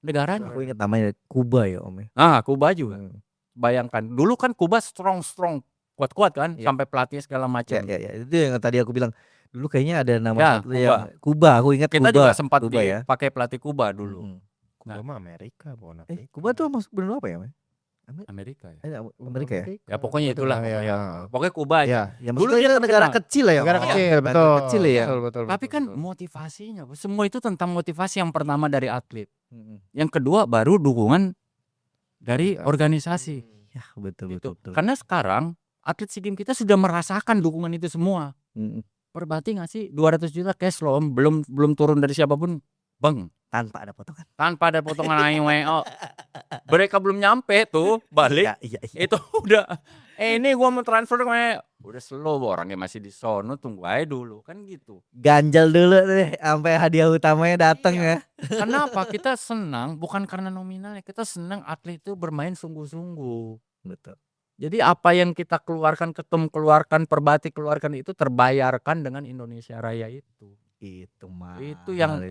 negaranya. Aku ingat namanya Kuba ya Om. Kuba juga. Bayangkan dulu kan Kuba strong kuat-kuat kan, sampai pelatih segala macam. Ya, itu yang tadi aku bilang dulu kayaknya ada nama Kuba. Aku ingat kita Kuba. Juga sempat pakai pelatih Kuba dulu. Kuba mah Amerika, bukan Afrika. Kuba tuh masuk benua apa ya? Amerika ya. Amerika ya. Ya pokoknya itulah. Pokoknya Kuba aja. Ya, dulu dia negara kecil ya. Negara kecil, betul. Kecil ya. Betul. Tapi kan motivasinya, semua itu tentang motivasi yang pertama dari atlet. Yang kedua baru dukungan dari organisasi. Ya, betul. Karena sekarang atlet SEA Games kita sudah merasakan dukungan itu semua. Berarti nggak sih 200 juta cash loh Om, belum turun dari siapapun, bang. Tanpa ada potongan. AIWO. Mereka belum nyampe tuh balik. Iya. Itu udah. Ini gua mau transfer udah slow, orangnya masih di sono, tunggu aja dulu kan gitu. Ganjal dulu deh sampai hadiah utamanya datang ya. Kenapa? Kita senang bukan karena nominalnya, kita senang atlet itu bermain sungguh-sungguh. Betul. Jadi apa yang kita keluarkan, Ketum keluarkan, Perbati keluarkan itu terbayarkan dengan Indonesia Raya itu. Itu mah. Itu yang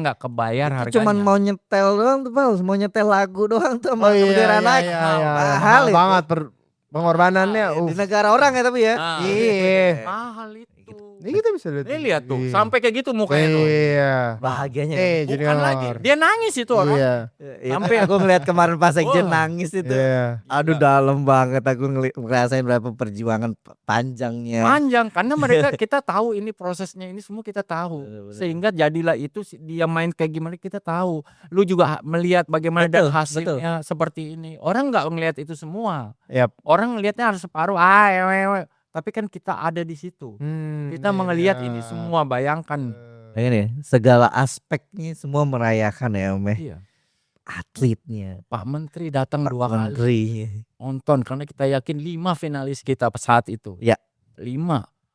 nggak kebayar harganya. Cuman mau nyetel doang tuh, Pak. Mau nyetel lagu doang tuh sama bendera naik. Mahal banget pengorbanannya. Di negara orang ya tapi ya. Iya. Mahal itu. Ini kita bisa lihat. Ini lihat tuh, sampai kayak gitu mukanya tuh. Iya. Bahagianya. Bukan lagi, dia nangis itu orang. Iya. Sampai aku ngeliat kemarin pas Sekjen nangis itu. Iya. Aduh dalam banget aku ngerasain berapa perjuangan panjangnya. Panjang karena mereka kita tahu ini prosesnya ini semua kita tahu. Sehingga jadilah itu dia main kayak gimana kita tahu. Lu juga melihat bagaimana hasilnya seperti ini. Orang nggak ngelihat itu semua. Orang ngelihatnya harus separuh. Tapi kan kita ada di situ. Kita melihat ini semua, bayangkan. Ini segala aspeknya semua merayakan ya Om. Iya. Atletnya. Pak Menteri datang 2 kali. Nonton karena kita yakin 5 finalis kita saat itu. Ya. 5.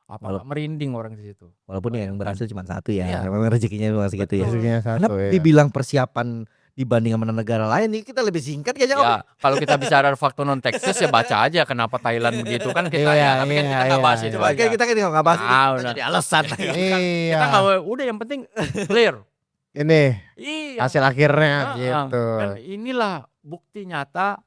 Apa merinding orang di situ. Walaupun yang berhasil cuma 1 ya. Memang rezekinya masih gitu ya. Rezekinya 1 karena dibilang persiapan dibanding sama negara lain nih kita lebih singkat kayaknya Om. Ya, kalau kita bicara faktor non Texas ya baca aja kenapa Thailand begitu kan kita tapi kan kita nggak bahas itu aja. Kita kan nggak bahas jadi alasan. Kita nggak udah yang penting clear. Ini hasil akhirnya gitu. Dan inilah bukti nyata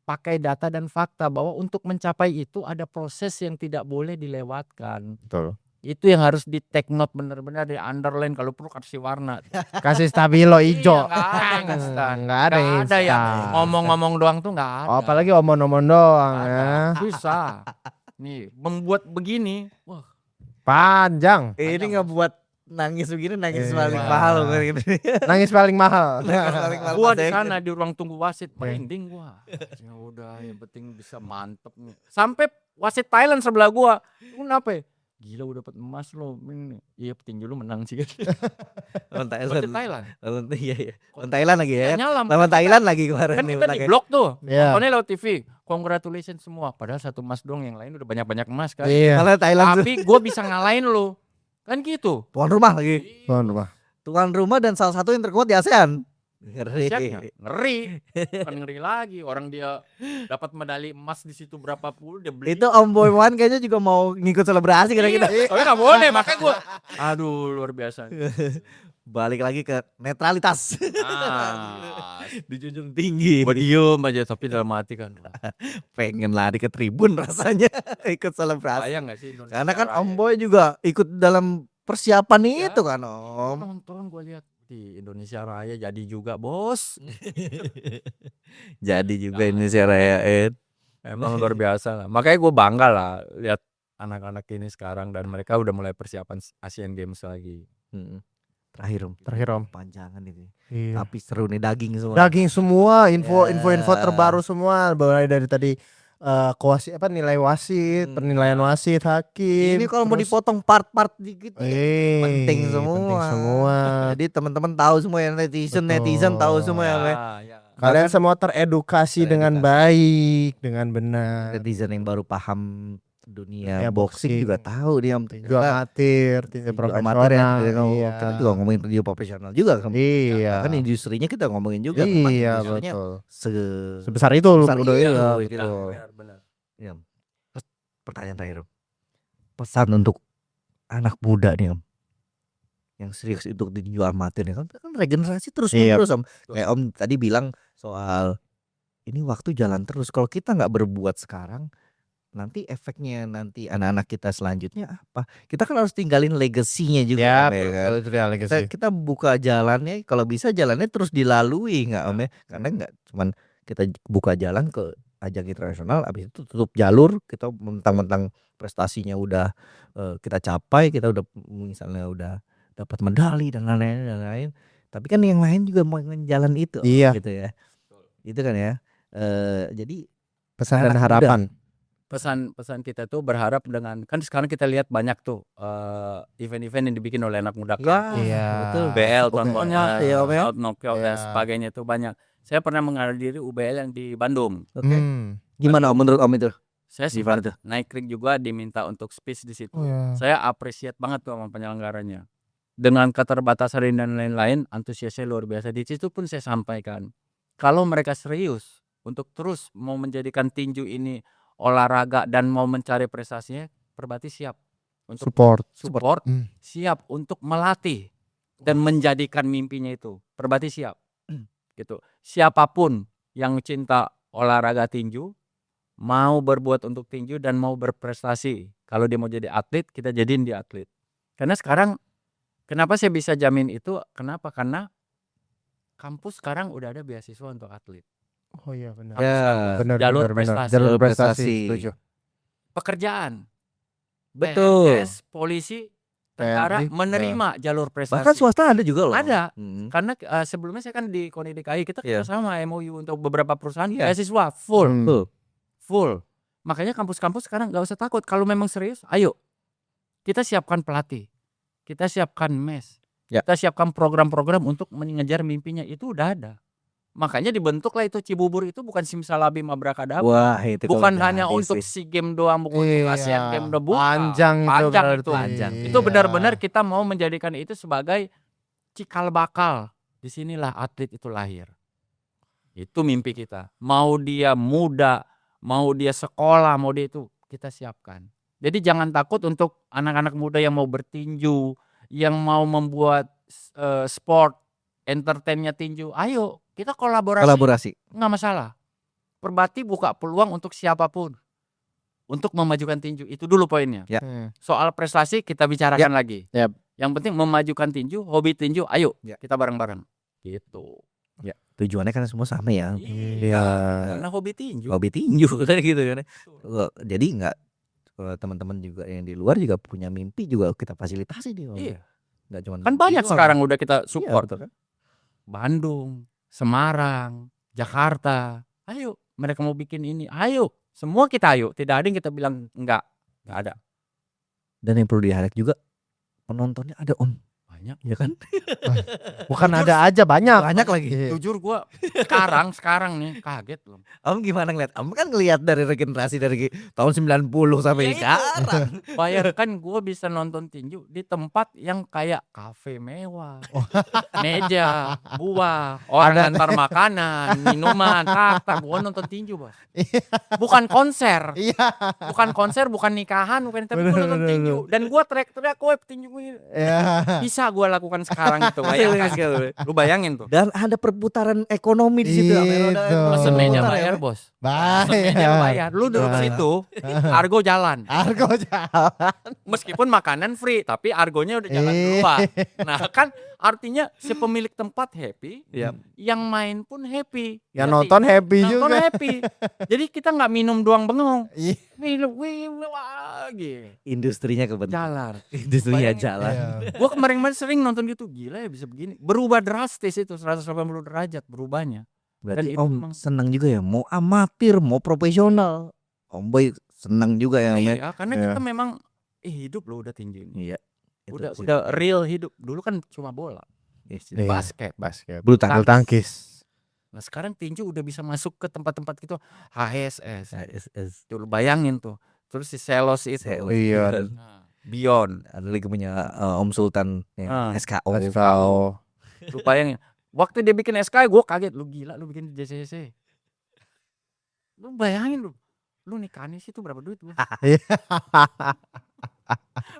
pakai data dan fakta bahwa untuk mencapai itu ada proses yang tidak boleh dilewatkan. Betul. Itu yang harus di take note benar-benar di underline, kalau perlu kasih warna. Kasih stabilo hijau. Enggak ada ya. Ngomong-ngomong doang tuh enggak ada. Apalagi omong-omong doang ya. Susah. Nih, membuat begini, wah, panjang. Ini ngebuat nangis begini, nangis paling mahal gitu. Nangis paling mahal. Gua di sana di ruang tunggu wasit merinding gua. Ya udah, yang penting bisa mantep nih. Sampai wasit Thailand sebelah gua. Kenapa? Gila udah dapat emas lo. Iya petinju lu menang sih kan. Lawan Thailand. Iya. Lawan Thailand lagi ya. Lawan Thailand lagi kemarin. Kan kita di blok tuh. Nontonnya lewat TV. Congratulations semua. Padahal 1 emas doang, yang lain udah banyak-banyak emas kan. Iya. Thailand. Tapi gue bisa ngalahin lo. Kan gitu. Tuan rumah lagi. Tuan rumah. tuan rumah dan salah satu yang terkuat di ASEAN. Ngeri. Kan ngeri lagi, orang dia dapat medali emas di situ berapa puluh dia beli. Itu Om Boy Wan kayaknya juga mau ngikut selebrasi kita. Tapi nggak boleh, makanya gue aduh luar biasa. Balik lagi ke netralitas. Dijunjung tinggi. Diem aja tapi dalam hati kan pengen lari ke tribun rasanya ikut selebrasi. sayang gak sih Indonesia Karena kan Raya? Om Boy juga ikut dalam persiapan itu kan Om. Nonton gue lihat di Indonesia Raya jadi juga bos. Jadi juga Indonesia Raya Ed. Emang luar biasa lah. Makanya gue bangga lah lihat anak-anak ini sekarang dan mereka udah mulai persiapan Asian Games lagi. Terakhir Om panjangan ini. Iya. Tapi seru nih daging semua. Daging semua, info terbaru semua, mulai dari tadi nilai wasit, penilaian wasit, hakim. Ini kalau mau dipotong part-part dikit penting semua. Jadi teman-teman tahu semua ya, netizen tahu semua ya. Kalian semua teredukasi dengan baik, dengan benar. Netizen yang baru paham dunia boxing juga tahu dia tinju amatir, tinju profesional. Kita juga ngomongin tinju profesional juga kan. Iya. Kan industrinya kita ngomongin juga. Iya betul. Sebesar itu loh. Benar. Ya. Pertanyaan terakhir. Pesan untuk anak muda nih Om. Yang serius untuk tinju amatir kan regenerasi terus menerus Om. Kayak Om tadi bilang soal ini waktu jalan terus. Kalau kita nggak berbuat sekarang, nanti efeknya nanti anak-anak kita selanjutnya apa? Kita kan harus tinggalin legasinya juga. Kita buka jalannya, kalau bisa jalannya terus dilalui nggak Om ya? Karena nggak cuman kita buka jalan ke ajang internasional, habis itu tutup jalur, kita mentang-mentang prestasinya udah kita capai, kita udah misalnya udah dapat medali dan lain-lain. Tapi kan yang lain juga mau jalan itu, gitu ya. Itu kan ya. Jadi pesan dan harapan. Pesan kita tuh berharap dengan kan sekarang kita lihat banyak tuh event-event yang dibikin oleh anak muda kan. Betul. UBL contohnya, knockout dan sebagainya itu banyak. Saya pernah menghadiri UBL yang di Bandung. Gimana Om menurut Om itu? Saya sih naik ring juga diminta untuk speech di situ. Saya appreciate banget tuh sama penyelenggaranya. Dengan keterbatasan dan lain-lain, antusiasnya luar biasa. Di situ pun saya sampaikan, kalau mereka serius untuk terus mau menjadikan tinju ini olahraga dan mau mencari prestasinya, Perbati siap untuk support, siap untuk melatih dan menjadikan mimpinya itu. Perbati siap, gitu. Siapapun yang cinta olahraga tinju, mau berbuat untuk tinju dan mau berprestasi, kalau dia mau jadi atlet, kita jadiin dia atlet. Karena sekarang, kenapa saya bisa jamin itu? Kenapa? Karena kampus sekarang udah ada beasiswa untuk atlet. Oh iya benar. Benar. Jalur prestasi. Pekerjaan. Betul. PNS, polisi, tentara menerima jalur prestasi. Bahkan swasta ada juga loh. Ada. Karena sebelumnya saya kan di KONI DKI, kita sama MOU untuk beberapa perusahaan beasiswa full. Makanya kampus-kampus sekarang nggak usah takut. Kalau memang serius, ayo kita siapkan pelatih, kita siapkan mes, kita siapkan program-program untuk mengejar mimpinya. Itu udah ada. Makanya dibentuklah itu Cibubur itu bukan simsalabim abrakadabra. Wah, itu bukan hanya untuk SEA Games doang, bukan untuk Asian Games doang. Panjang itu. Itu benar-benar kita mau menjadikan itu sebagai cikal bakal. Disinilah atlet itu lahir. Itu mimpi kita. Mau dia muda, mau dia sekolah, mau dia itu kita siapkan. Jadi jangan takut untuk anak-anak muda yang mau bertinju, yang mau membuat sport, entertainnya tinju. Ayo kita kolaborasi. Nggak masalah. Perbati buka peluang untuk siapapun untuk memajukan tinju. Itu dulu poinnya. Soal prestasi kita bicarakan lagi. Yang penting memajukan tinju, hobi tinju. Ayo kita bareng-bareng. Gitu. Tujuannya kan semua sama ya. Karena hobi tinju kan gitu kan. Jadi nggak teman-teman juga yang di luar juga punya mimpi juga kita fasilitasi dia. Nggak cuman kan banyak sekarang udah kita support. Kan? Bandung, Semarang, Jakarta. Ayo, mereka mau bikin ini. Ayo, semua kita ayo. Tidak ada yang kita bilang enggak ada. Dan yang perlu diharap juga penontonnya ada Om. banyak. Ya kan? Bukan ada aja banyak. Banyak lagi. Jujur gue sekarang nih kaget loh. Om gimana ngeliat? Om kan ngeliat dari regenerasi dari tahun 90 sampai sekarang. Bayangkan gue bisa nonton tinju di tempat yang kayak kafe mewah, meja, buah, orang antar makanan, minuman, tata. Gue nonton tinju bos. Bukan konser, bukan nikahan, tapi gue nonton tinju. Dan gue teriak-teriak, gue tinju ini. Bisa gue lakukan sekarang itu. Lu bayangin tuh. Dan ada perputaran ekonomi di situ. Pesen meja bayar bos. Meja bayar. Lu duduk situ, argo jalan. Meskipun makanan free, tapi argonya udah jalan duluan. Nah kan artinya si pemilik tempat happy, yang main pun happy. Yang nonton happy juga. Nonton happy. Jadi kita nggak minum doang bengong. Minum lagi. Industrinya kebetulan. Jalan. Industrinya jalan. Gue kemarin sering nonton gitu, gila ya bisa begini. Berubah drastis itu 180 derajat berubahnya. Berarti Om senang juga ya, mau amatir, mau profesional. Om Boy senang juga ya. Iya, karena kita memang hidup loh udah tinju ini. Iya. Udah real hidup. Dulu kan cuma bola. Basket. Bulu tangkis. Nah sekarang tinju udah bisa masuk ke tempat-tempat gitu. HSS. Tuh lu bayangin tuh. Terus si Selos itu. Iya. Beyond. Ada lagi punya Om Sultan SKO. Lu bayangin. Waktu dia bikin SK gue kaget. Lu gila lu bikin JCC. Lu bayangin lu nikahin sih tuh berapa duit lu?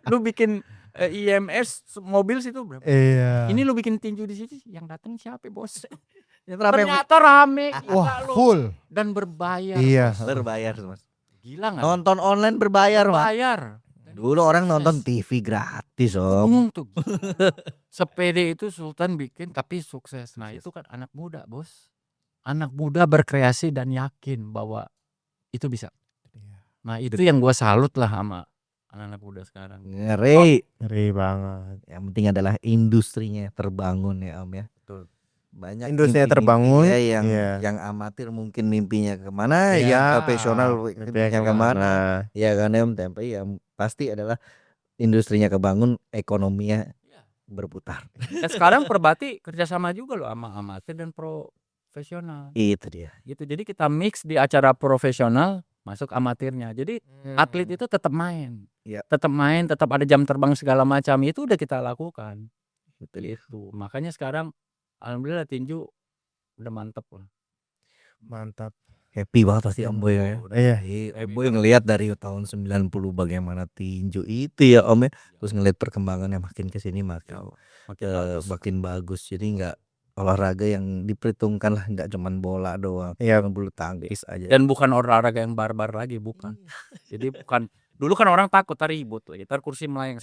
Lu bikin IMS mobil situ berapa? Iya. Ini lu bikin tinju di situ yang datang siapa bos? Ternyata rame. Wah full. Dan berbayar. Iya. Berbayar Mas. Gila nggak? Nonton online berbayar Mas. Bayar. Dulu orang nonton TV gratis Om. Tuh. Sepede itu Sultan bikin tapi sukses. Nah itu kan anak muda bos. Anak muda berkreasi dan yakin bahwa itu bisa. Nah itu yang gue salut lah sama anak-anak muda sekarang. Ngeri banget. Yang penting adalah industrinya terbangun ya Om ya. Betul. Banyak industrinya terbangun yang amatir mungkin mimpinya kemana, yang profesional mimpinya kemana. Ya kan Om, tapi yang pasti adalah industrinya kebangun, ekonominya berputar. Dan sekarang Perbati kerjasama juga loh sama amatir dan profesional. Itu dia. Gitu. Jadi kita mix di acara profesional masuk amatirnya. Jadi atlet itu tetap main. Tetap main, tetap ada jam terbang segala macam. Itu udah kita lakukan. Betul itu. Makanya sekarang alhamdulillah tinju udah mantap lah. Mantap. Happy banget pasti Om Boy ya. Iya. Om Boy ngelihat dari tahun 90 bagaimana tinju itu ya Om ya. Terus ngelihat perkembangannya makin kesini makin bagus. Jadi nggak olahraga yang diperhitungkan lah, nggak cuman bola doang. Iya. Bulu tangkis aja. Dan bukan olahraga yang barbar lagi, bukan. Jadi bukan. Dulu kan orang takut ribut lagi. Ntar kursi melayang.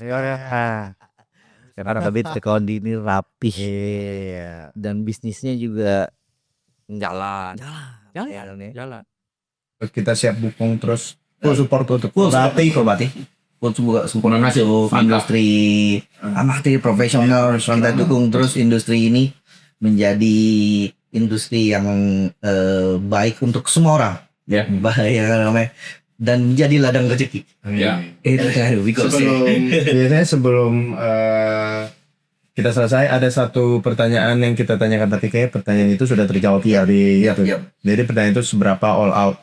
Karena Kabit Tekondi ini rapih. Dan bisnisnya juga jalan. Kita siap dukung terus full support untuk Perbati. Full support masuk industri amatir profesional. Kita dukung terus industri ini menjadi industri yang baik untuk semua orang. Dan menjadi ladang rezeki. Itu sebelum kita selesai ada satu pertanyaan yang kita tanyakan, tapi kayak pertanyaan itu sudah terjawab di itu. Jadi pertanyaan itu seberapa all out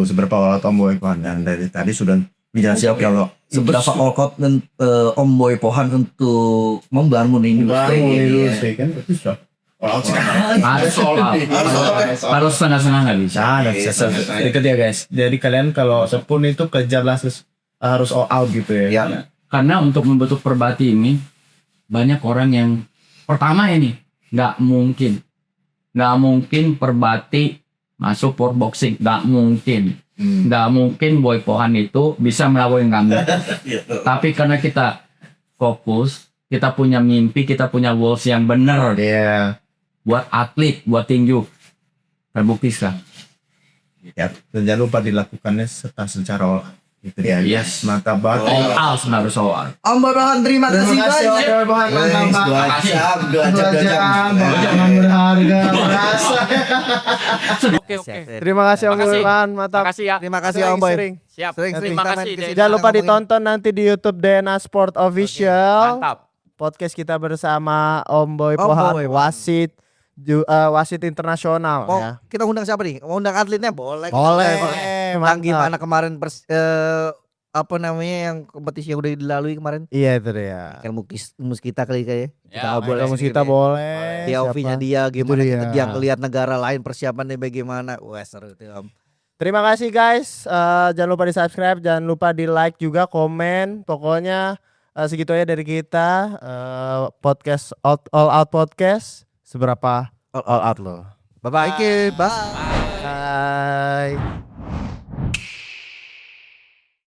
seberapa all out Om Boy Pohan, dan dari tadi sudah menjelaskan kalau seberapa all out Om Boy Pohan untuk membangun industri kan berarti sudah harus setengah-setengah nggak bisa. Itu dia guys. Jadi kalian kalau sepun itu kejarlah harus all out gitu ya. Karena untuk membentuk Perbati ini banyak orang yang pertama ini nggak mungkin Perbati masuk for boxing, nggak mungkin Boy Pohan itu bisa melawan kamu. Tapi karena kita fokus, kita punya mimpi, kita punya goals yang benar. Buat atlet, buat tinju, terbukti lah. Dan jangan lupa dilakukannya secara all out. Gitu ya. Yes. Mantap banget. All out harus all out. Om Boy Pohan, terima kasih banyak. 2 jam. Jangan berharga merasa. Oke. Terima kasih Om Boy Pohan, mantap. Terima kasih Om Boy. Siap. Terima kasih. Jangan lupa ditonton nanti di YouTube DNA Sport Official. Mantap. podcast kita bersama Om Boy Pohan, wasit wasit internasional ya. Kita undang siapa nih? Mau undang atletnya boleh. Boleh. Gimana kemarin apa namanya yang kompetisi yang udah dilalui kemarin? Iya itu dia. Kan Muskita kali kayaknya. Ya, boleh Muskita boleh. Dia OV-nya dia gimana dia. dia ngelihat negara lain persiapannya bagaimana. Wah seru itu Om. Terima kasih guys. Jangan lupa di subscribe, jangan lupa di like juga, komen. Pokoknya segitu aja dari kita. Podcast all out podcast. Seberapa all out lo. Bye bye. Bye.